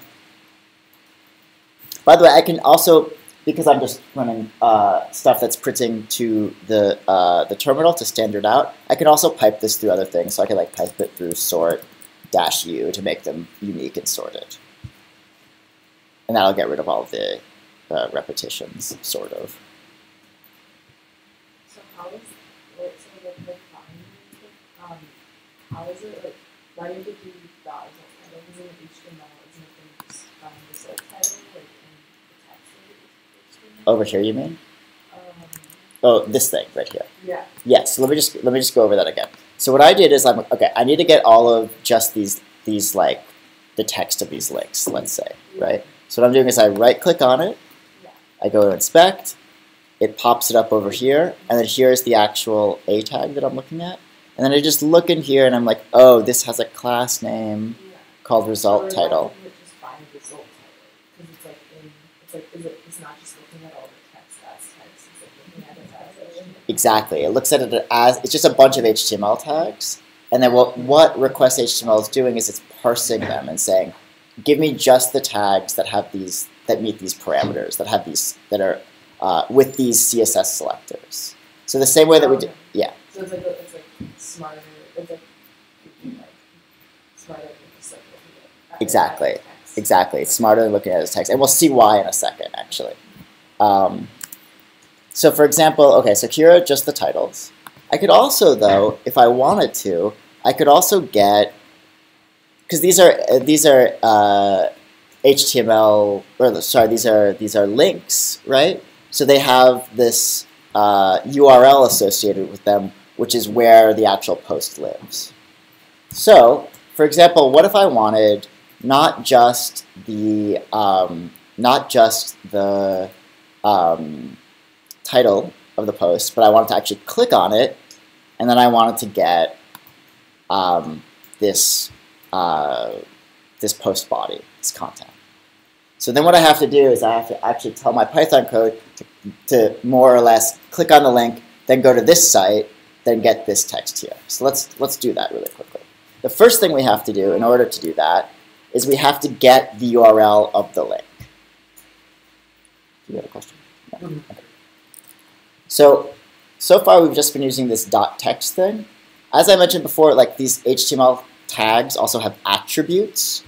By the way, I can also, because I'm just running stuff that's printing to the terminal to standard out, I can also pipe this through other things. So I can like pipe it through sort-u to make them unique and sorted. And that'll get rid of all of the repetitions, sort of. So how is it, how is it, like, why did you do that result title? Because in HTML, isn't it just result title, like, in the text of HTML? Over here, you mean? Oh, this thing right here. Yeah. Yes. Let me just go over that again. So what I did is I'm okay. I need to get all of just these like the text of these links. Let's say, right? So what I'm doing is I right click on it. Yeah. I go to inspect. It pops it up over here, and then here's the actual A tag that I'm looking at. And then I just look in here, and I'm like, oh, this has a class name called result title. Just find result title, because it's not just looking at all the text as text. It's like looking at it as HTML. Exactly. It looks at it as it's just a bunch of HTML tags, and then what request HTML is doing is it's parsing them and saying, give me just the tags that have these that meet these parameters that have these that are with these CSS selectors. So the same way that we do, yeah. So it's like smarter. It's like smarter than just like looking at Exactly. Exactly. It's smarter than looking at it as text, and we'll see why in a second, actually. So for example, okay, so here are just the titles. I could also, though, if I wanted to, I could also get, because these are HTML, or sorry, these are links, right? So they have this URL associated with them, which is where the actual post lives. So, for example, what if I wanted not just the title of the post, but I wanted to actually click on it, and then I wanted to get this post body, this content. So then what I have to do is I have to actually tell my Python code to more or less click on the link, then go to this site, then get this text here. So let's do that really quickly. The first thing we have to do in order to do that is we have to get the URL of the link. Do you have a question? No. Okay. So far we've just been using this .text thing. As I mentioned before, like these HTML tags also have attributes.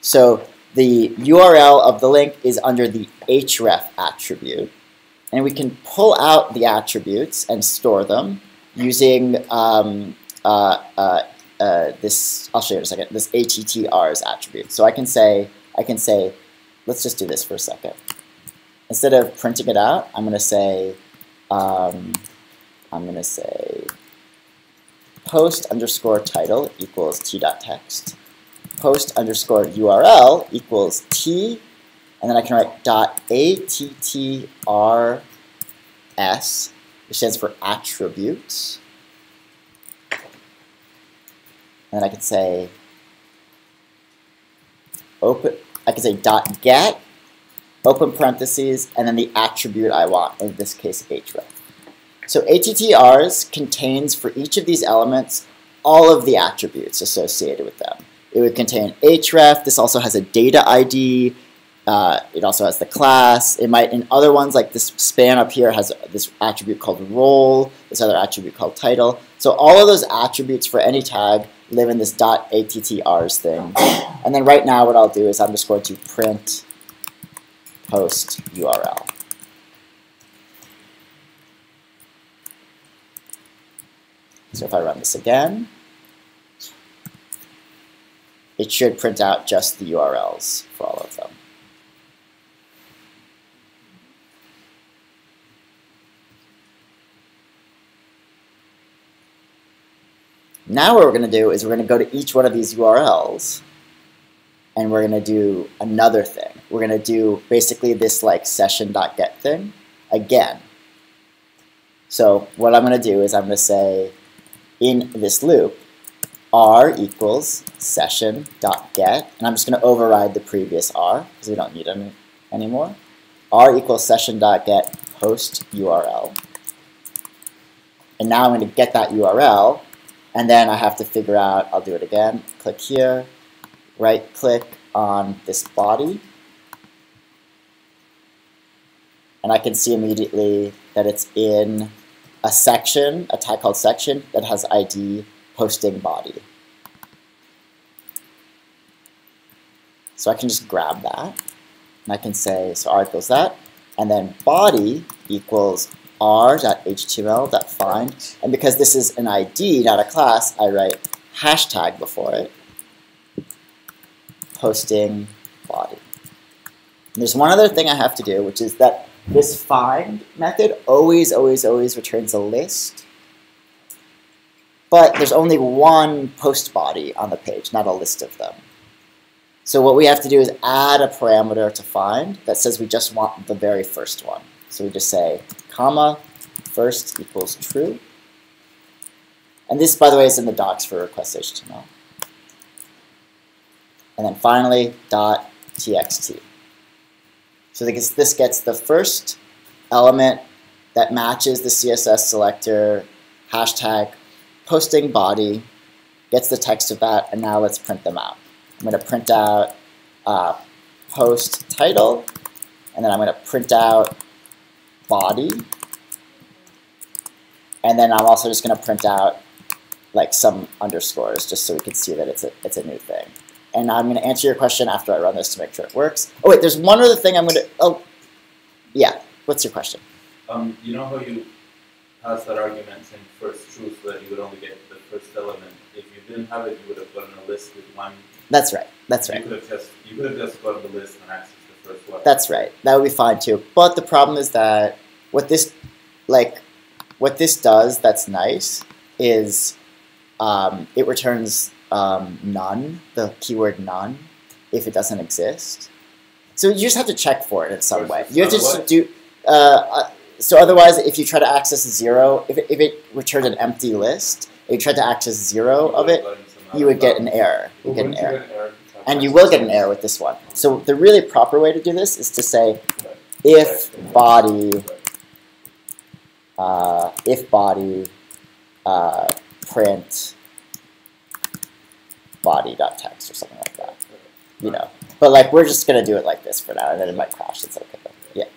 So the URL of the link is under the href attribute. And we can pull out the attributes and store them using this, I'll show you in a second, this attr's attribute. So I can say, let's just do this for a second. Instead of printing it out, I'm going to say post underscore title equals t.text. Post underscore URL equals t, and then I can write dot ATTRS, which stands for attributes. And then I can say dot get, open parentheses, and then the attribute I want, in this case href. So ATTRs contains for each of these elements all of the attributes associated with them. It would contain href. This also has a data ID. It also has the class. It might, in other ones like this span up here, has this attribute called role, this other attribute called title. So all of those attributes for any tag live in this .attr's thing. And then right now what I'll do is I'm just going to print post URL. So if I run this again, it should print out just the URLs for all of them. Now what we're going to do is we're going to go to each one of these URLs and we're going to do another thing. We're going to do basically this like session.get thing again. So what I'm going to do is I'm going to say in this loop r equals session.get, and I'm just going to override the previous r because we don't need any anymore. R equals session.get post URL. And now I'm going to get that URL. And then I have to figure out, I'll do it again, click here, right click on this body. And I can see immediately that it's in a section, a tag called section, that has ID posting body. So I can just grab that, and I can say, so r equals that, and then body equals r.html.find, and because this is an ID, not a class, I write hashtag before it, posting body. And there's one other thing I have to do, which is that this find method always returns a list, but there's only one post body on the page, not a list of them. So what we have to do is add a parameter to find that says we just want the very first one. So we just say, comma, first equals true. And this, by the way, is in the docs for request HTML. And then finally, .txt. So this gets the first element that matches the CSS selector, hashtag, posting body, gets the text of that, and now let's print them out. I'm going to print out post title, and then I'm going to print out body, and then I'm also just going to print out like some underscores just so we can see that it's a new thing. And I'm going to answer your question after I run this to make sure it works. Oh wait, there's one other thing I'm going to, oh, yeah, what's your question? You know how you pass that argument in first true so that you would only get the first element. If you didn't have it, you would have gotten a list with one. That's right, that's right. You could have just gotten the list and accessed the first one. That's right, that would be fine too. But the problem is that what this does that's nice is it returns none, the keyword none, if it doesn't exist. So you just have to check for it in some way. You have to just do, so otherwise if you try to access 0, if it returned an empty list, if you tried to access 0 of it, you would get an error. You get an error. And you will get an error with this one. So the really proper way to do this is to say if body print body.text or something like that, you know. But like we're just gonna do it like this for now, and then it might crash. It's okay. Yeah.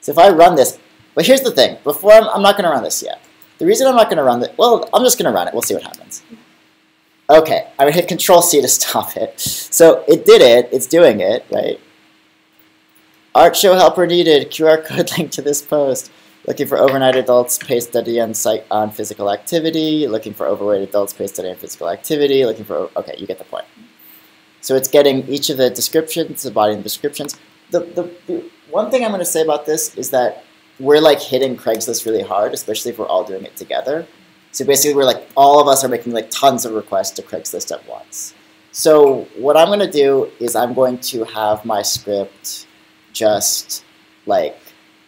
So if I run this, but here's the thing. Before I'm not gonna run this yet. The reason I'm not gonna run it, well, I'm just gonna run it. We'll see what happens. Okay, I'm gonna hit Control-C to stop it. So it did it. It's doing it, right? Art show helper needed. QR code link to this post. Looking for overnight adults, pay study on site on physical activity. Looking for overweight adults, pay study on physical activity. Looking for, okay, you get the point. So it's getting each of the descriptions, the body and descriptions. The one thing I'm going to say about this is that we're like hitting Craigslist really hard, especially if we're all doing it together. So basically, we're like, all of us are making like tons of requests to Craigslist at once. So what I'm going to do is I'm going to have my script just like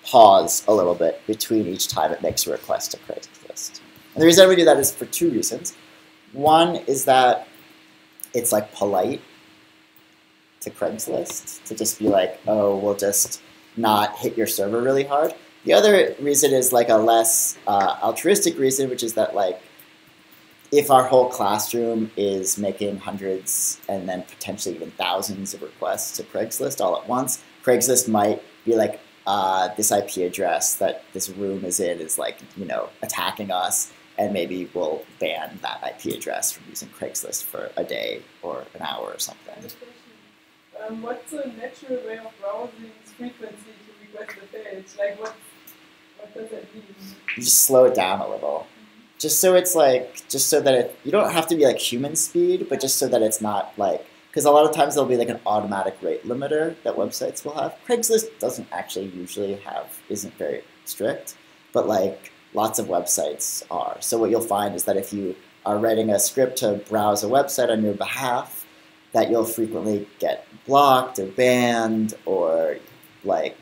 pause a little bit between each time it makes a request to Craigslist. And the reason I'm going to do that is for two reasons. One is that it's like polite to Craigslist to just be like, oh, we'll just not hit your server really hard. The other reason is like a less altruistic reason, which is that like if our whole classroom is making hundreds and then potentially even thousands of requests to Craigslist all at once, Craigslist might be like, this IP address that this room is in is like, you know, attacking us, and maybe we'll ban that IP address from using Craigslist for a day or an hour or something. What's a natural way of browsing frequency to request a page? Like what does that mean? You just slow it down a little. Just so it's like, just so that it, you don't have to be like human speed, but just so that it's not like, because a lot of times there'll be like an automatic rate limiter that websites will have. Craigslist doesn't actually usually have, isn't very strict, but like lots of websites are. So what you'll find is that if you are writing a script to browse a website on your behalf, that you'll frequently get blocked or banned, or like,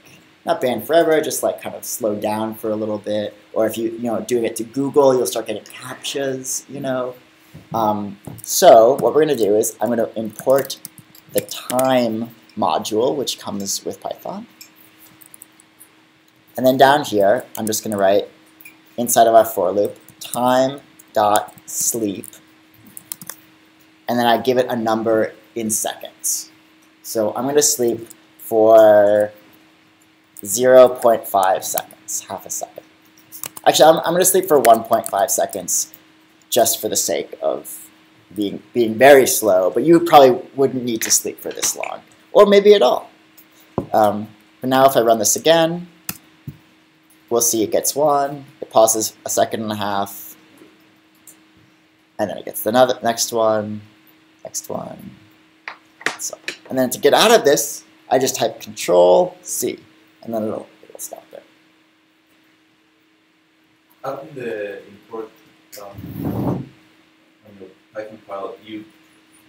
not banned forever, just like kind of slowed down for a little bit. Or if you know, doing it to Google, you'll start getting CAPTCHAs, you know. So what we're going to do is I'm going to import the time module, which comes with Python. And then down here, I'm just going to write, inside of our for loop, time.sleep. And then I give it a number in seconds. So I'm going to sleep for 0.5 seconds, half a second. Actually, I'm going to sleep for 1.5 seconds just for the sake of being very slow, but you probably wouldn't need to sleep for this long, or maybe at all. But now if I run this again, we'll see it gets 1, it pauses a second and a half, and then it gets the next one, so. And then to get out of this, I just type Control-C, and then it'll stop there. How can the import on the Python file, you,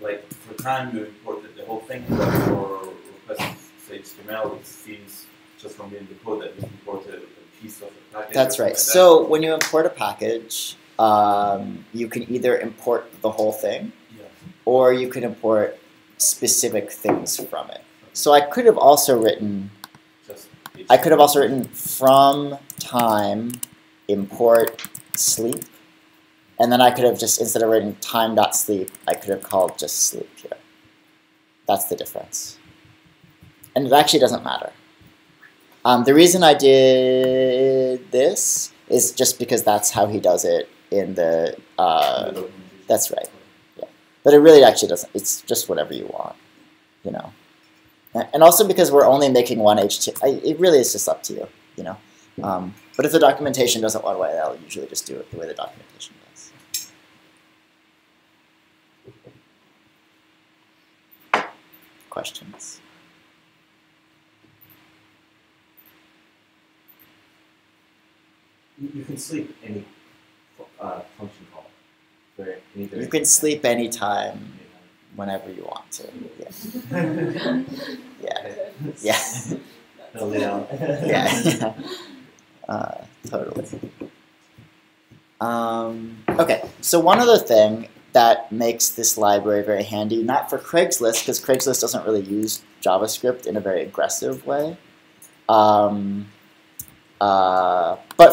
like, for time you imported the whole thing, but for requests HTML, it seems just from reading the code that you imported a piece of the package? That's right. So when you import a package, you can either import the whole thing, or you can import specific things from it. So I could have also written, from time import sleep, and then I could have just, instead of writing time.sleep, I could have called just sleep here. That's the difference. And it actually doesn't matter. The reason I did this is just because that's how he does it in the, that's right. Yeah. But it really actually doesn't, it's just whatever you want, you know. And also because we're only making one HTML, it really is just up to you, you know. But if the documentation doesn't want way, I'll usually just do it the way the documentation does. Questions? You can sleep any function call. You can sleep anytime, whenever you want to. Yeah. Yeah. Yeah. Yeah. Totally. Okay, so one other thing that makes this library very handy, not for Craigslist, because Craigslist doesn't really use JavaScript in a very aggressive way. But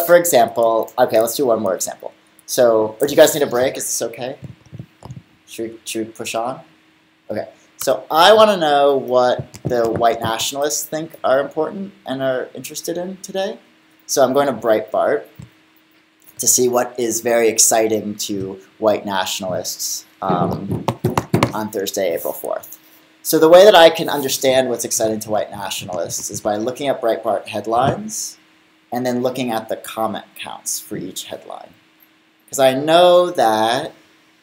for example, okay, let's do one more example. So, or do you guys need a break? Is this okay? Should we push on? Okay, so I want to know what the white nationalists think are important and are interested in today. So I'm going to Breitbart to see what is very exciting to white nationalists on Thursday, April 4th. So the way that I can understand what's exciting to white nationalists is by looking at Breitbart headlines and then looking at the comment counts for each headline. Because I know that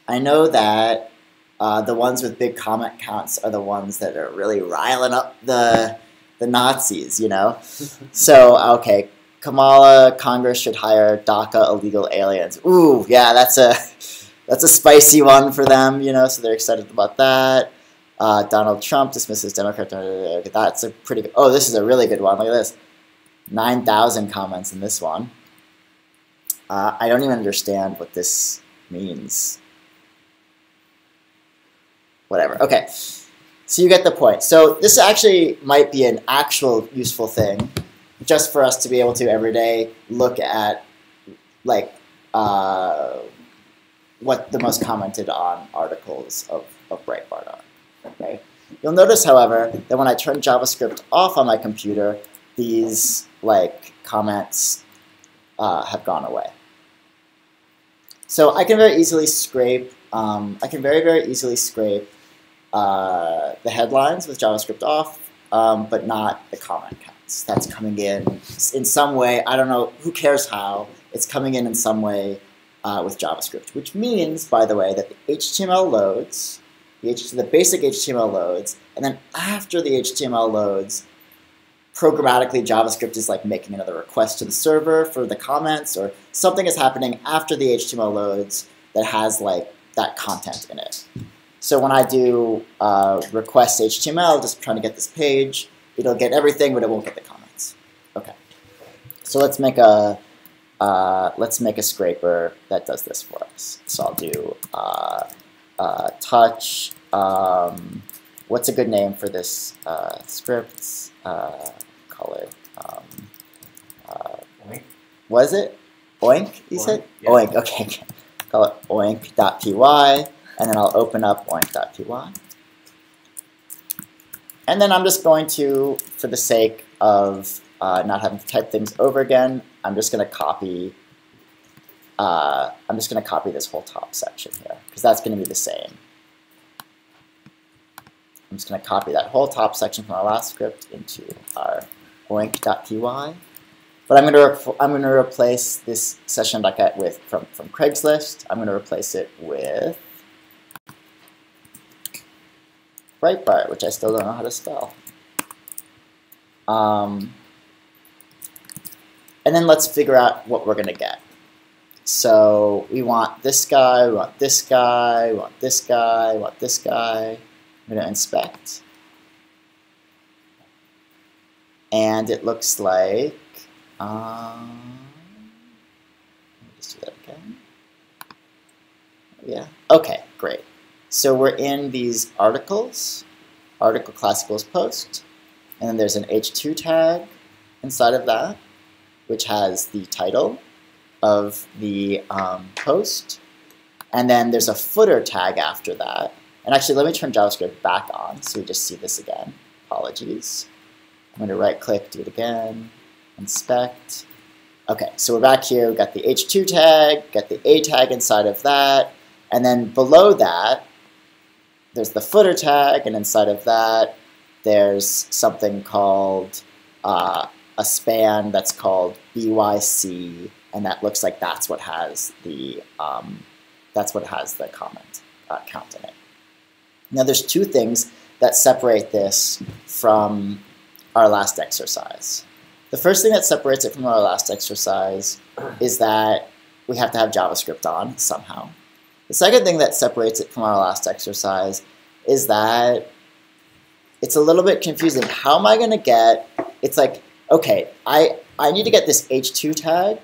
the ones with big comment counts are the ones that are really riling up the Nazis, you know? So, okay, Kamala, Congress should hire DACA illegal aliens. Ooh, yeah, that's a spicy one for them, you know, so they're excited about that. Donald Trump dismisses Democrat. That's a pretty good. Oh, this is a really good one. Look at this. 9,000 comments in this one. I don't even understand what this means. Whatever. Okay. So you get the point. So this actually might be an actual useful thing, just for us to be able to every day look at, like, what the most commented on articles of Breitbart are. Okay. You'll notice, however, that when I turn JavaScript off on my computer, these like comments have gone away. So I can very easily scrape. I can very easily scrape the headlines with JavaScript off, but not the comment counts. That's coming in some way. I don't know. Who cares how? It's coming in some way with JavaScript, which means, by the way, that the HTML loads, the basic HTML loads, and then after the HTML loads, programmatically JavaScript is like making another request to the server for the comments, or something is happening after the HTML loads that has like that content in it. So when I do request HTML, just trying to get this page, it'll get everything, but it won't get the comments. Okay. So let's make a scraper that does this for us. So I'll do touch. What's a good name for this script? Call it. Oink. What is it? Oink? You said? Yeah. Oink. Okay. Call it oink.py, and then I'll open up oink.py. And then I'm just going to, for the sake of not having to type things over again, I'm just going to copy. This whole top section here, because that's going to be the same. I'm just going to copy that whole top section from our last script into our oink.py. But I'm going to replace this session.get with from Craigslist. I'm going to replace it with Breitbart, which I still don't know how to spell. And then let's figure out what we're going to get. So we want this guy, we want this guy, we want this guy, we want this guy. I'm going to inspect. And it looks like, let me just do that again. Yeah, okay, great. So we're in these articles, article class equals post, and then there's an h2 tag inside of that, which has the title of the post, and then there's a footer tag after that. And actually, let me turn JavaScript back on so we just see this again. Apologies. I'm going to right-click, do it again, inspect. Okay, so we're back here. We've got the h2 tag, got the a tag inside of that, and then below that, there's the footer tag, and inside of that, there's something called a span that's called BYC, and that looks like that's what has the comment count in it. Now, there's two things that separate this from our last exercise. The first thing that separates it from our last exercise is that we have to have JavaScript on somehow. The second thing that separates it from our last exercise is that it's a little bit confusing. How am I going to get, it's like, okay, I need to get this h2 tag,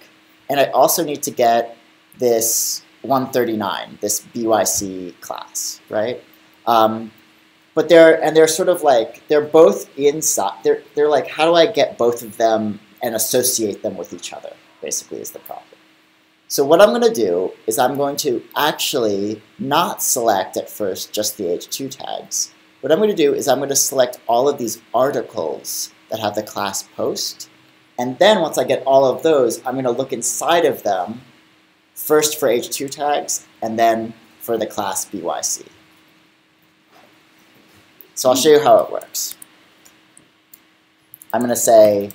and I also need to get this 139, this BYC class, right? But they're sort of like, they're both inside, they're like, how do I get both of them and associate them with each other, basically is the problem. So what I'm going to do is I'm going to actually not select at first just the h2 tags. What I'm going to do is I'm going to select all of these articles that have the class post, and then once I get all of those, I'm going to look inside of them, first for h2 tags, and then for the class BYC. So I'll show you how it works. I'm going to say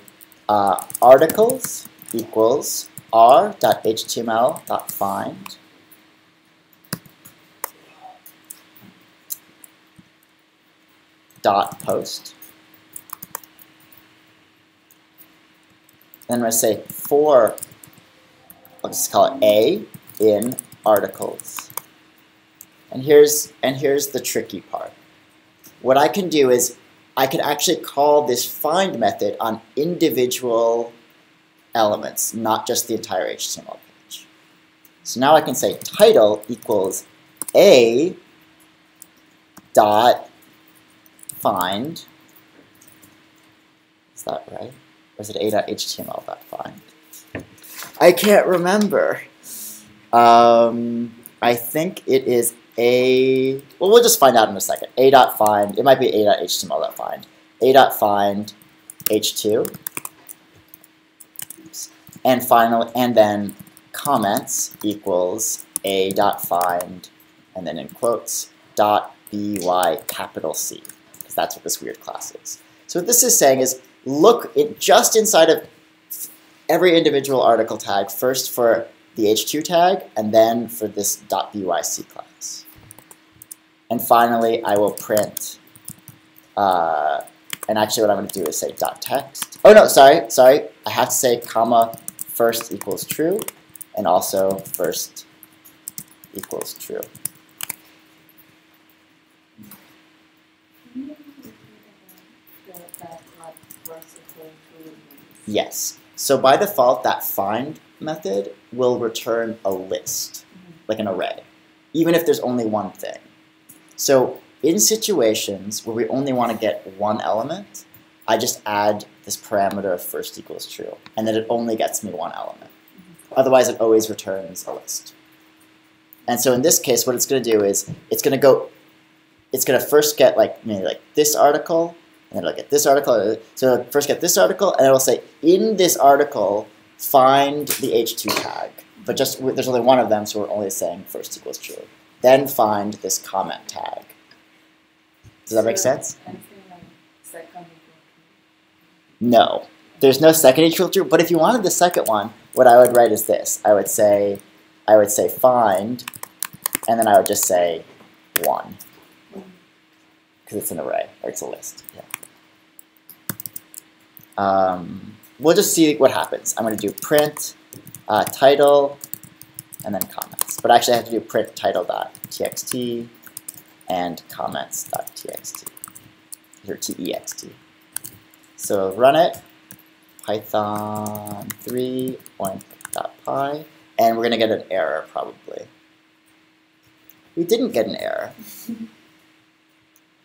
articles equals r.html.find .post. then I'm going to say for, I'll just call it A in articles. And here's the tricky part. What I can do is I can actually call this find method on individual elements, not just the entire HTML page. So now I can say title equals A dot find. Is that right? Or is it a.html dot find? I can't remember. I think it is a, well, we'll just find out in a second. A.find, it might be a.html.find. A.find h2. Oops. And finally, and then comments equals a.find, and then in quotes, .by capital C, because that's what this weird class is. So what this is saying is, look just inside of every individual article tag, first for the h2 tag, and then for this .byc class. And finally, I will print, and actually what I'm going to do is say .text. Oh no, sorry. I have to say comma first equals true, and also first equals true. Yes. So by default, that find method will return a list, like an array, even if there's only one thing. So in situations where we only want to get one element, I just add this parameter of first equals true, and then it only gets me one element. Otherwise, it always returns a list. And so in this case, what it's going to do is it's going to first get maybe this article, and then it'll get this article. So it'll first get this article, and it'll say, in this article, find the h2 tag. But just there's only one of them, so we're only saying first equals true. Then find this comment tag. Does that make sense? No. There's no second equal true, but if you wanted the second one, what I would write is this. I would say find, and then I would just say 1. Because it's an array, or it's a list. Yeah. We'll just see what happens. I'm going to do print title, and then comments. But actually I have to do print title.txt and comments.txt, or text. So run it, python 3.py, and we're going to get an error probably. We didn't get an error.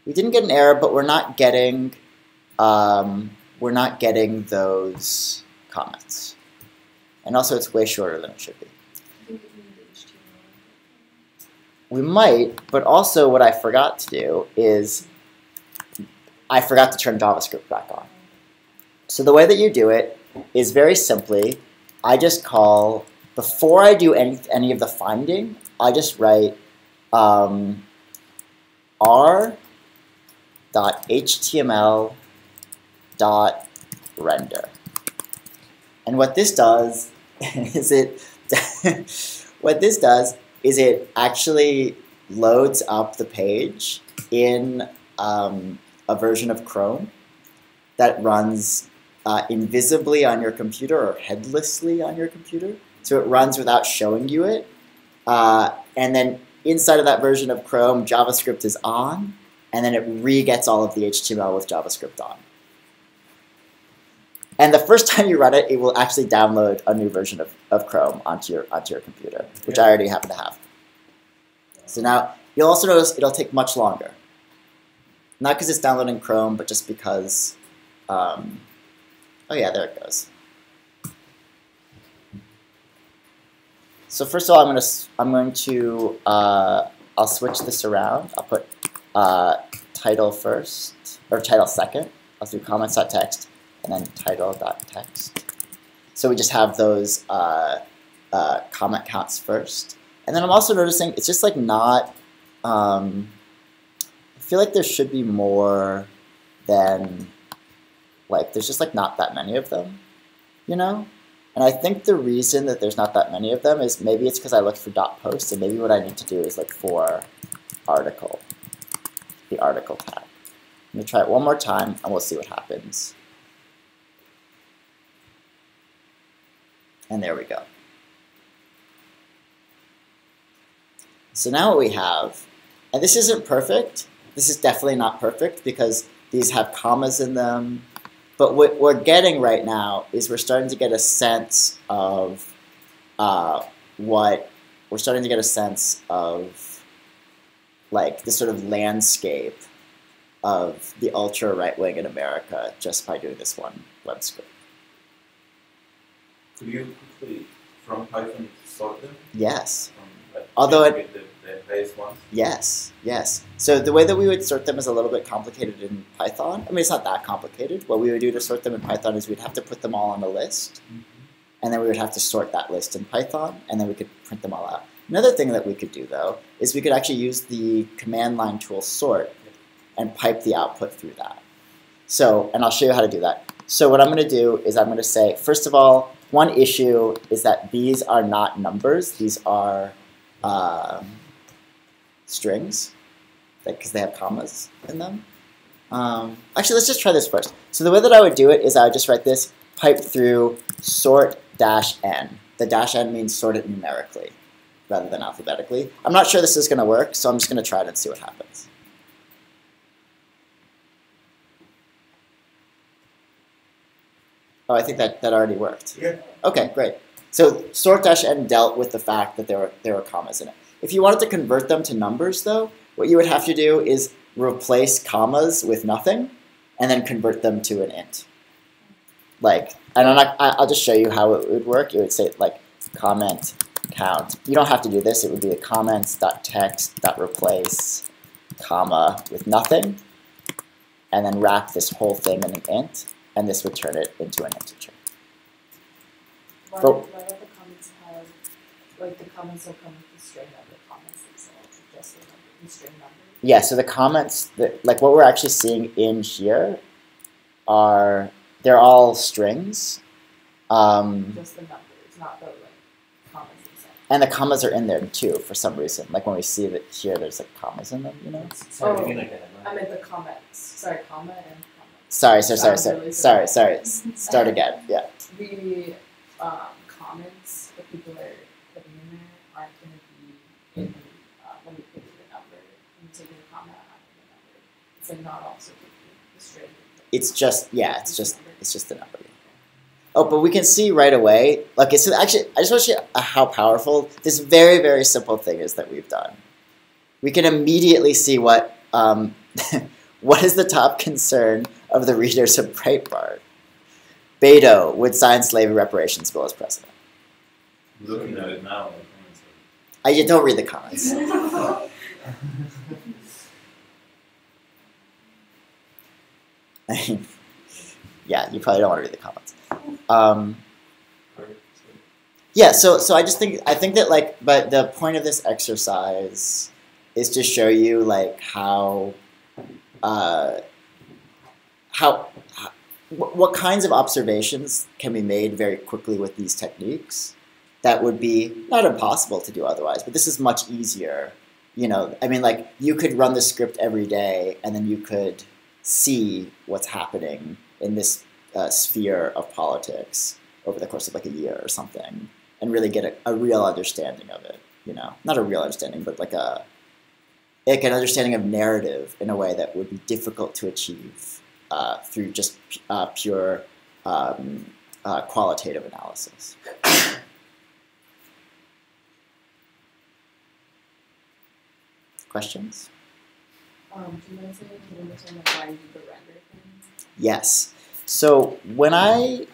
We didn't get an error, but we're not getting those comments. And also it's way shorter than it should be. We might, but also what I forgot to do is I forgot to turn JavaScript back on. So the way that you do it is very simply, I just call, before I do any of the finding, I just write r.html.render. And what this does is it actually loads up the page in a version of Chrome that runs invisibly on your computer or headlessly on your computer. So it runs without showing you it. And then inside of that version of Chrome, JavaScript is on, and then it re-gets all of the HTML with JavaScript on. And the first time you run it, it will actually download a new version of Chrome onto your computer, which I already happen to have. So now you'll also notice it'll take much longer. Not because it's downloading Chrome, but just because, oh yeah, there it goes. So first of all, I'll switch this around. I'll put title first, or title second. I'll do comments.text, and then title.text. So we just have those comment counts first. And then I'm also noticing it's just not, I feel like there should be more than, there's just not that many of them, you know? And I think the reason that there's not that many of them is maybe it's because I looked for .post, and maybe what I need to do is for article, the article tag. I'm going to try it one more time, and we'll see what happens. And there we go. So now what we have, and this isn't perfect. This is definitely not perfect because these have commas in them. But what we're getting right now is we're starting to get a sense of like the sort of landscape of the ultra right wing in America just by doing this one script. Could you quickly, from Python, sort them? Yes. Like, Although the highest ones? Yes, yes. So the way that we would sort them is a little bit complicated in Python. I mean, it's not that complicated. What we would do to sort them in Python is we'd have to put them all on a list, and then we would have to sort that list in Python, and then we could print them all out. Another thing that we could do, though, is we could actually use the command line tool sort and pipe the output through that. So, and I'll show you how to do that. So what I'm going to do is I'm going to say, first of all, one issue is that these are not numbers. These are strings, because they have commas in them. Actually, let's just try this first. So the way that I would do it is I would just write this pipe through sort -n. The -n means sort it numerically rather than alphabetically. I'm not sure this is going to work, so I'm just going to try it and see what happens. Oh, I think that already worked. Yeah. Okay, great. So sort -n dealt with the fact that there were commas in it. If you wanted to convert them to numbers, though, what you would have to do is replace commas with nothing, and then convert them to an int. Like, and I'll just show you how it would work. It would say like comment count. You don't have to do this. It would be the comments.text.replace comma with nothing, and then wrap this whole thing in an int, and this would turn it into an integer. Why do the comments have, like the comments will come with the string of the comments themselves, just the string number? Yeah, so the comments, like what we're actually seeing in here they're all strings. Just the numbers, not the comments themselves. And the commas are in there too for some reason. Like when we see that here there's like commas in them, you know? Oh, I meant the comments. Sorry, comma and comments. Sorry. Start again, yeah. The comments that people are putting in there aren't going to be in when you put the number. When you take the comma out of the number, it's like not also the string. It's just the number. Oh, but we can see right away. Okay, so actually, I just want to show you how powerful this very, very simple thing is that we've done. We can immediately see what what is the top concern of the readers of Breitbart. Beto would sign slavery reparations bill as president. I'm looking at it now. You don't read the comments. Yeah, you probably don't want to read the comments. Yeah, so I think that like, but the point of this exercise is to show you like what kinds of observations can be made very quickly with these techniques that would be not impossible to do otherwise, but this is much easier. You know, I mean, like you could run the script every day and then you could see what's happening in this sphere of politics over the course of like a year or something and really get a real understanding of it, you know, not a real understanding, but like an understanding of narrative in a way that would be difficult to achieve through just pure qualitative analysis. Questions? Do you mind saying one more time why you do the render thing? Yes. So when I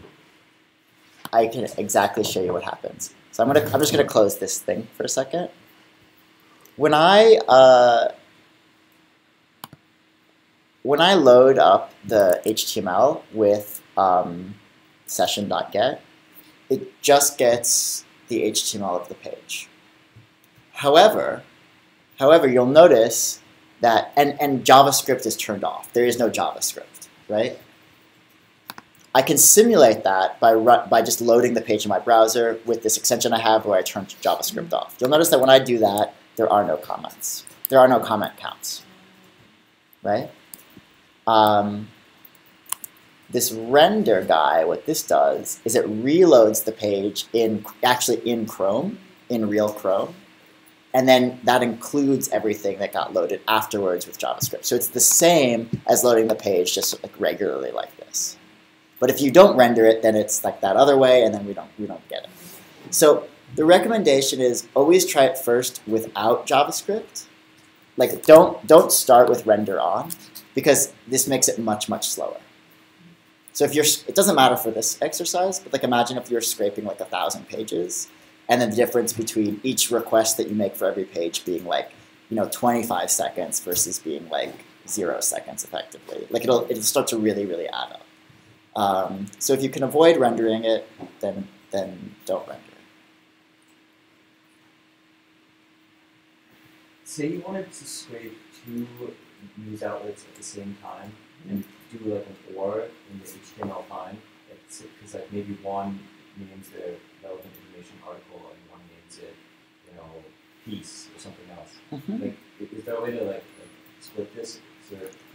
can exactly show you what happens. So I'm just gonna close this thing for a second. When I load up the HTML with session.get, it just gets the HTML of the page. However, you'll notice that, and JavaScript is turned off. There is no JavaScript, right? I can simulate that by just loading the page in my browser with this extension I have where I turn JavaScript off. You'll notice that when I do that, there are no comments. There are no comment counts, right? this render guy, what this does is it reloads the page actually in Chrome, in real Chrome, and then that includes everything that got loaded afterwards with JavaScript. So it's the same as loading the page, just like regularly like this. But if you don't render it, then it's like that other way, and then we don't get it. So the recommendation is always try it first without JavaScript. Like don't start with render on, because this makes it much, much slower. So if it doesn't matter for this exercise, but like imagine if you're scraping like 1,000 pages, and then the difference between each request that you make for every page being like, 25 seconds versus being like 0 seconds effectively. Like it'll start to really, really add up. So if you can avoid rendering it, then don't render it. Say you wanted to scrape 2 news outlets at the same time and do like an OR in the HTML file, because like maybe one names the relevant information article and one names it, piece or something else. Mm-hmm. Like, is there a way to like split this?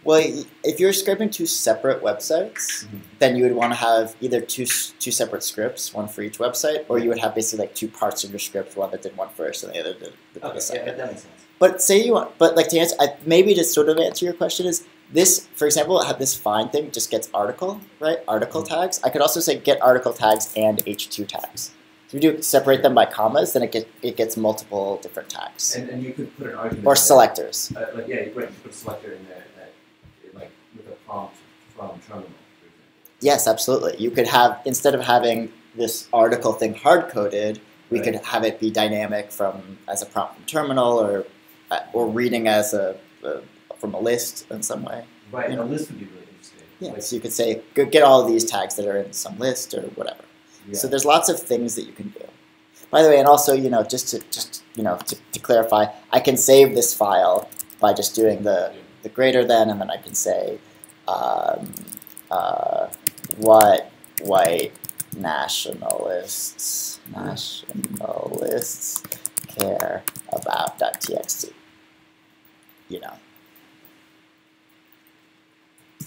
Well, if you're scraping 2 separate websites, then you would want to have either two separate scripts, one for each website, or you would have basically like 2 parts of your script, one that did one first and the other did the second. Yeah, that makes sense. But say you want, but like to answer, maybe to sort of answer your question is this, for example, have this find thing just gets article, right? Article tags. I could also say get article tags and H2 tags. If you do separate them by commas, then it gets multiple different tags. And you could put an argument. Or selectors. You could put a selector in there like with a prompt from terminal, for example. Yes, absolutely. You could have, instead of having this article thing hard-coded, we could have it be dynamic as a prompt from terminal or reading as from a list in some way. Right, a list would be really interesting. Yeah, so you could say, go get all of these tags that are in some list or whatever. Yeah. So there's lots of things that you can do. By the way, and also, just to clarify, I can save this file by just doing the greater than, and then I can say, what white nationalists care about .txt,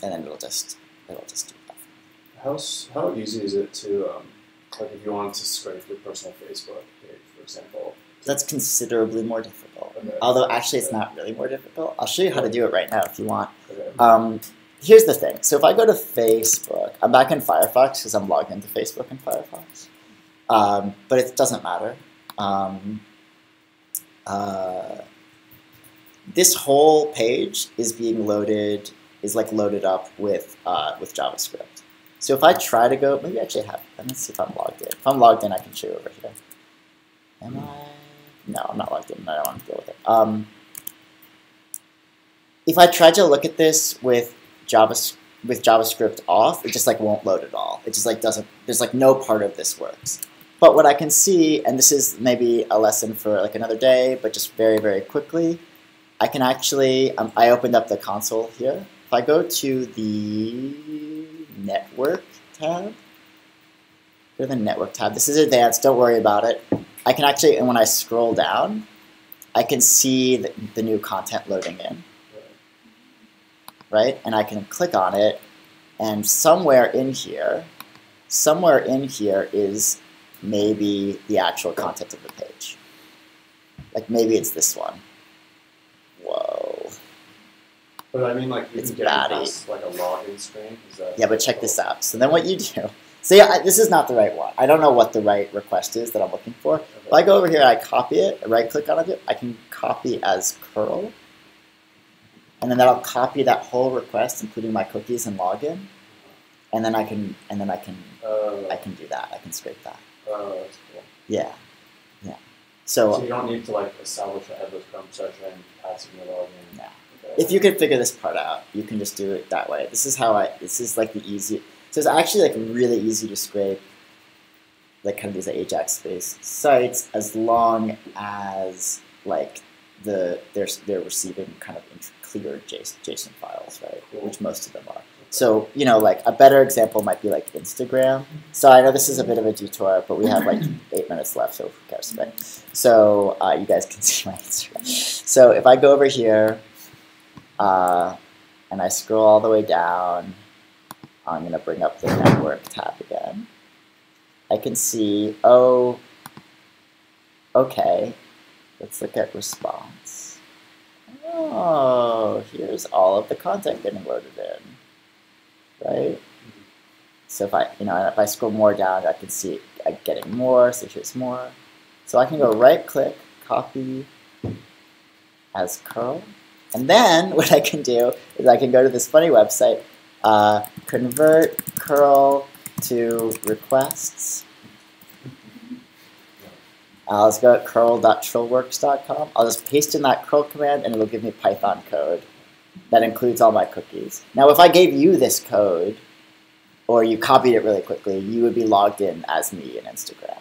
and then it'll just do that. How easy is it to like if you wanted to scrape your personal Facebook page, for example? That's considerably more difficult. Okay. Although actually it's not really more difficult. I'll show you how to do it right now if you want. Okay. Here's the thing. So if I go to Facebook, I'm back in Firefox because I'm logged into Facebook in Firefox. But it doesn't matter. This whole page is loaded up with JavaScript. So if I try to go, maybe I actually have, let me see if I'm logged in. If I'm logged in, I can show you over here. Am I? No, I'm not logged in. I don't want to deal with it. If I try to look at this with JavaScript off, it just like won't load at all. It just like doesn't. There's like no part of this works. But what I can see, and this is maybe a lesson for like another day, but just very, very quickly, I can actually. I opened up the console here. If I go to the network tab, go to the network tab. This is advanced. Don't worry about it. I can actually, and when I scroll down, I can see the new content loading in. Right? And I can click on it, and somewhere in here is maybe the actual content of the page. Like maybe it's this one. Whoa. But I mean, like, you It's can get batty. past, like, a login screen. Is that Yeah, but check this out. So then what you do, so yeah, this is not the right one. I don't know what the right request is that I'm looking for. Okay. If I go over here, I copy it, I right click on it, I can copy as curl. And then that'll copy that whole request, including my cookies and login. And then I can do that. I can scrape that. That's cool. Yeah. Yeah. So you don't need to like establish a headless Chrome session, pass in your login. No. Okay. If you can figure this part out, you can just do it that way. This is like the easy. So it's actually like really easy to scrape like kind of these Ajax-based sites as long as like they're receiving kind of clear JSON files, right? Cool. Which most of them are. So, like a better example might be like Instagram. So I know this is a bit of a detour, but we have like 8 minutes left, so who cares, right? So you guys can see my Instagram. So if I go over here and I scroll all the way down, I'm going to bring up the network tab again. I can see, oh, okay, let's look at response. Oh, here's all of the content getting loaded in, right? So if I scroll more down, I can see I'm getting more, so here's more. So I can go right click, copy as curl, and then what I can do is I can go to this funny website, convert curl to requests. Let's go at curl.trillworks.com. I'll just paste in that curl command and it'll give me Python code that includes all my cookies. Now if I gave you this code, or you copied it really quickly, you would be logged in as me in Instagram.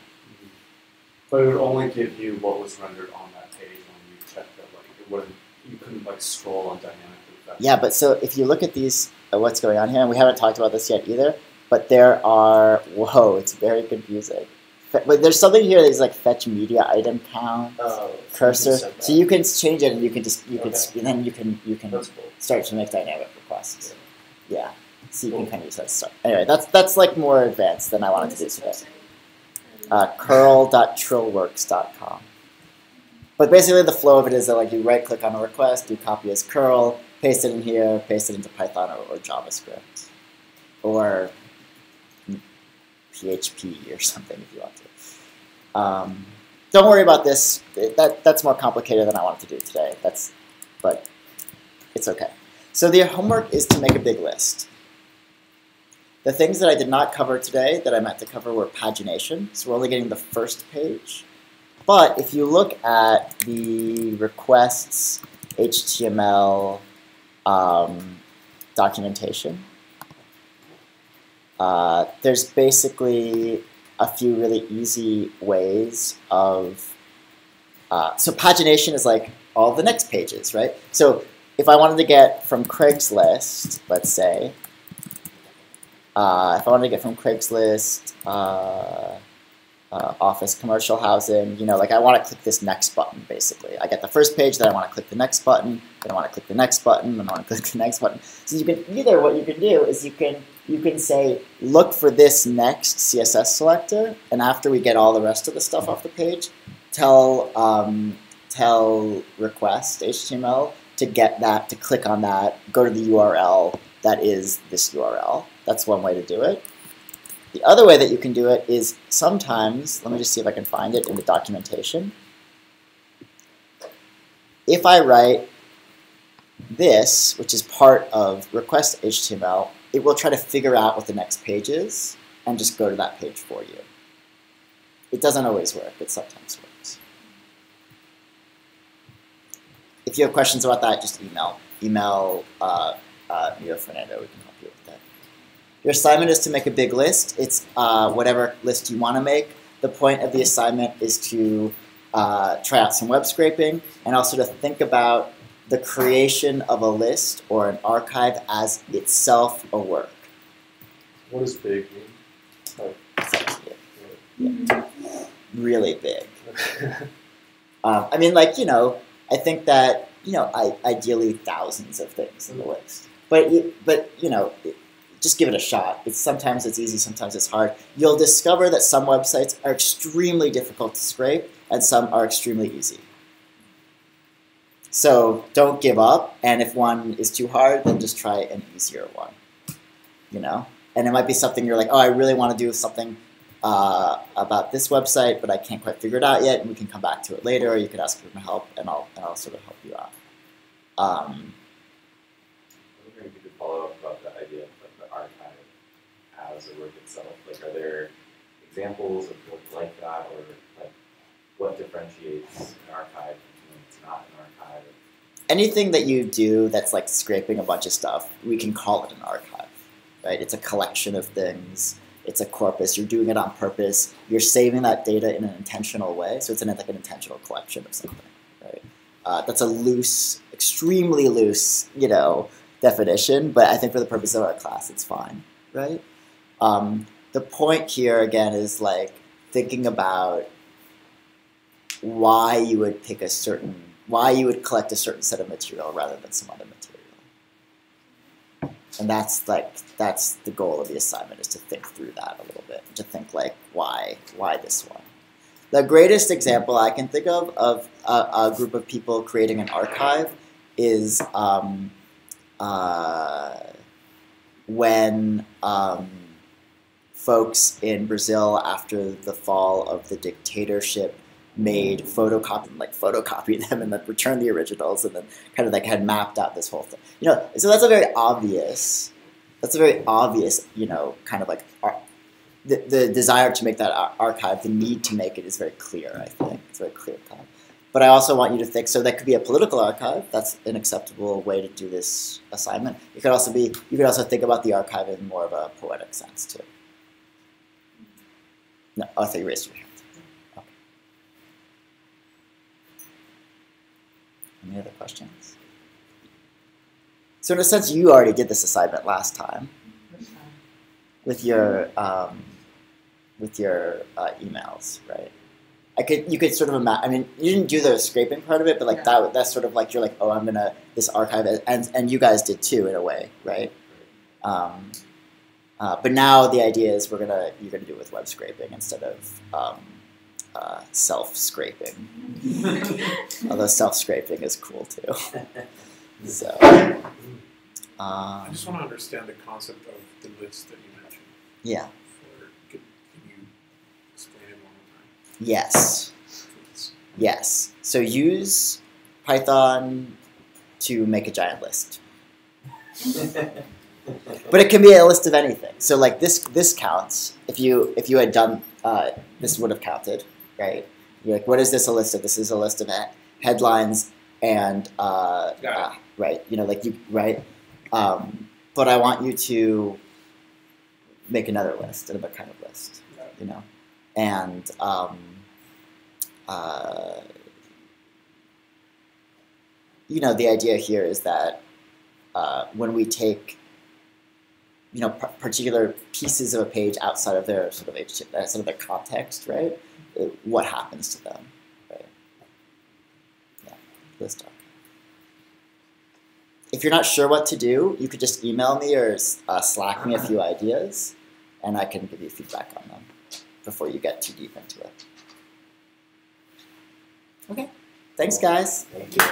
But it would only give you what was rendered on that page when you checked it. Like it wouldn't, you couldn't like scroll on dynamically. Yeah, but so if you look at these, what's going on here, and we haven't talked about this yet either, but there are, whoa, it's very confusing. But there's something here that's like fetch media item count, cursor. So you can change it, and you can just and then you can start to make dynamic requests. Yeah. So you can kind of use that to start. Anyway, that's like more advanced than I wanted to do today. Curl.trillworks.com. But basically the flow of it is that like you right click on a request, you copy as curl, paste it in here, paste it into Python or JavaScript. Or PHP or something if you want to. Don't worry about this. That's more complicated than I wanted to do today. But it's okay. So the homework is to make a big list. The things that I did not cover today that I meant to cover were pagination. So we're only getting the first page. But if you look at the requests HTML documentation, there's basically a few really easy ways of, so pagination is like all the next pages, right? So if I wanted to get from Craigslist, let's say, if I wanted to get from Craigslist, office, commercial housing, like I want to click this next button, basically. I get the first page, then I want to click the next button, then I want to click the next button, then I want to click the next button. So you can either, what you can do is you can say, look for this next CSS selector, and after we get all the rest of the stuff off the page, tell request HTML to get that, to click on that, go to the URL that is this URL. That's one way to do it. The other way that you can do it is sometimes, let me just see if I can find it in the documentation. If I write this, which is part of request HTML, it will try to figure out what the next page is and just go to that page for you. It doesn't always work, it sometimes works. If you have questions about that, just email me or Fernando, we can help you with that. Your assignment is to make a big list. It's whatever list you want to make. The point of the assignment is to try out some web scraping and also to think about the creation of a list or an archive as itself a work. What does big mean? Yeah. Really big. I mean, like, I think that, ideally thousands of things in the list. But just give it a shot. Sometimes it's easy, sometimes it's hard. You'll discover that some websites are extremely difficult to scrape and some are extremely easy. So don't give up, and if one is too hard, then just try an easier one. And it might be something you're like, oh, I really want to do something about this website, but I can't quite figure it out yet, and we can come back to it later, or you could ask for my help, and I'll sort of help you out. I wonder if you could follow up about the idea of the archive as a work itself. Like, are there examples of work like that, or like what differentiates an archive from when it's not an archive? Anything that you do that's like scraping a bunch of stuff, we can call it an archive, right? It's a collection of things. It's a corpus. You're doing it on purpose. You're saving that data in an intentional way, so it's like an intentional collection of something, right? That's a loose, extremely loose, definition, but I think for the purpose of our class, it's fine, right? The point here, again, is like thinking about why you would collect a certain set of material rather than some other material. And that's the goal of the assignment, is to think through that a little bit, to think like, why this one? The greatest example I can think of a group of people creating an archive is when folks in Brazil, after the fall of the dictatorship, made photocopy them and then returned the originals, and then kind of like had mapped out this whole thing. You know, so that's a very obvious, you know, kind of like the desire to make that archive, the need to make it is very clear, I think. It's very clear cut. But I also want you to think, so that could be a political archive. That's an acceptable way to do this assignment. It could also be, you could also think about the archive in more of a poetic sense too. No, I thought you raised your hand. Okay. Any other questions? So in a sense, you already did this assignment last time with your emails, right? You could sort of imagine. I mean, you didn't do the scraping part of it, but like that's sort of like you're like, oh, I'm gonna this archive, and you guys did too in a way, right? But now the idea is you're gonna do it with web scraping instead of self scraping. Although self scraping is cool too. So I just want to understand the concept of the list that you mentioned. Yeah. Can you explain it one more time? Yes. Yes. So use Python to make a giant list. But it can be a list of anything. So like this counts. If you had done this would have counted, right? You're like, what is this a list of? This is a list of headlines and right. You know, like you right. But I want you to make another list, another kind of list. You know, and you know, the idea here is that when we take, you know, particular pieces of a page outside of their sort of their context, right? What happens to them, right? Yeah, list archive. If you're not sure what to do, you could just email me or Slack me a few ideas, and I can give you feedback on them before you get too deep into it. Okay, thanks guys. Thank you.